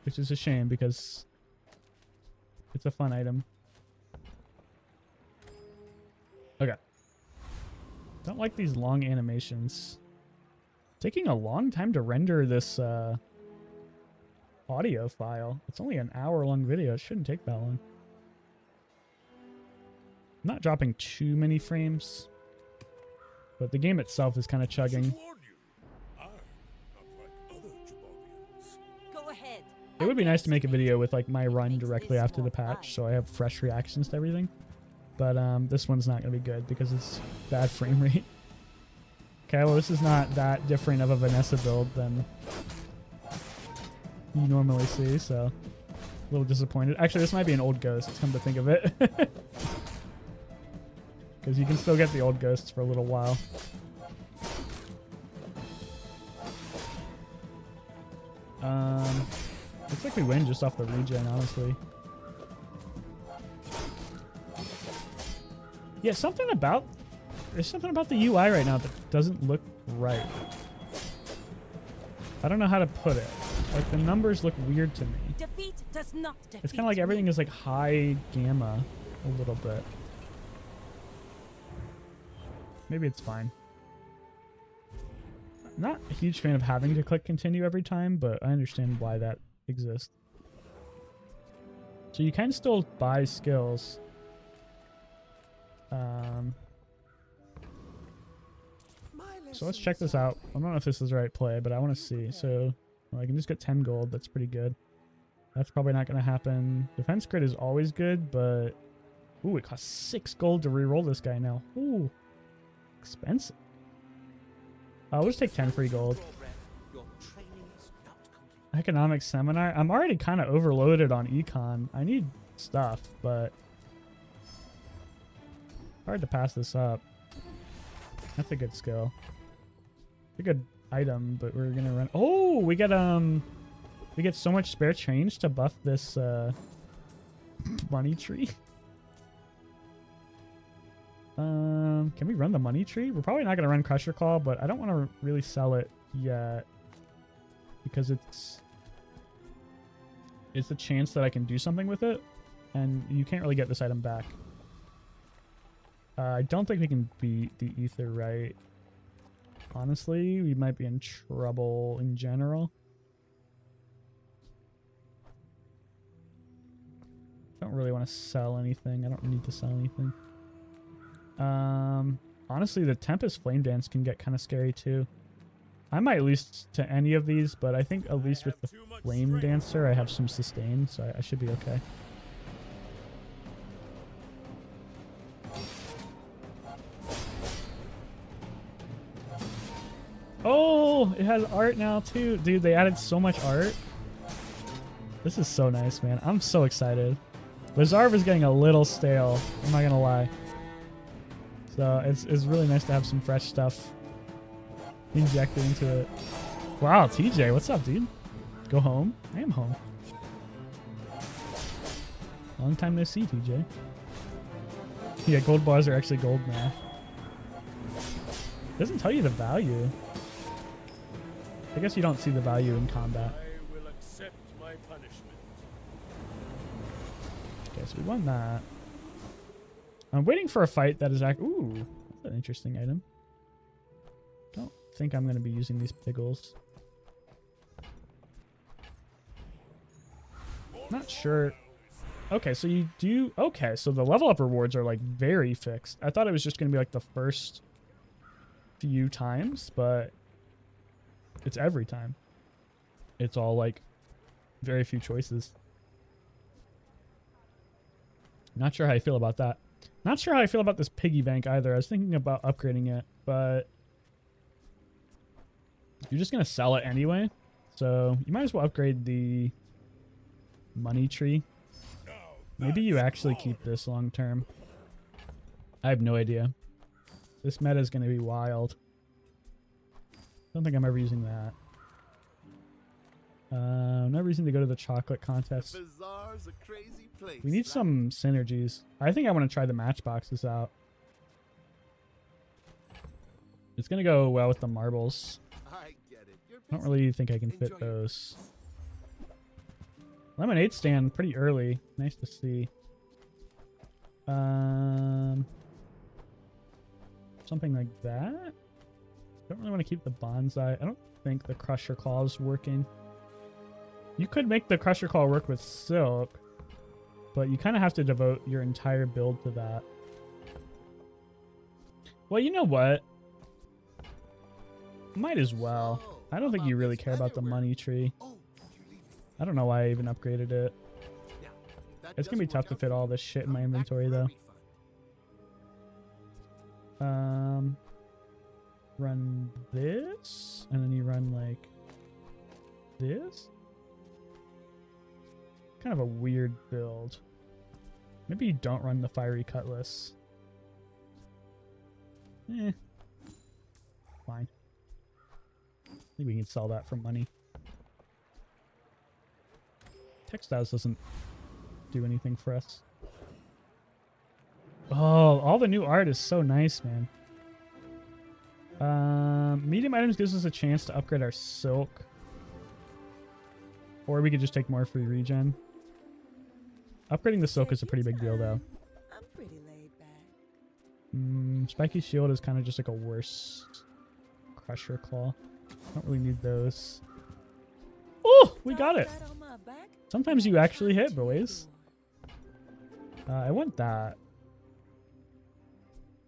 Which is a shame because it's a fun item. Okay. Don't like these long animations. Taking a long time to render this audio file. It's only an hour-long video. It shouldn't take that long. I'm not dropping too many frames, but the game itself is kind of chugging. Go ahead. It would be nice to make a video with like my run directly after the patch, so I have fresh reactions to everything. But this one's not going to be good because it's bad frame rate. Okay, well this is not that different of a Vanessa build than you normally see, so a little disappointed. Actually, this might be an old ghost, come to think of it. Because you can still get the old ghosts for a little while. Looks like we win just off the regen, honestly. Yeah, there's something about the UI right now that doesn't look right. I don't know how to put it. Like, the numbers look weird to me. Defeat does not defeat. It's kind of like everything is like high gamma a little bit. Maybe it's fine. Not a huge fan of having to click continue every time, but I understand why that exists. So you can still buy skills. So let's check this out. I don't know if this is the right play, but I want to see. So well, I can just get 10 gold. That's pretty good. That's probably not going to happen. Defense crit is always good, but... Ooh, it costs 6 gold to reroll this guy now. Ooh. Expensive. I'll just take 10 free gold. Economic seminar. I'm already kind of overloaded on econ. I need stuff, but hard to pass this up. That's a good skill. A good item, but we're gonna run. Oh, we get so much spare change to buff this money tree. Can we run the money tree? We're probably not going to run Crusher Claw, but I don't want to really sell it yet because it's a chance that I can do something with it, and you can't really get this item back. I don't think we can beat the Ether right. Honestly, we might be in trouble in general. Don't really want to sell anything. I don't need to sell anything. Honestly, the Tempest Flame Dance can get kind of scary too. I might lose to any of these, but I think at least with the Flame Dancer, I have some sustain, so I should be okay. Oh, it has art now too. Dude, they added so much art. This is so nice, man. I'm so excited. Bazaar was getting a little stale. I'm not gonna lie. So it's really nice to have some fresh stuff injected into it. Wow, TJ, what's up, dude? Go home? I am home. Long time no see, TJ. Yeah, gold bars are actually gold now. Doesn't tell you the value. I guess you don't see the value in combat. I will accept my punishment. Okay, so we won that. I'm waiting for a fight that is ooh, that's an interesting item. Don't think I'm going to be using these piggles. Not sure. Okay, so you do... Okay, so the level up rewards are like very fixed. I thought it was just going to be like the first few times, but it's every time. It's all like very few choices. Not sure how I feel about that. Not sure how I feel about this piggy bank either. I was thinking about upgrading it, but you're just going to sell it anyway. So you might as well upgrade the money tree. Maybe you actually keep this long term. I have no idea. This meta is going to be wild. Don't think I'm ever using that. No reason to go to the chocolate contest. Bazaar's a crazy place. We need some synergies. I think I want to try the matchboxes out. It's going to go well with the marbles. I get it. You're I don't busy. really think I can fit Enjoy your those. Lemonade stand pretty early. Nice to see. Something like that. Don't really want to keep the bonsai. I don't think the crusher claw is working. You could make the crusher claw work with silk, but you kind of have to devote your entire build to that. Well, you know what? Might as well. I don't think you really care about the money tree. Oh, you're leaving. I don't know why I even upgraded it. Now, if that It's gonna be doesn't work tough to out fit for all you, this shit in my come back inventory for a though. refund. Run this, and then you run like this. Kind of a weird build. Maybe you don't run the fiery cutlass. Fine. I think we can sell that for money. Textiles doesn't do anything for us. Oh, all the new art is so nice, man. Medium items gives us a chance to upgrade our silk. Or we could just take more free regen. Upgrading the silk is a pretty big deal, though. I'm pretty laid back. Spiky shield is kind of just like a worse crusher claw. Don't really need those. Oh, we got it. Right on my back. Sometimes you actually hit, boys. I want that.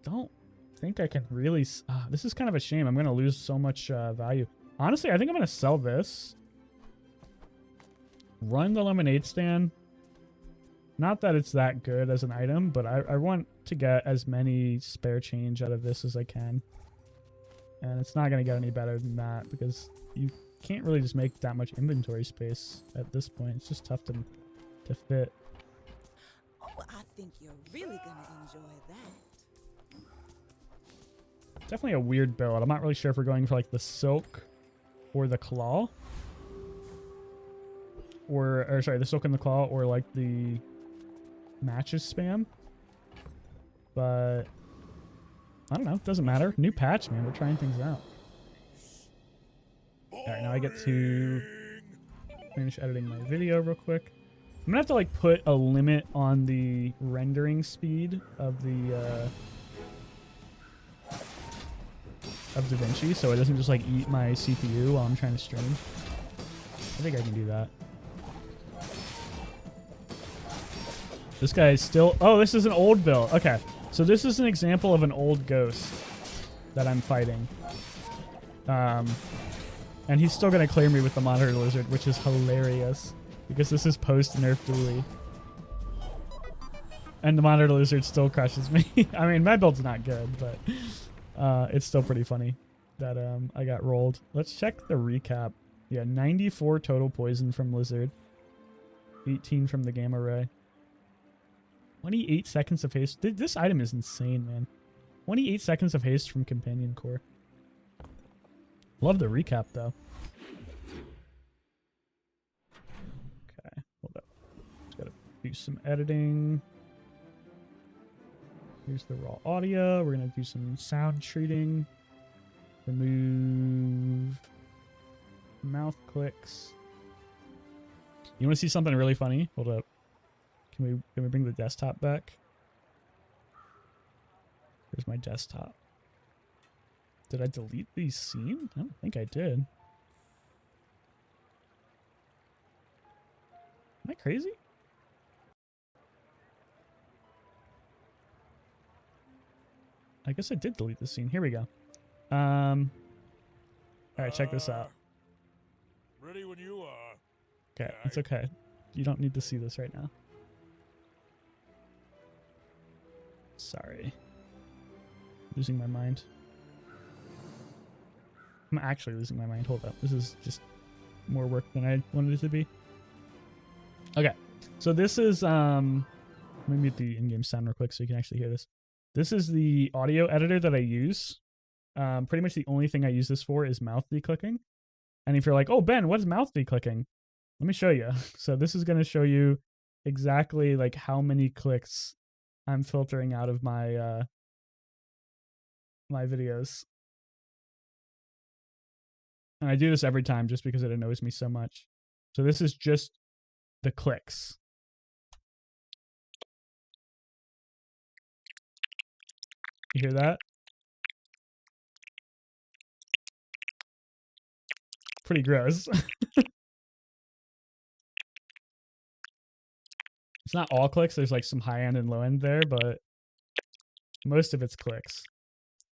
Don't think I can really... this is kind of a shame. I'm going to lose so much value. Honestly, I think I'm going to sell this. Run the lemonade stand. Not that it's that good as an item, but I want to get as many spare change out of this as I can. And it's not going to get any better than that because you can't really just make that much inventory space at this point. It's just tough to fit. Oh, I think you're really gonna enjoy that. Definitely a weird build. I'm not really sure if we're going for like the silk or the claw. Or sorry, the silk and the claw or like the matches spam. But I don't know. It doesn't matter. New patch, man. We're trying things out. Alright, now I get to finish editing my video real quick. I'm gonna have to like put a limit on the rendering speed of the of DaVinci so it doesn't just like eat my CPU while I'm trying to stream. I think I can do that. This guy is still... Oh, this is an old build. Okay, so this is an example of an old ghost that I'm fighting. And he's still going to clear me with the Monitor Lizard, which is hilarious. Because this is post-nerf dually. And the Monitor Lizard still crushes me. I mean, my build's not good, but it's still pretty funny. that I got rolled. Let's check the recap. Yeah, 94 total poison from Lizard. 18 from the Gamma Ray. 28 seconds of haste. This item is insane, man. 28 seconds of haste from Companion Core. Love the recap, though. Okay, hold up. Just gotta do some editing. Here's the raw audio. We're gonna do some sound treating. Remove mouth clicks. You want to see something really funny? Hold up. Can we bring the desktop back? Here's my desktop. Did I delete these scenes? I don't think I did. Am I crazy? I guess I did delete the scene. Here we go. All right, check this out. Ready when you are. Okay, it's okay. You don't need to see this right now. Sorry. Losing my mind. I'm actually losing my mind. Hold up. This is just more work than I wanted it to be. Okay. So this is let me mute the in-game sound real quick so you can actually hear this. This is the audio editor that I use. Pretty much the only thing I use this for is mouth declicking. And if you're like, oh, Ben, what is mouth declicking? Let me show you. So this is going to show you exactly like how many clicks I'm filtering out of my my videos. And I do this every time just because it annoys me so much. So this is just the clicks. You hear that? Pretty gross. It's not all clicks. There's like some high end and low end there, but most of it's clicks.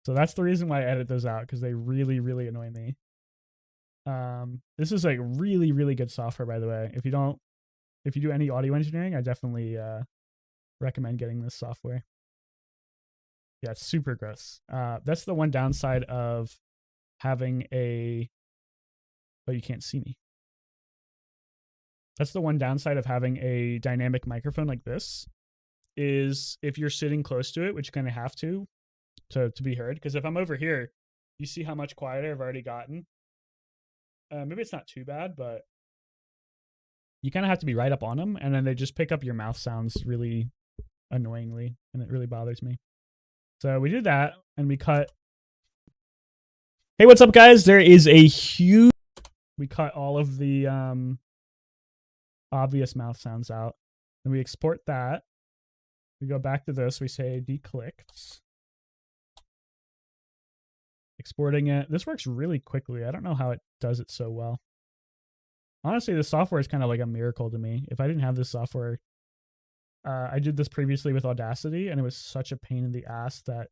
So that's the reason why I edit those out, because they really, really annoy me. This is like really, really good software, by the way. If you do any audio engineering, I definitely recommend getting this software. Yeah, it's super gross. That's the one downside of having a... Oh, you can't see me. That's the one downside of having a dynamic microphone like this, is if you're sitting close to it, which you kind of have to be heard. Because if I'm over here, you see how much quieter I've already gotten. Maybe it's not too bad, but you kind of have to be right up on them, and then they just pick up your mouth sounds really annoyingly, and it really bothers me. So we did that, and we cut. Hey, what's up, guys? There is a huge... We cut all of the obvious mouth sounds out. Then we export that. We go back to this. We say declicked. Exporting it. This works really quickly. I don't know how it does it so well. Honestly, this software is kind of like a miracle to me. If I didn't have this software, I did this previously with Audacity, and it was such a pain in the ass that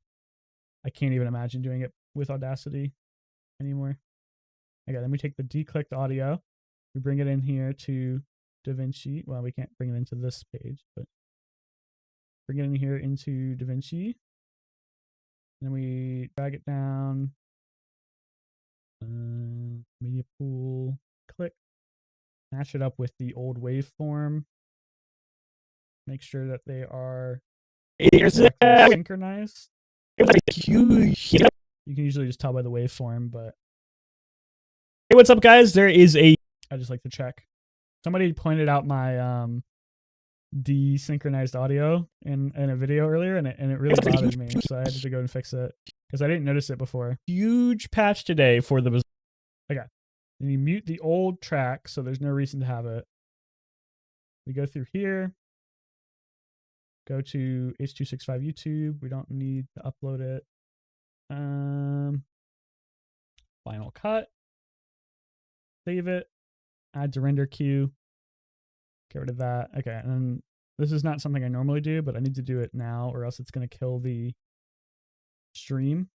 I can't even imagine doing it with Audacity anymore. Okay, then we take the declicked audio. We bring it in here to DaVinci. Well, we can't bring it into this page, but bring it in here into DaVinci. Then we drag it down. Media pool. Click. Match it up with the old waveform. Make sure that they are synchronized. You can usually just tell by the waveform, but... Hey, what's up, guys? There is a... I just like to check. Somebody pointed out my desynchronized audio in a video earlier, and it really bothered me, so I had to go and fix it because I didn't notice it before. Huge patch today for the Bazaar. Okay. And you mute the old track, so there's no reason to have it. We go through here. Go to H265 YouTube. We don't need to upload it. Final cut. Save it. Add to render queue. Get rid of that. Okay, and this is not something I normally do, but I need to do it now or else it's going to kill the stream.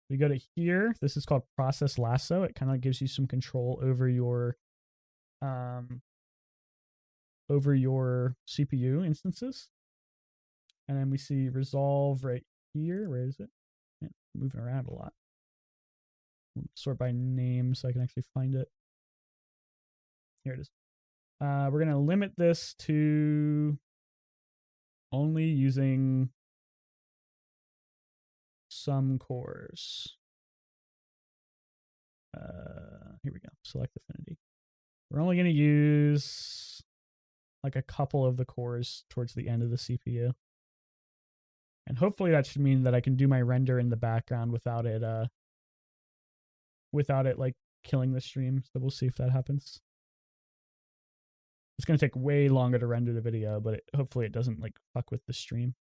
We go to here. This is called Process Lasso. It kind of gives you some control over your CPU instances. And then we see resolve right here. Where is it? Moving around a lot. Sort by name so I can actually find it. Here it is. We're going to limit this to only using some cores. Here we go. Select affinity. We're only going to use like a couple of the cores towards the end of the CPU. And hopefully that should mean that I can do my render in the background without it like killing the stream. So we'll see if that happens. It's going to take way longer to render the video, but hopefully it doesn't like fuck with the stream.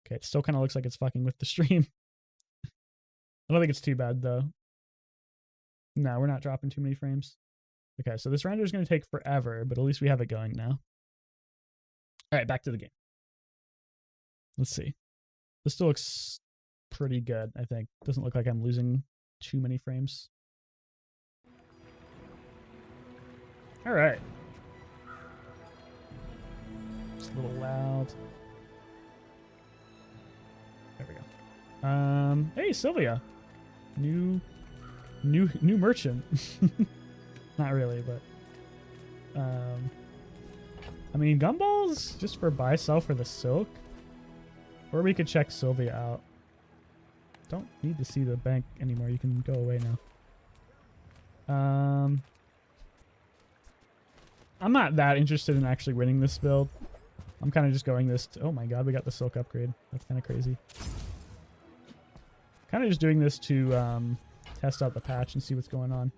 Okay, it still kind of looks like it's fucking with the stream. I don't think it's too bad though. No, we're not dropping too many frames. Okay, so this render is going to take forever, but at least we have it going now. All right, back to the game. Let's see. This still looks pretty good, I think. Doesn't look like I'm losing too many frames. All right. It's a little loud. There we go. Hey, Sylvia. New merchant. Not really, but I mean, gumballs just for buy sell for the silk, or we could check Sylvia out. Don't need to see the bank anymore. You can go away now. I'm not that interested in actually winning this build. I'm kind of just going this to, oh my god, we got the silk upgrade. That's kind of crazy. Kind of just doing this to test out the patch and see what's going on.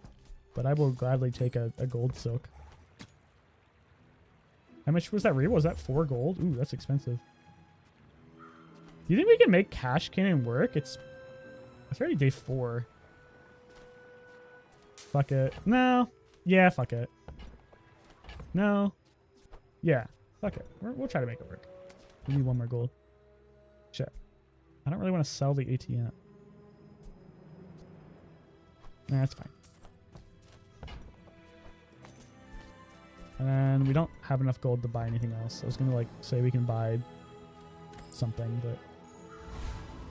But I will gladly take a gold silk. How much was that real? Was that 4 gold? Ooh, that's expensive. Do you think we can make cash cannon work? It's already day 4. Fuck it. No. Yeah, fuck it. No. Yeah, fuck it. We'll try to make it work. We need 1 more gold. Shit. I don't really want to sell the ATM. Nah, that's fine. And we don't have enough gold to buy anything else. I was gonna like say we can buy something, but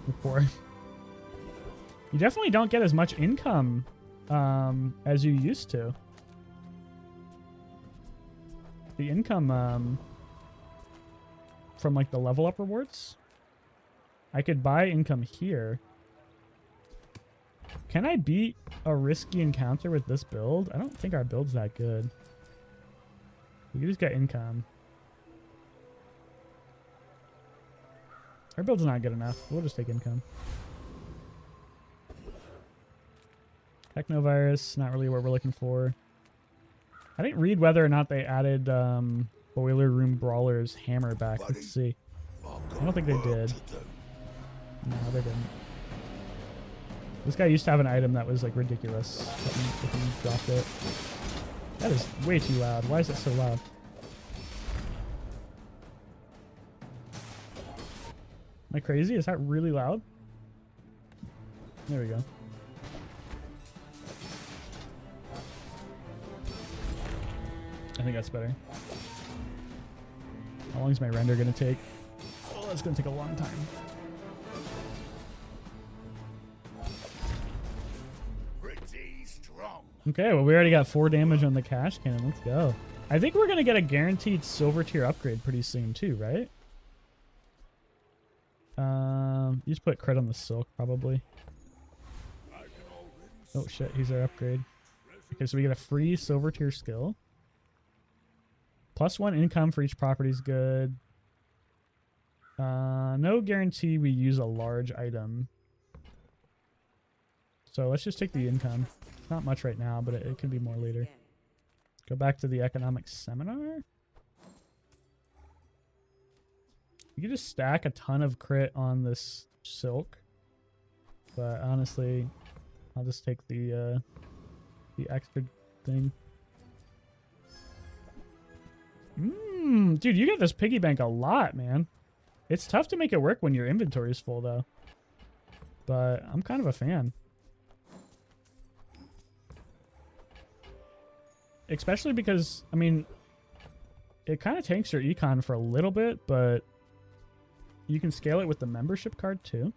we're poor. You definitely don't get as much income as you used to. The income from like the level up rewards. I could buy income here. Can I beat a risky encounter with this build? I don't think our build's that good. We just got income. Our build's not good enough. We'll just take income. Technovirus, not really what we're looking for. I didn't read whether or not they added Boiler Room Brawler's hammer back. Let's see. I don't think they did. No, they didn't. This guy used to have an item that was like ridiculous if he dropped it. That is way too loud. Why is it so loud? Am I crazy? Is that really loud? There we go. I think that's better. How long is my render going to take? Oh, that's going to take a long time. Okay, well, we already got 4 damage on the cash cannon. Let's go. I think we're going to get a guaranteed silver tier upgrade pretty soon too, right? You just put crit on the silk, probably. Oh shit, he's our upgrade. Okay, so we get a free silver tier skill. +1 income for each property is good. No guarantee we use a large item. So let's just take the income. Not much right now, but it could be more later. Go back to the economic seminar. You could just stack a ton of crit on this silk. But honestly, I'll just take the extra thing. Dude, you get this piggy bank a lot, man. It's tough to make it work when your inventory is full, though. But I'm kind of a fan. Especially because, I mean, it kind of tanks your econ for a little bit, but you can scale it with the membership card, too.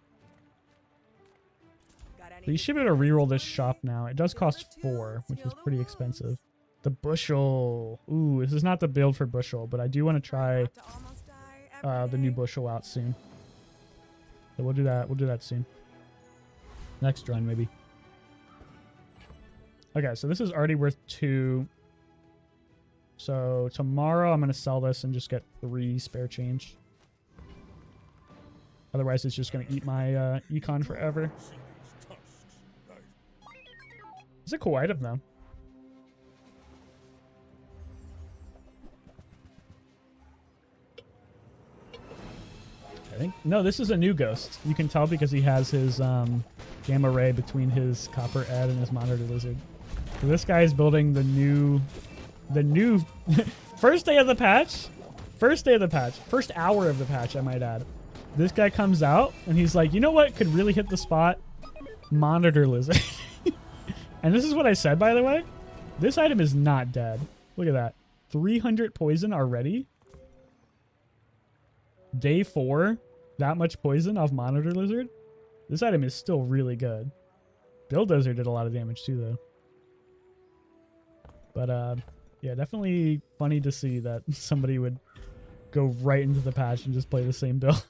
Got So you should be able to reroll this shop now. It does cost 4, which is pretty expensive. The bushel. Ooh, this is not the build for bushel, but I do want to try the new bushel out soon. So we'll do that. We'll do that soon. Next run, maybe. Okay, so this is already worth 2. So tomorrow I'm going to sell this and just get 3 spare change. Otherwise, it's just going to eat my econ forever. It's a cool item, though. I think... No, this is a new ghost. You can tell because he has his gamma ray between his copper Ed and his monitor lizard. So this guy is building the new first day of the patch. First hour of the patch, I might add. This guy comes out and he's like, you know what could really hit the spot? Monitor lizard. And this is what I said, by the way. This item is not dead. Look at that. 300 poison already. Day 4. That much poison off monitor lizard. This item is still really good. Bulldozer did a lot of damage too, though. But, yeah, definitely funny to see that somebody would go right into the patch and just play the same build.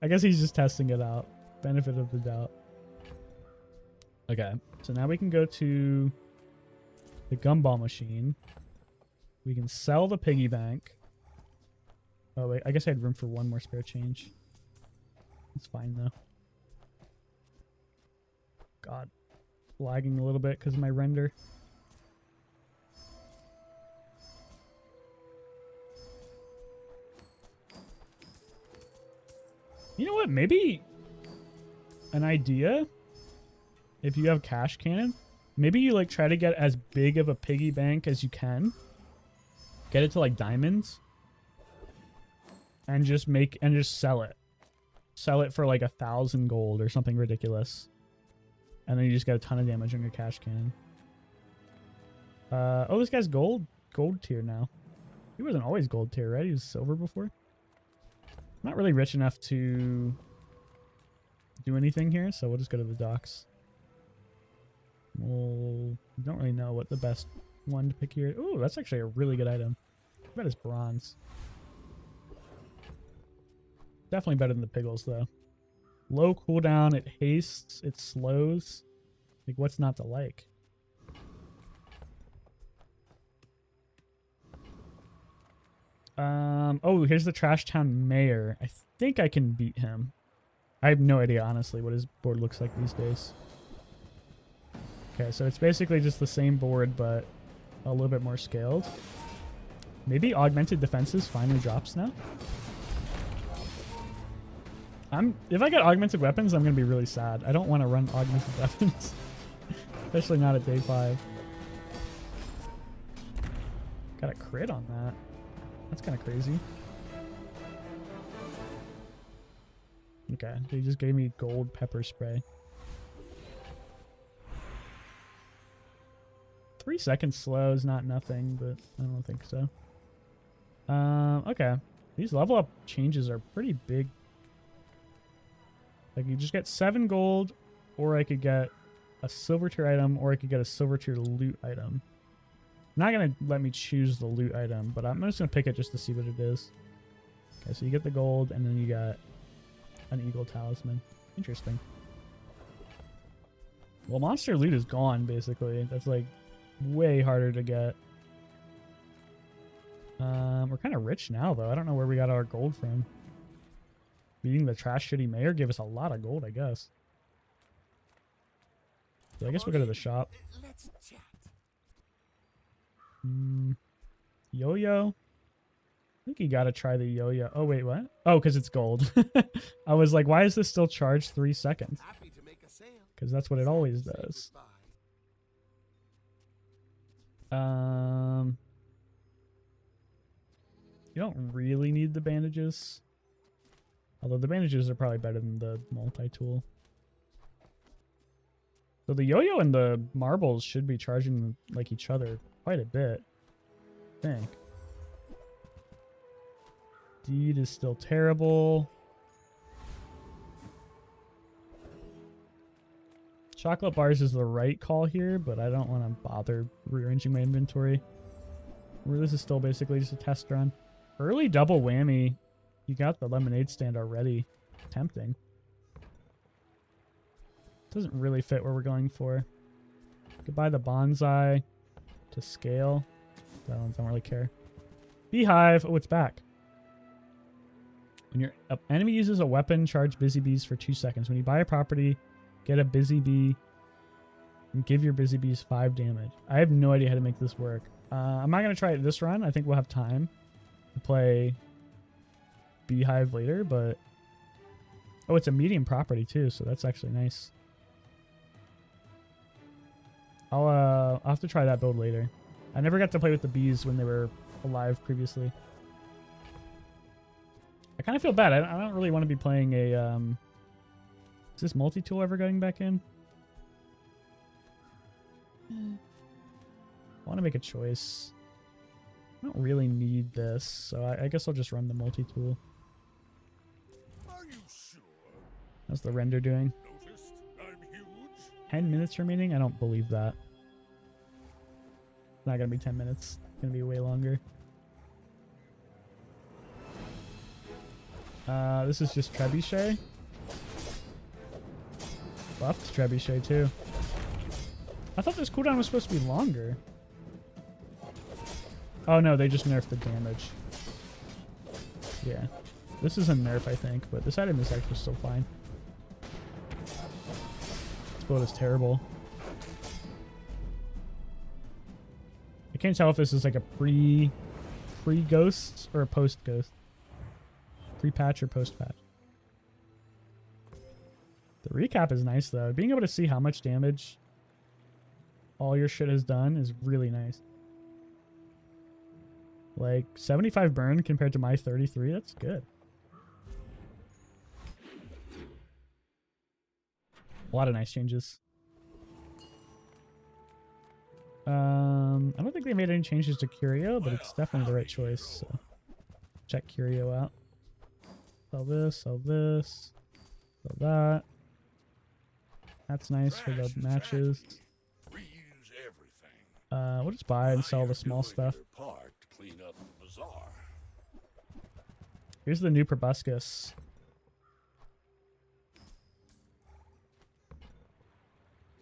I guess he's just testing it out. Benefit of the doubt. Okay, so now we can go to the gumball machine. We can sell the piggy bank. Oh, wait, I guess I had room for 1 more spare change. It's fine, though. God. Lagging a little bit because of my render. You know what? Maybe an idea, if you have cash cannon, maybe you like try to get as big of a piggy bank as you can. Get it to like diamonds. And just sell it. Sell it for like 1,000 gold or something ridiculous. And then you just get a ton of damage on your cash cannon. Oh, this guy's gold tier now. He wasn't always gold tier, right? He was silver before. Not really rich enough to do anything here, so we'll just go to the docks. We don't really know what the best one to pick here. Ooh, that's actually a really good item. I bet it's bronze. Definitely better than the Piggles, though. Low cooldown, it hastes, it slows. Like, what's not to like? Oh, here's the Trash Town Mayor. I think I can beat him. I have no idea, honestly, what his board looks like these days. Okay, so it's basically just the same board, but a little bit more scaled. Maybe Augmented Defenses finally drops now? If I get augmented weapons, I'm gonna be really sad. I don't want to run augmented weapons, especially not at day 5. Got a crit on that. That's kind of crazy. Okay, they just gave me gold pepper spray. 3 seconds slow is not nothing, but I don't think so. Okay, these level up changes are pretty big. Like, you just get 7 gold, or I could get a silver tier item, or I could get a silver tier loot item. Not going to let me choose the loot item, but I'm just going to pick it just to see what it is. Okay, so you get the gold, and then you got an eagle talisman. Interesting. Well, monster loot is gone, basically. That's, like, way harder to get. We're kind of rich now, though. I don't know where we got our gold from. Beating the trash shitty mayor gave us a lot of gold, I guess. So I guess we'll go to the shop. Let's chat. Yo-yo. I think you gotta try the yo-yo. Oh, wait, what? Oh, because it's gold. I was like, why is this still charged 3 seconds? Happy to make a sale. Because that's what it always Say does. goodbye. You don't really need the bandages. Although the bandages are probably better than the multi-tool. So the yo-yo and the marbles should be charging like each other quite a bit, I think. Deed is still terrible. Chocolate bars is the right call here, but I don't want to bother rearranging my inventory. This is still basically just a test run. Early double whammy. You got the lemonade stand already. Tempting. Doesn't really fit where we're going for. Goodbye the bonsai to scale. Don't really care. Beehive. Oh, it's back. When your enemy uses a weapon, charge busy bees for 2 seconds. When you buy a property, get a busy bee and give your busy bees 5 damage. I have no idea how to make this work. I'm not going to try it this run. I think we'll have time to play Beehive later, but... Oh, it's a medium property too, so that's actually nice. I'll have to try that build later. I never got to play with the bees when they were alive previously. I kind of feel bad. I don't really want to be playing a... Is this multi-tool ever going back in? I want to make a choice. I don't really need this, so I guess I'll just run the multi-tool. Are you sure? How's the render doing? Noticed I'm huge? 10 minutes remaining? I don't believe that. It's not going to be 10 minutes. It's going to be way longer. This is just Trebuchet. Buffed Trebuchet too. I thought this cooldown was supposed to be longer. Oh no, they just nerfed the damage. Yeah. This is a nerf, I think, but this item is actually still fine. This build is terrible. I can't tell if this is like a pre-ghost or a post-ghost. Pre-patch or post-patch. The recap is nice though. Being able to see how much damage all your shit has done is really nice. Like 75 burn compared to my 33, that's good. A lot of nice changes. I don't think they made any changes to Curio, but it's definitely the right choice. So check Curio out. Sell this, sell this, sell that. That's nice for the matches. Reuse everything. We'll just buy and sell the You're small doing stuff. your part to clean up the bazaar. Here's the new proboscis.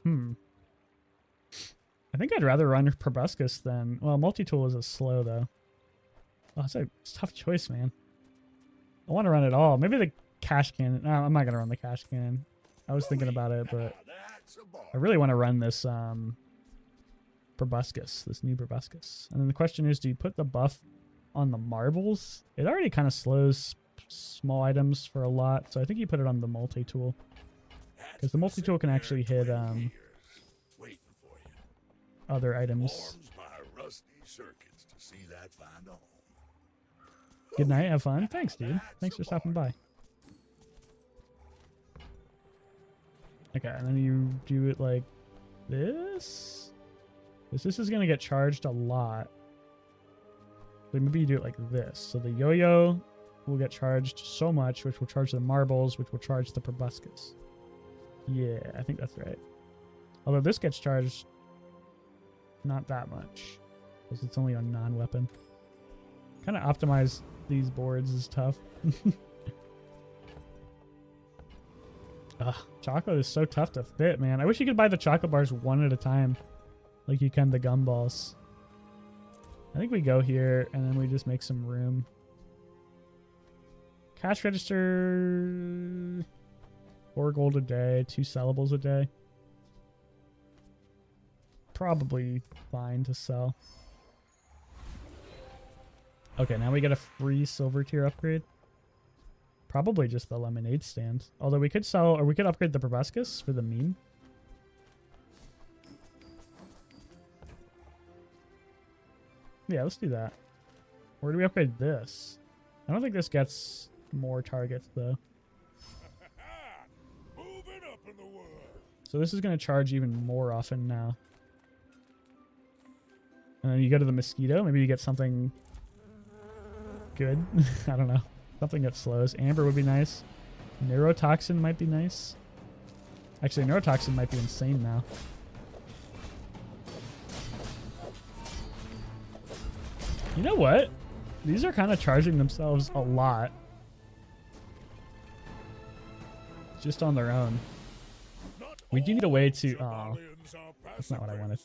I think I'd rather run proboscis than... Well, multi-tool is a slow, though. Oh, it's a tough choice, man. I want to run it all. Maybe the cash cannon. No, I'm not going to run the cash cannon. I was thinking about it, but That's a bar. I really want to run this proboscis, this new proboscis. And then the question is, do you put the buff on the marbles? It already kind of slows small items for a lot, so I think you put it on the multi-tool. Because the multi-tool can actually hit Waiting for you. other items. Warms my rusty circuits to see that find a home. Good night, have fun. Thanks, dude. Thanks for stopping by. Okay, and then you do it like this. Because this is going to get charged a lot. So maybe you do it like this. So the yo-yo will get charged so much, which will charge the marbles, which will charge the proboscis. Yeah, I think that's right. Although this gets charged not that much. Because it's only a non-weapon. Kind of optimize these boards is tough. Ugh, chocolate is so tough to fit, man. I wish you could buy the chocolate bars one at a time. Like you can the gumballs. I think we go here and then we just make some room. Cash register... 4 gold a day, 2 sellables a day. Probably fine to sell. Okay, now we get a free silver tier upgrade. Probably just the lemonade stand. Although we could sell, or we could upgrade the proboscis for the meme. Yeah, let's do that. Where do we upgrade this? I don't think this gets more targets, though. Moving up in the world. So this is going to charge even more often now. And then you go to the mosquito. Maybe you get something good. I don't know. Something that slows. Amber would be nice. Neurotoxin might be nice. Actually, neurotoxin might be insane now. You know what? These are kind of charging themselves a lot. Just on their own. We do need a way to... Oh, that's not what I wanted.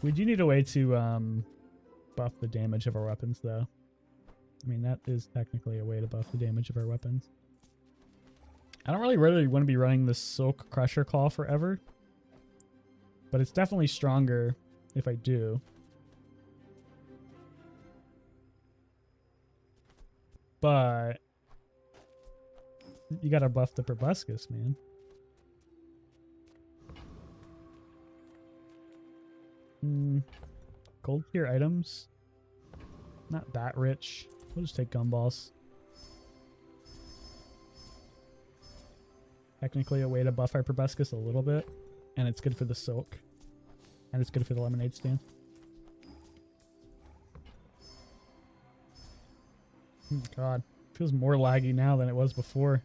We do need a way to buff the damage of our weapons, though. I mean, that is technically a way to buff the damage of our weapons. I don't really want to be running the Silk Crusher Claw forever. But it's definitely stronger if I do. But you gotta buff the proboscis, man. Gold tier items. Not that rich. We'll just take gumballs. Technically a way to buff our proboscis a little bit. And it's good for the silk. And it's good for the lemonade stand. Oh God. Feels more laggy now than it was before.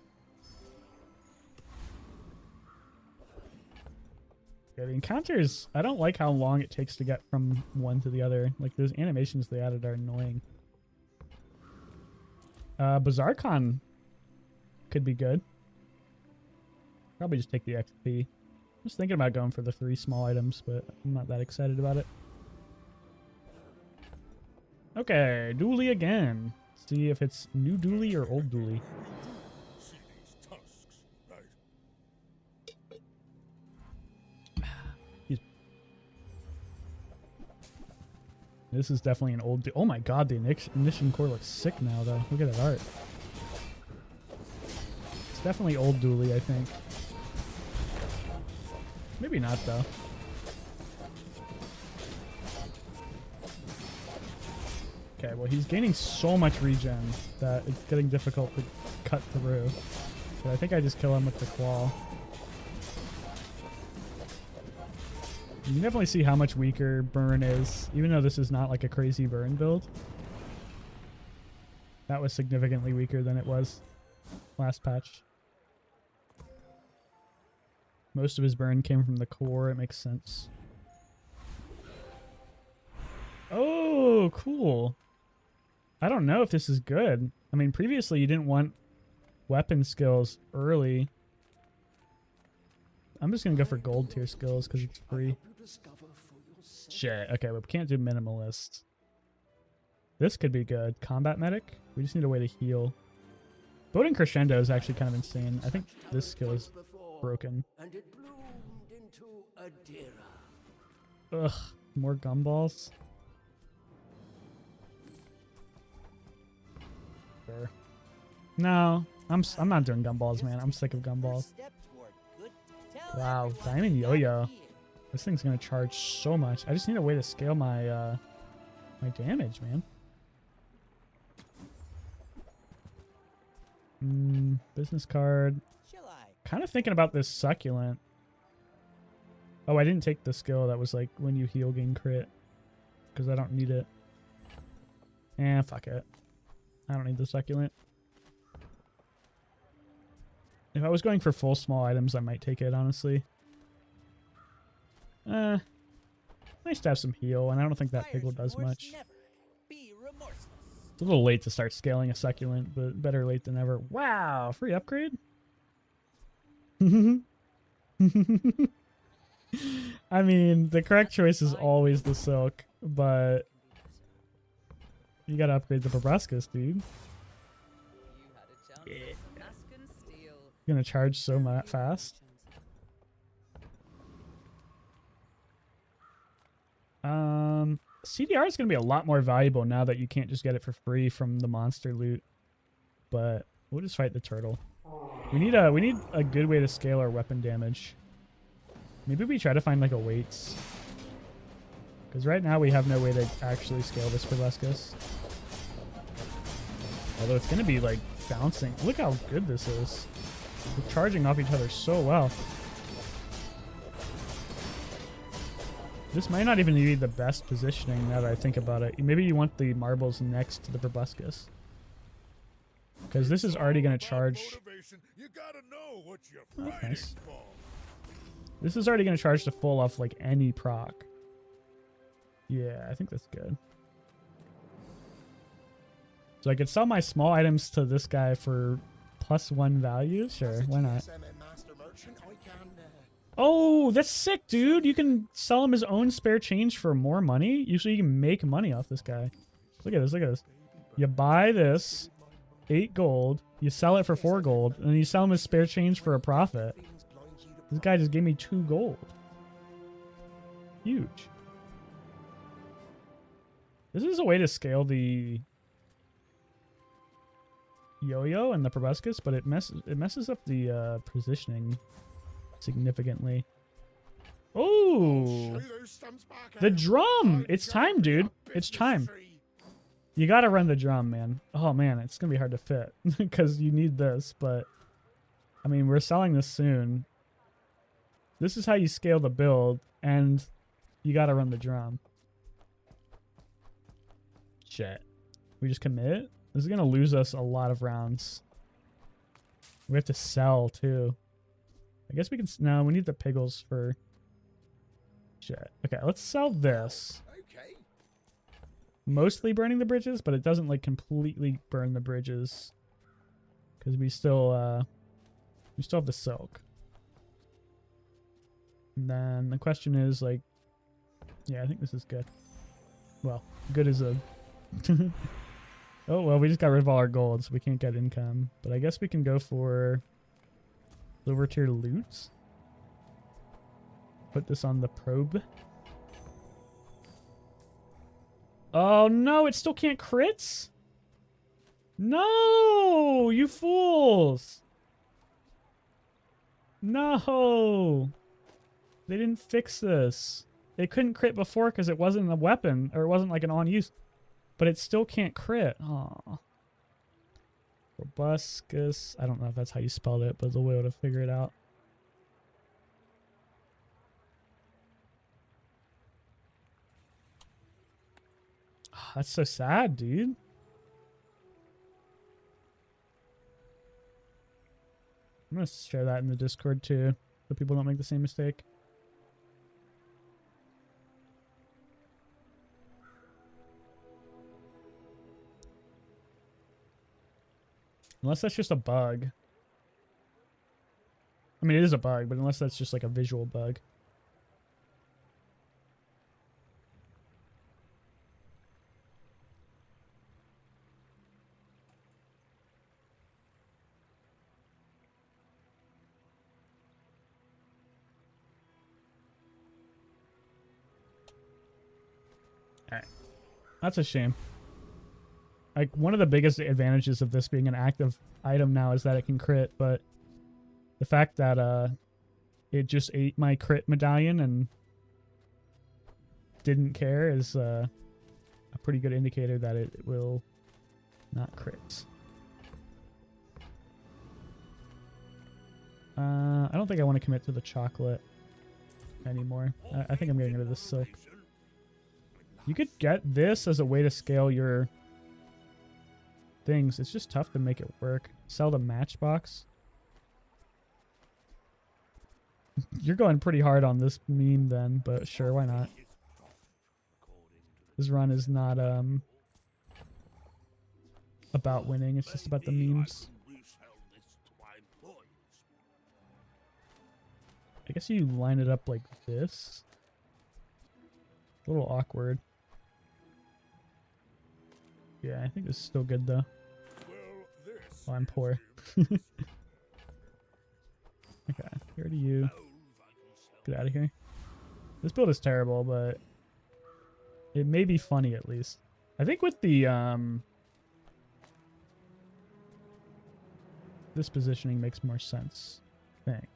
Yeah, the encounters, I don't like how long it takes to get from one to the other. Like, those animations they added are annoying. Bazaar Con could be good. Probably just take the XP. I was thinking about going for the 3 small items, but I'm not that excited about it. Okay, dually again. See if it's new dually or old dually. See these tusks, right? This is definitely an old... Oh my god, the ignition core looks sick now, though. Look at that art. It's definitely old dually, I think. Maybe not, though. Okay, well, he's gaining so much regen that it's getting difficult to cut through. But I think I just kill him with the claw. You can definitely see how much weaker burn is, even though this is not like a crazy burn build. That was significantly weaker than it was last patch. Most of his burn came from the core, it makes sense. Oh, cool. I don't know if this is good. I mean, previously you didn't want weapon skills early. I'm just gonna go for gold tier skills because it's free. Shit. Okay, we can't do minimalist. This could be good. Combat medic. We just need a way to heal. Boating crescendo is actually kind of insane. I think this skill is broken. And it bloomed into a deer. Ugh. More gumballs. Sure. No, I'm not doing gumballs, man. I'm sick of gumballs. Wow, diamond yo-yo. This thing's gonna charge so much. I just need a way to scale my my damage, man. Business card. Kind of thinking about this succulent. Oh, I didn't take the skill that was like when you heal gain crit, because I don't need it. Fuck it. I don't need the succulent. If I was going for full small items, I might take it, honestly. Nice to have some heal, and I don't think that pickle does much. It's a little late to start scaling a succulent, but better late than never. Wow, free upgrade? I mean, the correct choice is always the silk, but you gotta upgrade the proboscis, dude. Yeah. Gonna charge so fast. CDR is gonna be a lot more valuable now that you can't just get it for free from the monster loot. But we'll just fight the turtle. We need a good way to scale our weapon damage. Maybe we try to find like a weights. Because right now we have no way to actually scale this proboscis. Although it's gonna be like bouncing. Look how good this is. We're charging off each other so well. This might not even be the best positioning now that I think about it. Maybe you want the marbles next to the proboscis. Because this is already going to charge. You gotta know what you're Oh, fighting nice. for. This is already going to charge to full off like any proc. Yeah, I think that's good. So I could sell my small items to this guy for +1 value. Sure, why not? Oh, that's sick, dude. You can sell him his own spare change for more money. Usually you can make money off this guy. Look at this, look at this. You buy this, 8 gold. You sell it for 4 gold. And then you sell him his spare change for a profit. This guy just gave me 2 gold. Huge. This is a way to scale the yo-yo and the proboscis, but it messes up the positioning significantly. Oh, the drum! It's time, dude. It's time. You gotta run the drum, man. Oh man, it's gonna be hard to fit because you need this, but I mean, we're selling this soon. This is how you scale the build, and you gotta run the drum. Shit. We just commit? This is gonna lose us a lot of rounds. We have to sell too. I guess we can. No, we need the piggles for. Shit. Okay, let's sell this. Mostly burning the bridges, but it doesn't like completely burn the bridges because we still have the silk. And then the question is like, yeah, I think this is good. Well, good as a. Oh well, we just got rid of all our gold, so we can't get income. But I guess we can go for lower tier loot. Put this on the probe. Oh no, it still can't crits? No, you fools. No. They didn't fix this. It couldn't crit before because it wasn't a weapon, or it wasn't like an on use. But it still can't crit. Aw. Proboscis. I don't know if that's how you spelled it, but we'll be able to figure it out. That's so sad, dude. I'm gonna share that in the Discord too, so people don't make the same mistake. Unless that's just a bug. I mean, it is a bug, but unless that's just like a visual bug. Alright. That's a shame. Like, one of the biggest advantages of this being an active item now is that it can crit, but the fact that it just ate my crit medallion and didn't care is a pretty good indicator that it will not crit. I don't think I want to commit to the chocolate anymore. I think I'm getting rid of the silk. You could get this as a way to scale your things. It's just tough to make it work. Sell the matchbox. You're going pretty hard on this meme then, but sure, why not? This run is not about winning, it's just about the memes. I guess you line it up like this. A little awkward. Yeah, I think this is still good though. Oh, I'm poor. Okay, here to you. Get out of here. This build is terrible, but it may be funny at least. I think with the this positioning makes more sense, I think.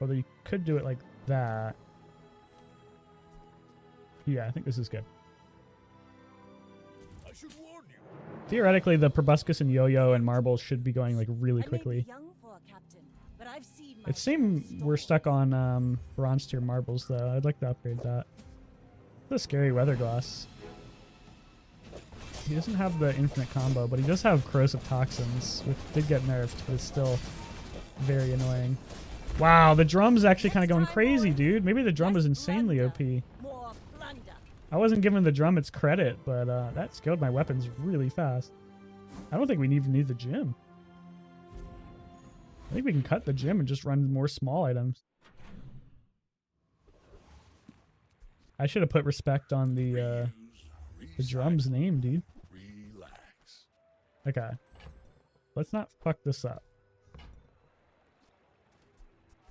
Although you could do it like that. Yeah, I think this is good. I should warn you. Theoretically, the proboscis and yo-yo and marbles should be going like really I may quickly. be young for a captain, but I've seen my It seems share of we're stuck storms. on bronze tier marbles though. I'd like to upgrade that. What a scary weather glass. He doesn't have the infinite combo, but he does have corrosive toxins, which did get nerfed, but it's still very annoying. Wow, the drum's actually kind of going crazy, dude. Maybe the drum is insanely OP. More plunder. I wasn't giving the drum its credit, but that scaled my weapons really fast. I don't think we even need the gym. I think we can cut the gym and just run more small items. I should have put respect on the drum's name, dude. Relax. Okay. Let's not fuck this up.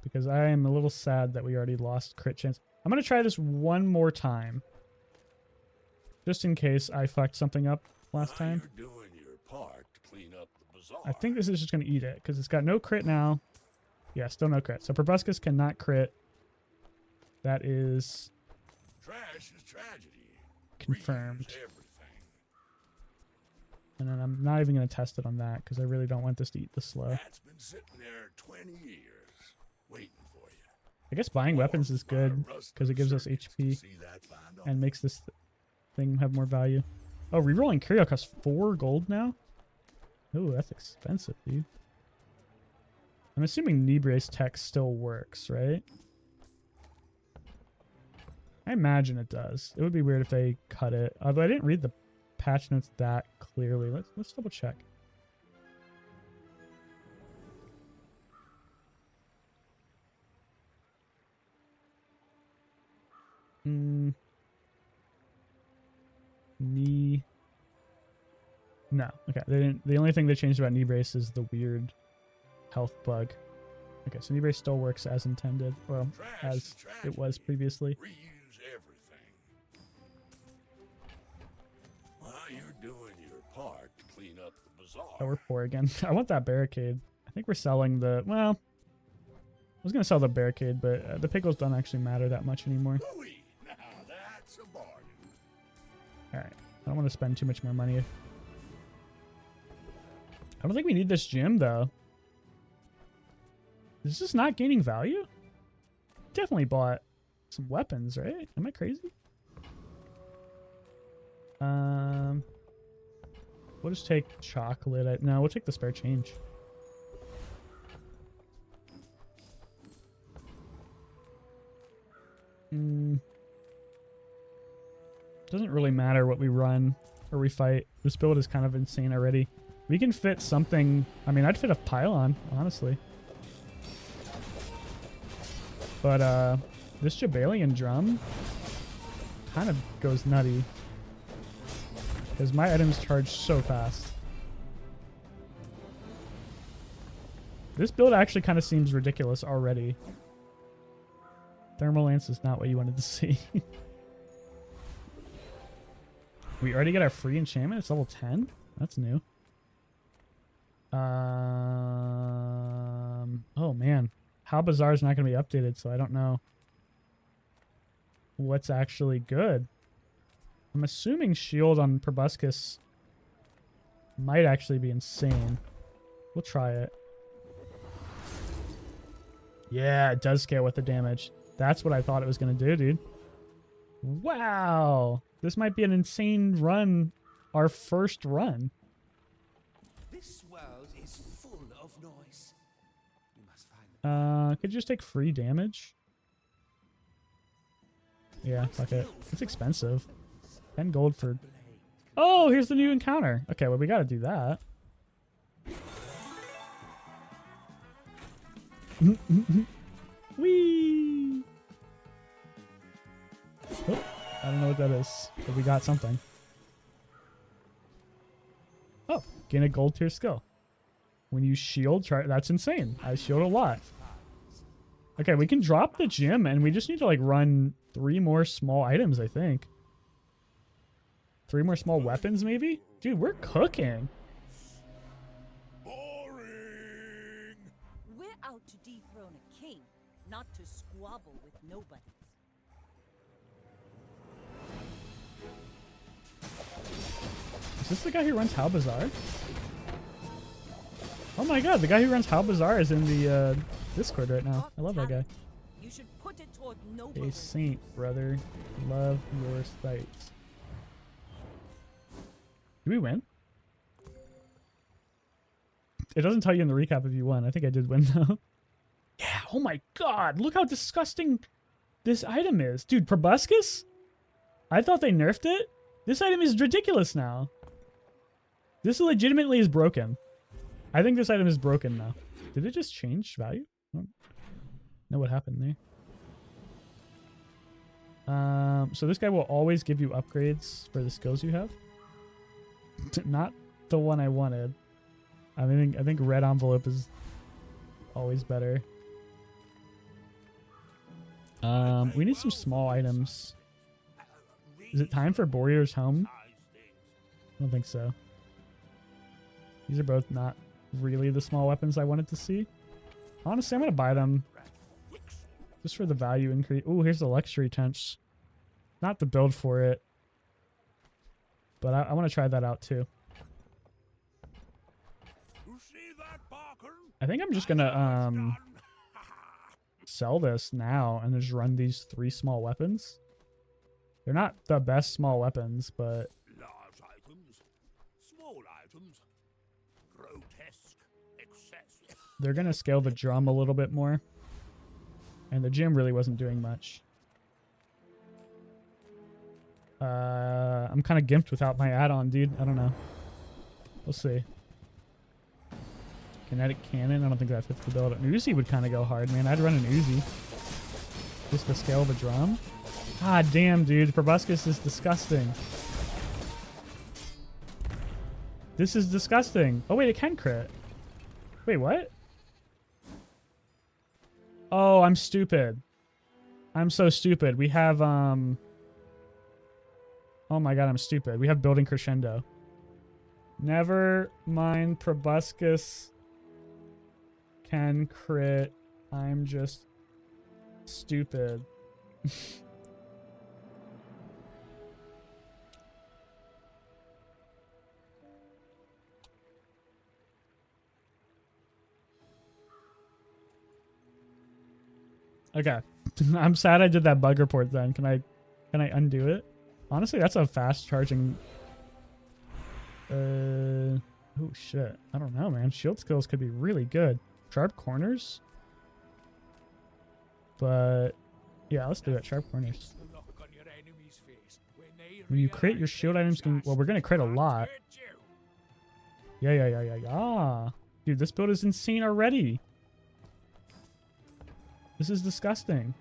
Because I am a little sad that we already lost crit chance. I'm going to try this one more time. Just in case I fucked something up last time. You're doing your part to clean up the bazaar. I think this is just going to eat it. Because it's got no crit now. Yeah, still no crit. So Proboscis cannot crit. That is Trash is tragedy. confirmed. Reuse everything. And then I'm not even going to test it on that. Because I really don't want this to eat the slow. That's been sitting there 20 years, waiting for you. I guess buying weapons is good. Because it gives us HP. See that find And makes this thing have more value. Oh, rerolling Curio costs 4 gold now? Oh, that's expensive, dude. I'm assuming knee brace tech still works, right? I imagine it does. It would be weird if they cut it. Although I didn't read the patch notes that clearly. Let's double check. Knee. No. Okay. They didn't. The only thing they changed about knee brace is the weird health bug. Okay, so knee brace still works as intended. Well, as it was previously. Reuse everything. Well, you're doing your part to clean up the bazaar. Oh, we're poor again. I want that barricade. I think we're selling the... Well, I was going to sell the barricade, but the pickles don't actually matter that much anymore. Louis, now that's a bargain. Alright. I don't want to spend too much more money. I don't think we need this gym, though. Is this not gaining value? Definitely bought some weapons, right? Am I crazy? We'll just take chocolate. No, we'll take the spare change. Doesn't really matter what we run or we fight. This build is kind of insane already. We can fit something. I mean, I'd fit a pylon, honestly. But this Jabalian drum kind of goes nutty. Because my items charge so fast. This build actually kind of seems ridiculous already. Thermal Lance is not what you wanted to see. We already get our free enchantment. It's level 10. That's new. Oh man. How Bazaar is not going to be updated, so I don't know what's actually good. I'm assuming shield on Proboscis might actually be insane. We'll try it. Yeah, it does scale with the damage. That's what I thought it was going to do, dude. Wow. This might be an insane run. Our first run. This world is full of noise. We must find Could you just take free damage? Yeah, fuck it. It's expensive. 10 gold for... Oh, here's the new encounter. Okay, well, we gotta do that. Whee! Oh, I don't know what that is, but we got something. Oh, gain a gold tier skill. When you shield, try... That's insane. I shield a lot. Okay, we can drop the gym, and we just need to, like, run 3 more small items, I think. 3 more small weapons, maybe? Dude, we're cooking. Boring. We're out to dethrone a king, not to squabble with nobody. Is this the guy who runs How Bazaar? Oh my god, the guy who runs How Bazaar is in the Discord right now. I love that guy. You should put it toward noble. A saint, brother. Love your sights. Did we win? It doesn't tell you in the recap if you won. I think I did win though. Yeah, oh my god, look how disgusting this item is. Dude, proboscis? I thought they nerfed it. This item is ridiculous now. This legitimately is broken. I think this item is broken now. Did it just change value? I don't know what happened there. So this guy will always give you upgrades for the skills you have. Not the one I wanted. I think red envelope is always better. We need some small items. Is it time for Warrior's Home? I don't think so. These are both not really the small weapons I wanted to see. Honestly, I'm gonna buy them just for the value increase. Oh, here's the luxury tench. Not the build for it, but I want to try that out too. I think I'm just gonna sell this now and just run these 3 small weapons. They're not the best small weapons, but Large items, small items, grotesque excess. they're gonna scale the drum a little bit more. And the gym really wasn't doing much. I'm kind of gimped without my add-on, dude. I don't know. We'll see. Kinetic cannon. I don't think that fits the build. An Uzi would kind of go hard, man. I'd run an Uzi. Just to scale the drum. Ah, damn, dude. Proboscis is disgusting. This is disgusting. Oh, wait, it can crit. Wait, what? Oh, I'm stupid. I'm so stupid. We have, oh my god, I'm stupid. We have building crescendo. Never mind, proboscis can crit. I'm just stupid. Okay. I'm sad I did that bug report then. Can I undo it? Honestly, that's a fast charging. Oh shit. I don't know, man. Shield skills could be really good. Sharp corners? But yeah, let's do it. Sharp corners. When you crit, your shield items can... Well, we're going to crit a lot. Yeah. Dude, this build is insane already. This is disgusting.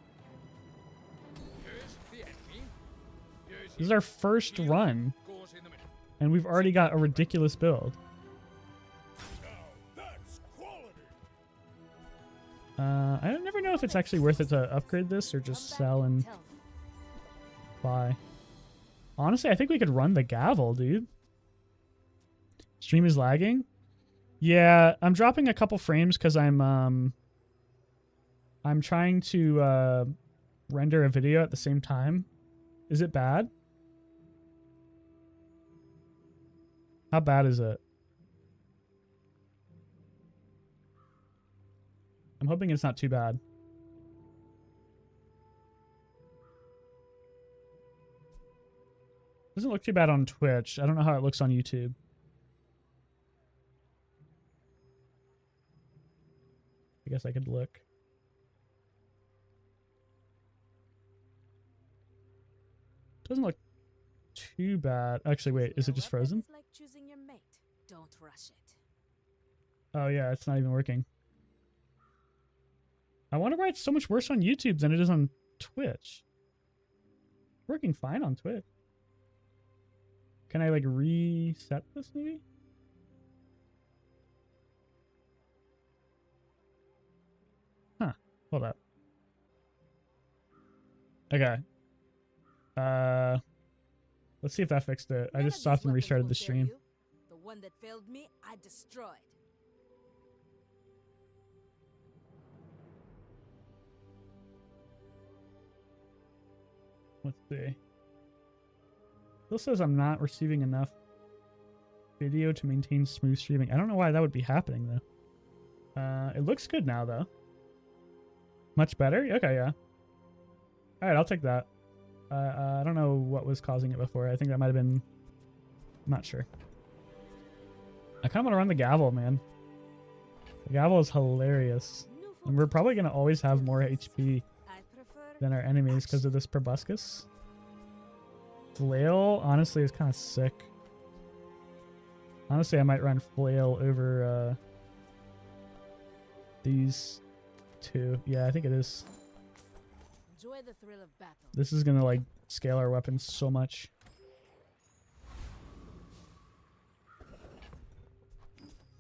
This is our first run. And we've already got a ridiculous build. I never know if it's actually worth it to upgrade this or just sell and buy. Honestly, I think we could run the gavel, dude. Stream is lagging. Yeah, I'm dropping a couple frames because I'm trying to render a video at the same time. Is it bad? How bad is it? I'm hoping it's not too bad. Doesn't look too bad on Twitch. I don't know how it looks on YouTube. I guess I could look. Doesn't look too bad. Actually, wait, is it just frozen? Like choosing your mate. Don't rush it. Oh yeah, it's not even working. I wonder why it's so much worse on YouTube than it is on Twitch. Working fine on Twitch. Can I like reset this maybe? Huh. Hold up. Okay. Let's see if that fixed it. I just stopped and restarted the stream. The one that failed me, I destroyed. Let's see. Still says I'm not receiving enough video to maintain smooth streaming. I don't know why that would be happening though. It looks good now though. Much better? Okay, yeah. Alright, I'll take that. I don't know what was causing it before. I think that might have been... I'm not sure. I kind of want to run the gavel, man. The gavel is hilarious. And we're probably going to always have more HP than our enemies because of this proboscis. Flail, honestly, is kind of sick. Honestly, I might run Flail over these two. Yeah, I think it is. Enjoy the thrill of battle. This is going to, like, scale our weapons so much.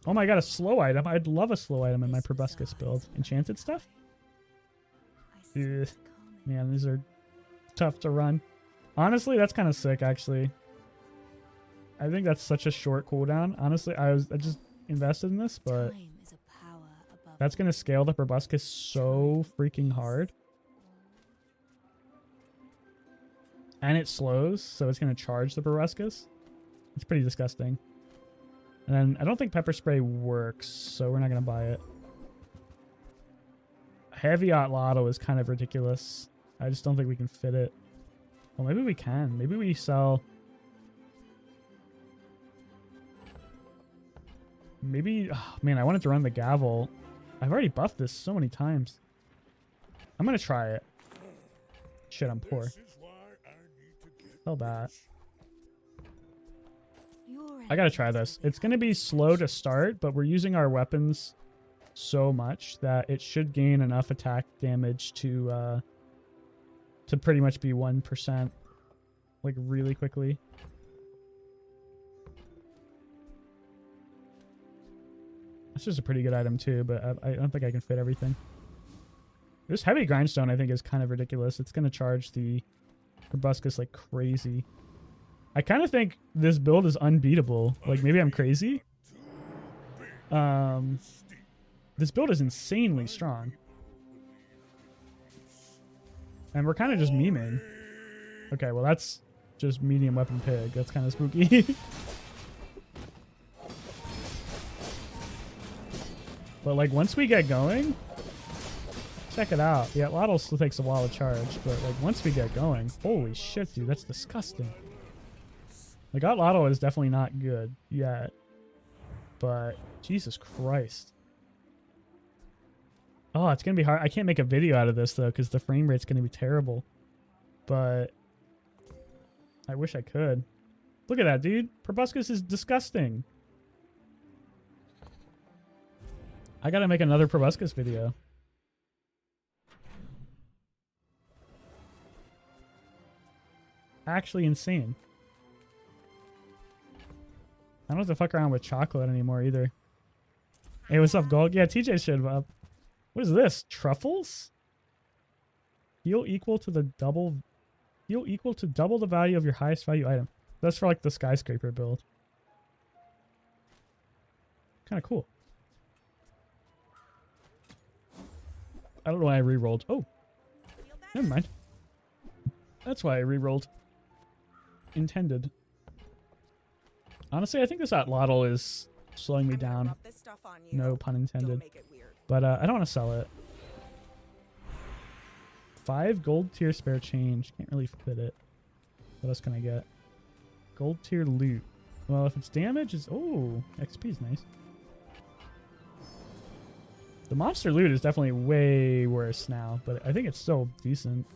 Oh my god, a slow item. I'd love a slow item in my proboscis build. Enchanted stuff? Ugh. Man, these are tough to run. Honestly, that's kind of sick, actually. I think that's such a short cooldown. Honestly, I just invested in this, but that's going to scale the proboscis so freaking hard. And it slows, so it's going to charge the proboscis. It's pretty disgusting. And then I don't think pepper spray works, so we're not going to buy it. Heavy Lotto is kind of ridiculous. I just don't think we can fit it. Well, maybe we can. Maybe we sell... Maybe... Oh, man, I wanted to run the gavel. I've already buffed this so many times. I'm going to try it. Shit, I'm poor. Sell that. I gotta try this. It's gonna be slow to start, but we're using our weapons so much that it should gain enough attack damage to pretty much be 1%, like, really quickly. It's just a pretty good item too, but I don't think I can fit everything. This heavy grindstone I think is kind of ridiculous. It's gonna charge the proboscis like crazy. I kind of think this build is unbeatable. Like, maybe I'm crazy. This build is insanely strong. And we're kind of just memeing. Okay, well, that's just medium weapon pig. That's kind of spooky. But, like, once we get going... Check it out. Yeah, Lotto still takes a while to charge. But, like, once we get going... Holy shit, dude. That's disgusting. Like, Lotto is definitely not good yet. But, Jesus Christ. Oh, it's going to be hard. I can't make a video out of this, though, because the frame rate's going to be terrible. But, I wish I could. Look at that, dude. Proboscis is disgusting. I got to make another proboscis video. Actually insane. I don't have to fuck around with chocolate anymore either. Hey, what's up, Gold? Yeah, TJ should. What is this? Truffles? Heal equal to double the value of your highest value item. That's for like the skyscraper build. Kind of cool. I don't know why I re-rolled. Oh, never mind. That's why I re-rolled. Intended. Honestly, I think this Lotto is slowing me down. No pun intended. But I don't want to sell it. 5 gold tier spare change. Can't really fit it. What else can I get? Gold tier loot. Well, if it's damage, it's... Oh, XP is nice. The monster loot is definitely way worse now, but I think it's still decent.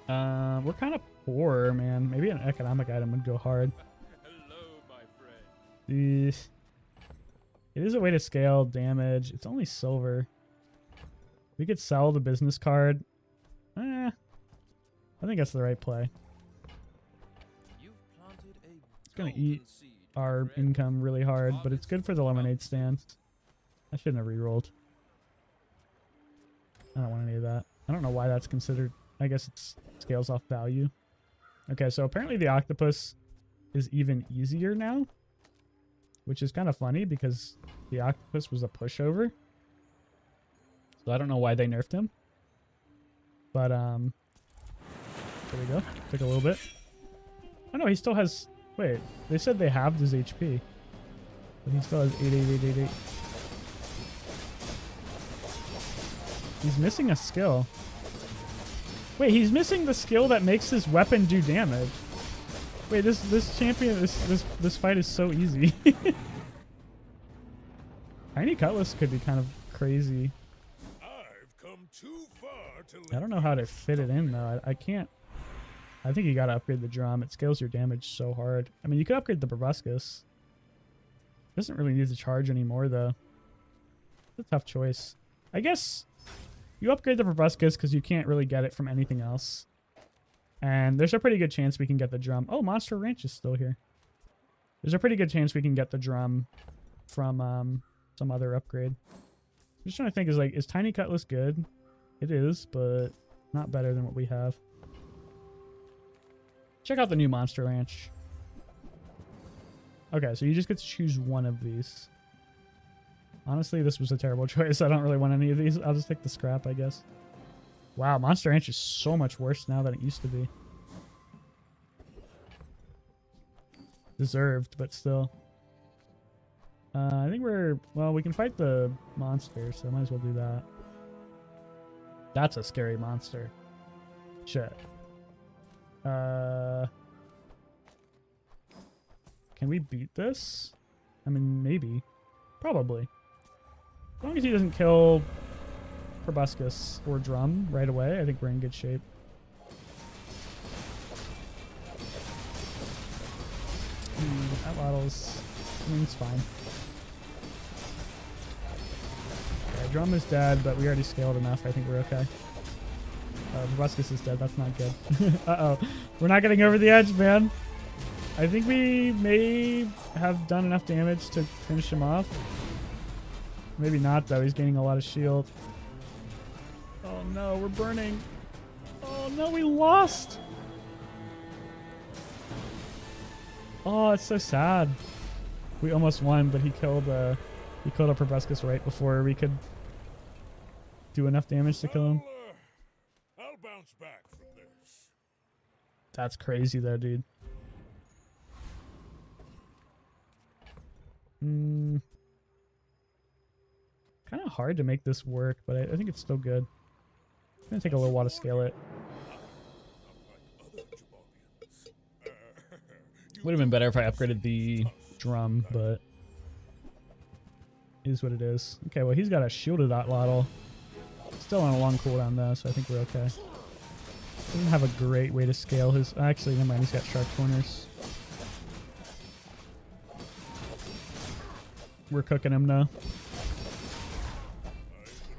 We're kind of poor, man. Maybe an economic item would go hard. Hello, my friend. It is a way to scale damage. It's only silver. We could sell the business card. I think that's the right play. It's gonna eat our income really hard, but it's good for the lemonade stand. I shouldn't have re-rolled. I don't want any of that. I don't know why that's considered. I guess it scales off value. Okay, so apparently the octopus is even easier now, which is kind of funny because the octopus was a pushover. So I don't know why they nerfed him. But, there we go. Took a little bit. Oh no, he still has... Wait, they said they halved his HP. But he still has 88888. He's missing a skill. Wait, he's missing the skill that makes his weapon do damage. Wait, this champion, this fight is so easy. Tiny Cutlass could be kind of crazy. I've come too far to I don't know how to fit it in though. I can't. I think you gotta upgrade the drum. It scales your damage so hard. I mean, you could upgrade the proboscis. Doesn't really need to charge anymore though. It's a tough choice. I guess you upgrade the proboscis because you can't really get it from anything else. And there's a pretty good chance we can get the drum. Oh, Monster Ranch is still here. There's a pretty good chance we can get the drum from some other upgrade. I'm just trying to think, is Tiny Cutlass good? It is, but not better than what we have. Check out the new Monster Ranch. Okay, so you just get to choose one of these. Honestly, this was a terrible choice. I don't really want any of these. I'll just take the scrap, I guess. Wow, Monster Ranch is so much worse now than it used to be. Deserved, but still. I think we can fight the monster, so might as well do that. That's a scary monster. Shit. Can we beat this? I mean, maybe. Probably. As long as he doesn't kill proboscis or drum right away, I think we're in good shape. That bottle's... I mean, it's fine. Okay, drum is dead, but we already scaled enough. I think we're okay. Proboscis is dead. That's not good. Uh-oh. We're not getting over the edge, man. I think we may have done enough damage to finish him off. Maybe not, though. He's gaining a lot of shield. Oh, no. We're burning. Oh, no. We lost. Oh, it's so sad. We almost won, but he killed a proboscis right before we could do enough damage to kill him. I'll bounce back from this. That's crazy, though, dude. Kind of hard to make this work, but I think it's still good. It's gonna take a little while to scale it. Would have been better if I upgraded the drum, but it is what it is. Okay, well, he's got a shielded Otlotl. Still on a long cooldown, though, so I think we're okay. Doesn't have a great way to scale his... Actually, never mind, he's got sharp corners. We're cooking him now.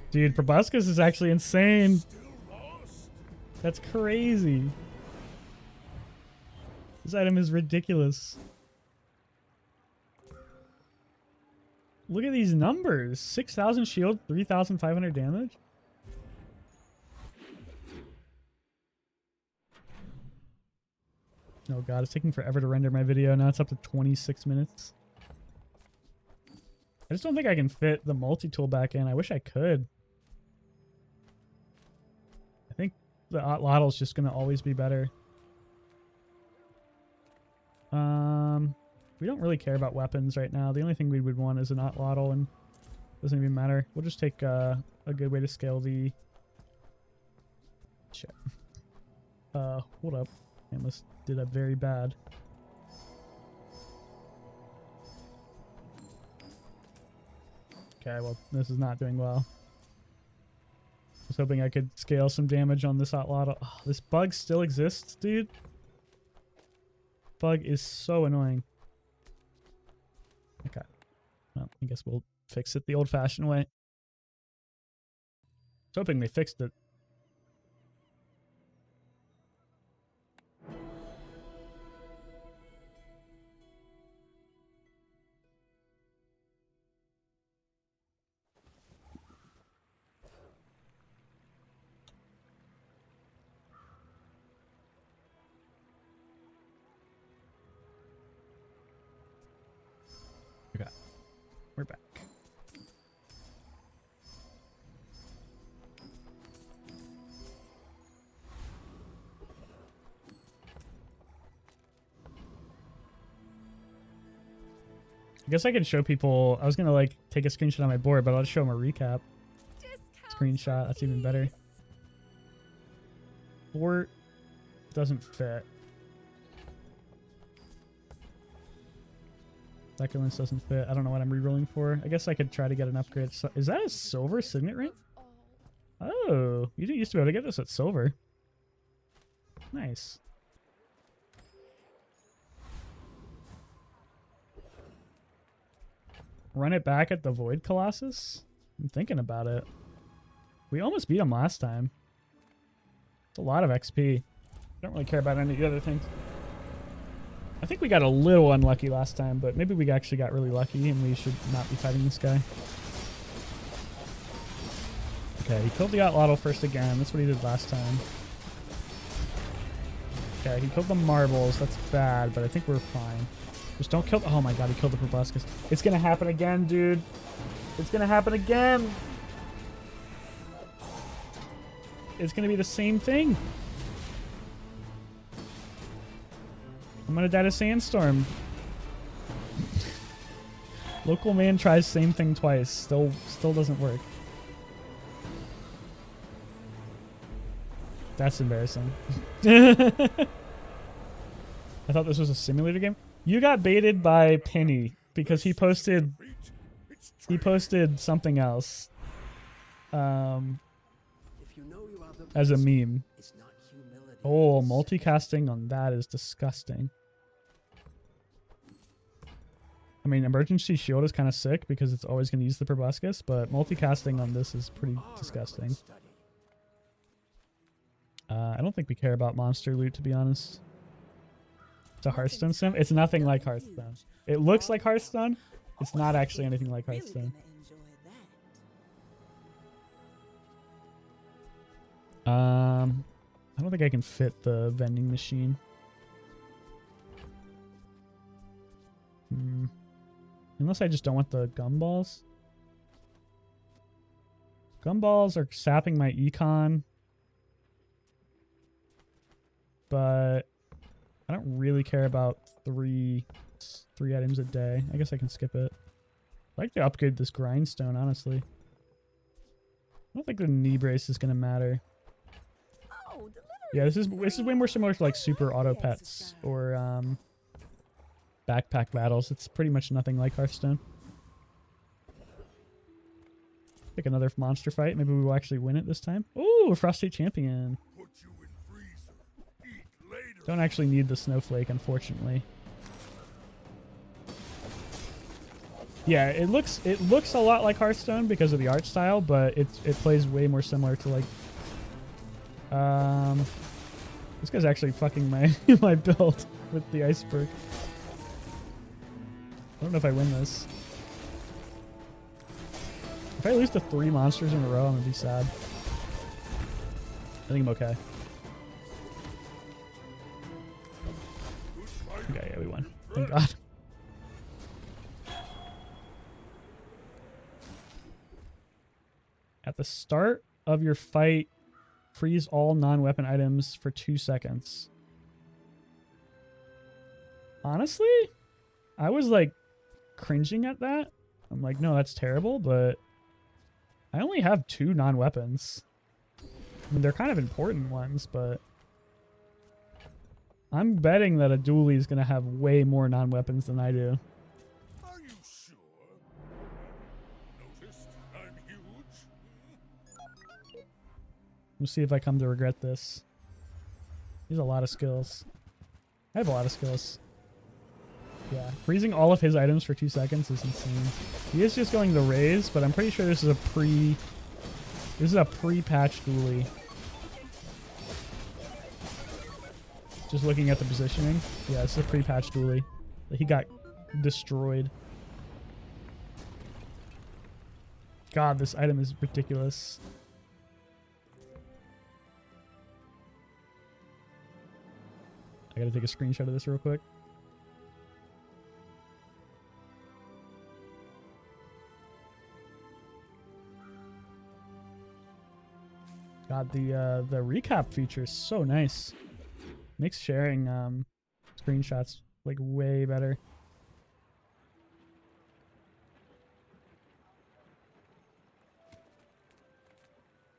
Dude, proboscis is actually insane. That's crazy. This item is ridiculous. Look at these numbers. 6,000 shield, 3,500 damage. Oh god, it's taking forever to render my video. Now it's up to 26 minutes. I just don't think I can fit the multi-tool back in. I wish I could. I think the Otlotl is just going to always be better. We don't really care about weapons right now. The only thing we would want is an Otlotl, and it doesn't even matter. We'll just take a good way to scale the... Shit. Hold up. I almost did that very bad. Okay, well, this is not doing well. I was hoping I could scale some damage on this Otlotl. Oh, this bug still exists, dude. Bug is so annoying. Okay. Well, I guess we'll fix it the old-fashioned way. I was hoping they fixed it. We're back. I guess I can show people. I was gonna like take a screenshot on my board, but I'll just show them a recap. Screenshot, that's even better. Fort doesn't fit. Speculance doesn't fit. I don't know what I'm rerolling for. I guess I could try to get an upgrade. So, is that a silver signet ring? Oh, you didn't used to be able to get this at silver. Nice. Run it back at the Void Colossus? I'm thinking about it. We almost beat him last time. It's a lot of XP. Don't really care about any of the other things. I think we got a little unlucky last time, but maybe we actually got really lucky and we should not be fighting this guy. Okay, he killed the Outlotl first again. That's what he did last time. Okay, he killed the marbles. That's bad, but I think we're fine. Just don't kill... Oh my god, he killed the proboscis. It's gonna happen again, dude. It's gonna happen again. It's gonna be the same thing. I'm gonna die to Sandstorm. Local man tries same thing twice. Still doesn't work. That's embarrassing. I thought this was a simulator game. You got baited by Penny because he posted something else as a meme. Oh, multicasting on that is disgusting. I mean, emergency shield is kind of sick because it's always going to use the proboscis, but multicasting on this is pretty disgusting. I don't think we care about monster loot, to be honest. It's a Hearthstone sim. It's nothing like Hearthstone. It looks like Hearthstone. It's not actually anything like Hearthstone. I don't think I can fit the vending machine. Unless I just don't want the gumballs. Gumballs are sapping my econ. But I don't really care about three items a day. I guess I can skip it. I'd like to upgrade this grindstone, honestly. I don't think the knee brace is gonna matter. Yeah, this is way more similar to like super auto pets or backpack battles. It's pretty much nothing like Hearthstone. Pick another monster fight. Maybe we will actually win it this time. Ooh, Frost State Champion. Don't actually need the snowflake, unfortunately. Yeah, it looks a lot like Hearthstone because of the art style, but it plays way more similar to like this guy's actually fucking my my build with the iceberg. I don't know if I win this. If I lose to 3 monsters in a row, I'm gonna be sad. I think I'm okay. Okay, yeah, we won. Thank God. At the start of your fight, freeze all non-weapon items for 2 seconds. Honestly, I was like cringing at that. I'm like, no, that's terrible, but I only have 2 non-weapons. I mean, they're kind of important ones, but I'm betting that a dually is going to have way more non-weapons than I do. Are you sure? Noticed I'm huge? We'll see if I come to regret this. He has a lot of skills. I have a lot of skills. Yeah, freezing all of his items for 2 seconds is insane. He is just going the raise, but I'm pretty sure this is a pre-patch dually. Just looking at the positioning. Yeah, this is a pre-patch dually. He got destroyed. God, this item is ridiculous. I gotta take a screenshot of this real quick. God, the recap feature is so nice. Makes sharing screenshots like way better.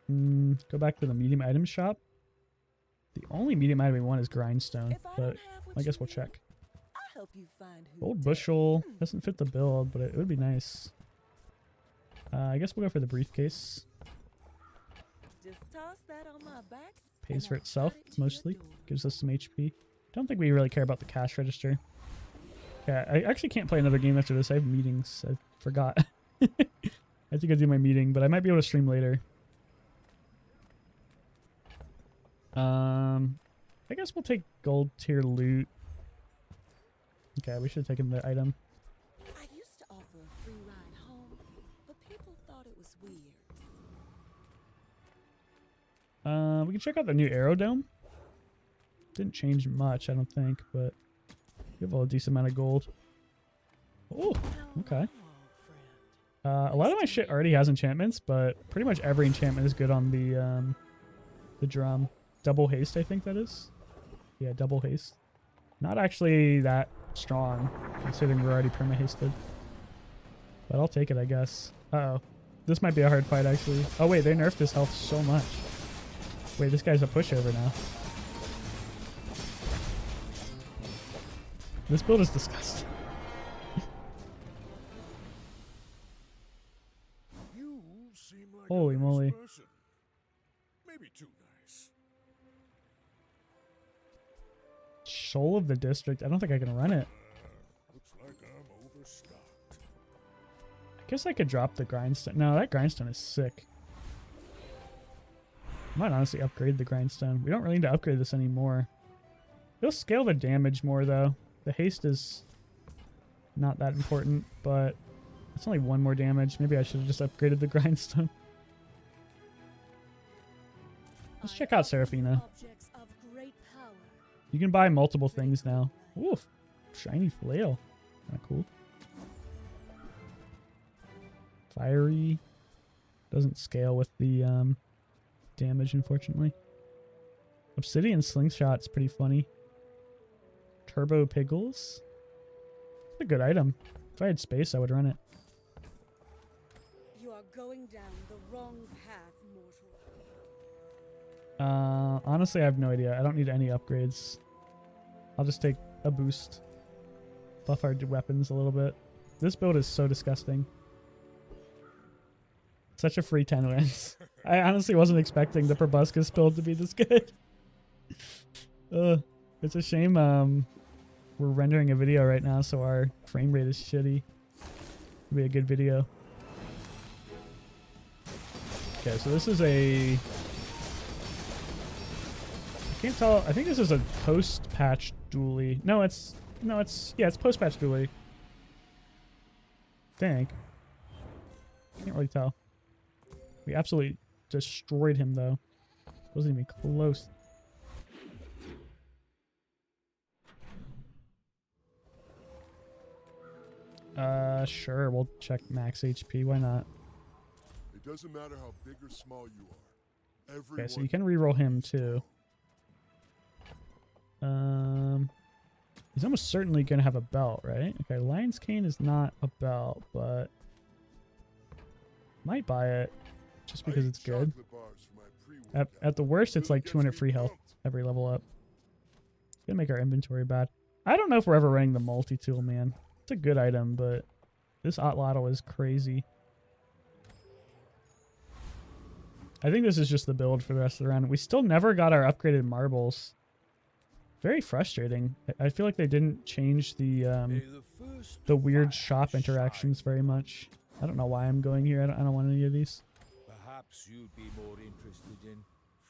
Go back to the medium item shop. The only medium item we want is grindstone, but I guess we'll check. I help you find who Gold did. bushel doesn't fit the build, but it would be nice. I guess we'll go for the briefcase. Just toss that on my back. Pays and for I'll itself, guide it to your mostly. door. Gives us some HP. Don't think we really care about the cash register. Yeah, I actually can't play another game after this. I have meetings. I forgot. I have to go do my meeting, but I might be able to stream later. I guess we'll take gold tier loot. Okay, we should have taken the item. I used to offer a free ride home, but people thought it was weird. We can check out the new Aerodome. Didn't change much, I don't think, but we have a decent amount of gold. Oh, okay. A lot of my shit already has enchantments, but pretty much every enchantment is good on the drum. Double haste, I think that is. Yeah, double haste. Not actually that strong, considering we're already perma-hasted. But I'll take it, I guess. Uh-oh. This might be a hard fight, actually. Oh, wait, they nerfed his health so much. Wait, this guy's a pushover now. This build is disgusting. You seem like Holy a nice moly. person. Maybe too nice. Shoal of the district. I don't think I can run it. Looks like I'm overstocked. I guess I could drop the grindstone. No, that grindstone is sick. I might honestly upgrade the grindstone. We don't really need to upgrade this anymore. It'll scale the damage more, though. The haste is not that important, but it's only 1 more damage. Maybe I should have just upgraded the grindstone. Let's check out Seraphina. Objects of great power. You can buy multiple things now. Oof. Shiny flail. Kinda cool. Fiery. Doesn't scale with the damage, unfortunately. Obsidian slingshot's pretty funny. Turbo piggles. It's a good item. If I had space, I would run it. You are going down the wrong path, mortal. Honestly, I have no idea. I don't need any upgrades. I'll just take a boost. Buff our weapons a little bit. This build is so disgusting. Such a free 10 wins. I honestly wasn't expecting the Proboscis build to be this good. It's a shame we're rendering a video right now, so our frame rate is shitty. It'll be a good video. Okay, so this is a... I can't tell. I think this is a post-patch dually. No, it's post-patch dually. Think. Can't really tell. We absolutely destroyed him, though. Wasn't even close. Sure. We'll check max HP. Why not? It doesn't matter how big or small you are. Okay, so you can reroll him too. He's almost certainly gonna have a belt, right? Okay, Lion's Cane is not a belt, but might buy it just because it's good. At the worst, it's like 200 free health every level up. It's gonna make our inventory bad. I don't know if we're ever running the multi-tool, man. It's a good item, but this Otlotl is crazy. I think this is just the build for the rest of the round. We still never got our upgraded marbles. Very frustrating. I feel like they didn't change the weird shop interactions very much. I don't know why I'm going here. I don't want any of these. Perhaps you'd be more interested in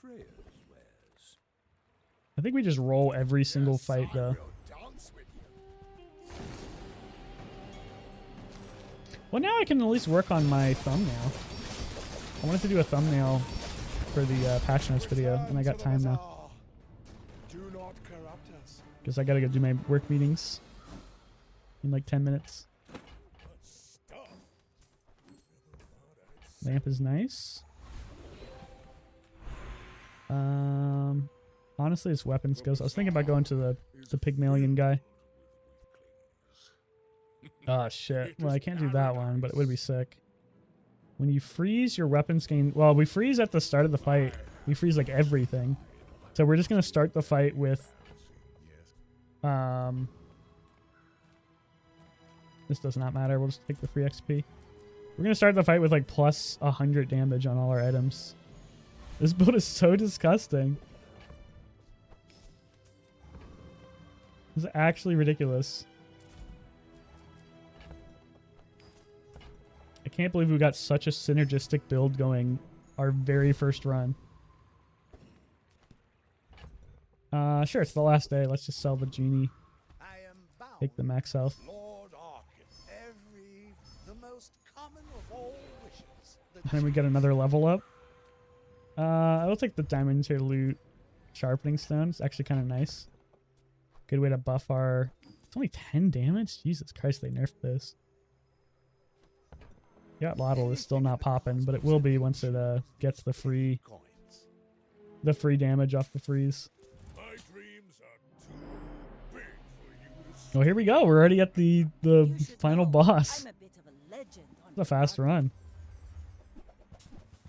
Freya's wares. I think we just roll every single fight, though. Well, now I can at least work on my thumbnail. I wanted to do a thumbnail for the Passionates video, and I got time now. Because I gotta go do my work meetings in like 10 minutes. Lamp is nice. Honestly, it's weapon skills. I was thinking about going to the Pygmalion guy. Oh shit. Well, I can't do that one, but it would be sick. When you freeze, your weapons gain... Well, we freeze at the start of the fight. We freeze like everything. So we're just gonna start the fight with This does not matter. We'll just take the free XP. We're gonna start the fight with like plus 100 damage on all our items. This build is so disgusting. This is actually ridiculous. I can't believe we got such a synergistic build going our very first run. Sure, it's the last day. Let's just sell the genie. Take the max health. And then we get another level up. I will take the diamond to loot sharpening stone. It's actually kind of nice. Good way to buff our... It's only 10 damage? Jesus Christ, they nerfed this. Yeah, Lottle is still not popping, but it will be once it gets the free damage off the freeze. Oh, here we go. We're already at the final boss. It's a fast run.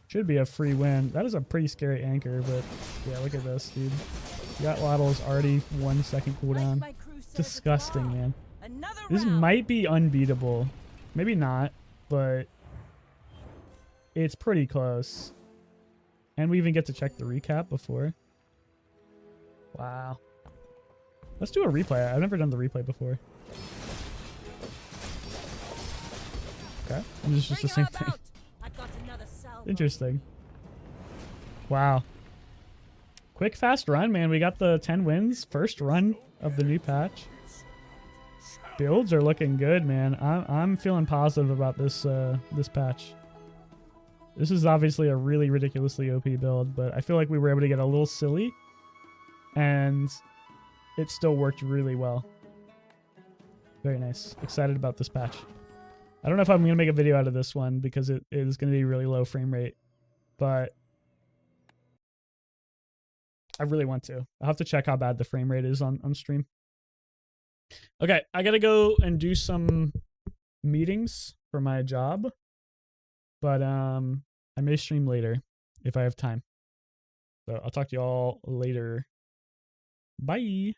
Should be a free win. That is a pretty scary anchor, but yeah, look at this, dude. Yacht Lottle is already 1 second cooldown. Disgusting, man. This might be unbeatable. Maybe not, but it's pretty close. And we even get to check the recap before. Wow. Let's do a replay. I've never done the replay before. Okay. And it's just the same thing. Interesting. Wow. Quick, fast run, man. We got the 10 wins. First run of the new patch. Builds are looking good, man. I'm feeling positive about this this patch. This is obviously a really ridiculously OP build, but I feel like we were able to get a little silly, and it still worked really well. Very nice. Excited about this patch. I don't know if I'm going to make a video out of this one because it is going to be really low frame rate, but I really want to. I'll have to check how bad the frame rate is on stream. Okay, I got to go and do some meetings for my job, but I may stream later if I have time. So I'll talk to you all later. Bye.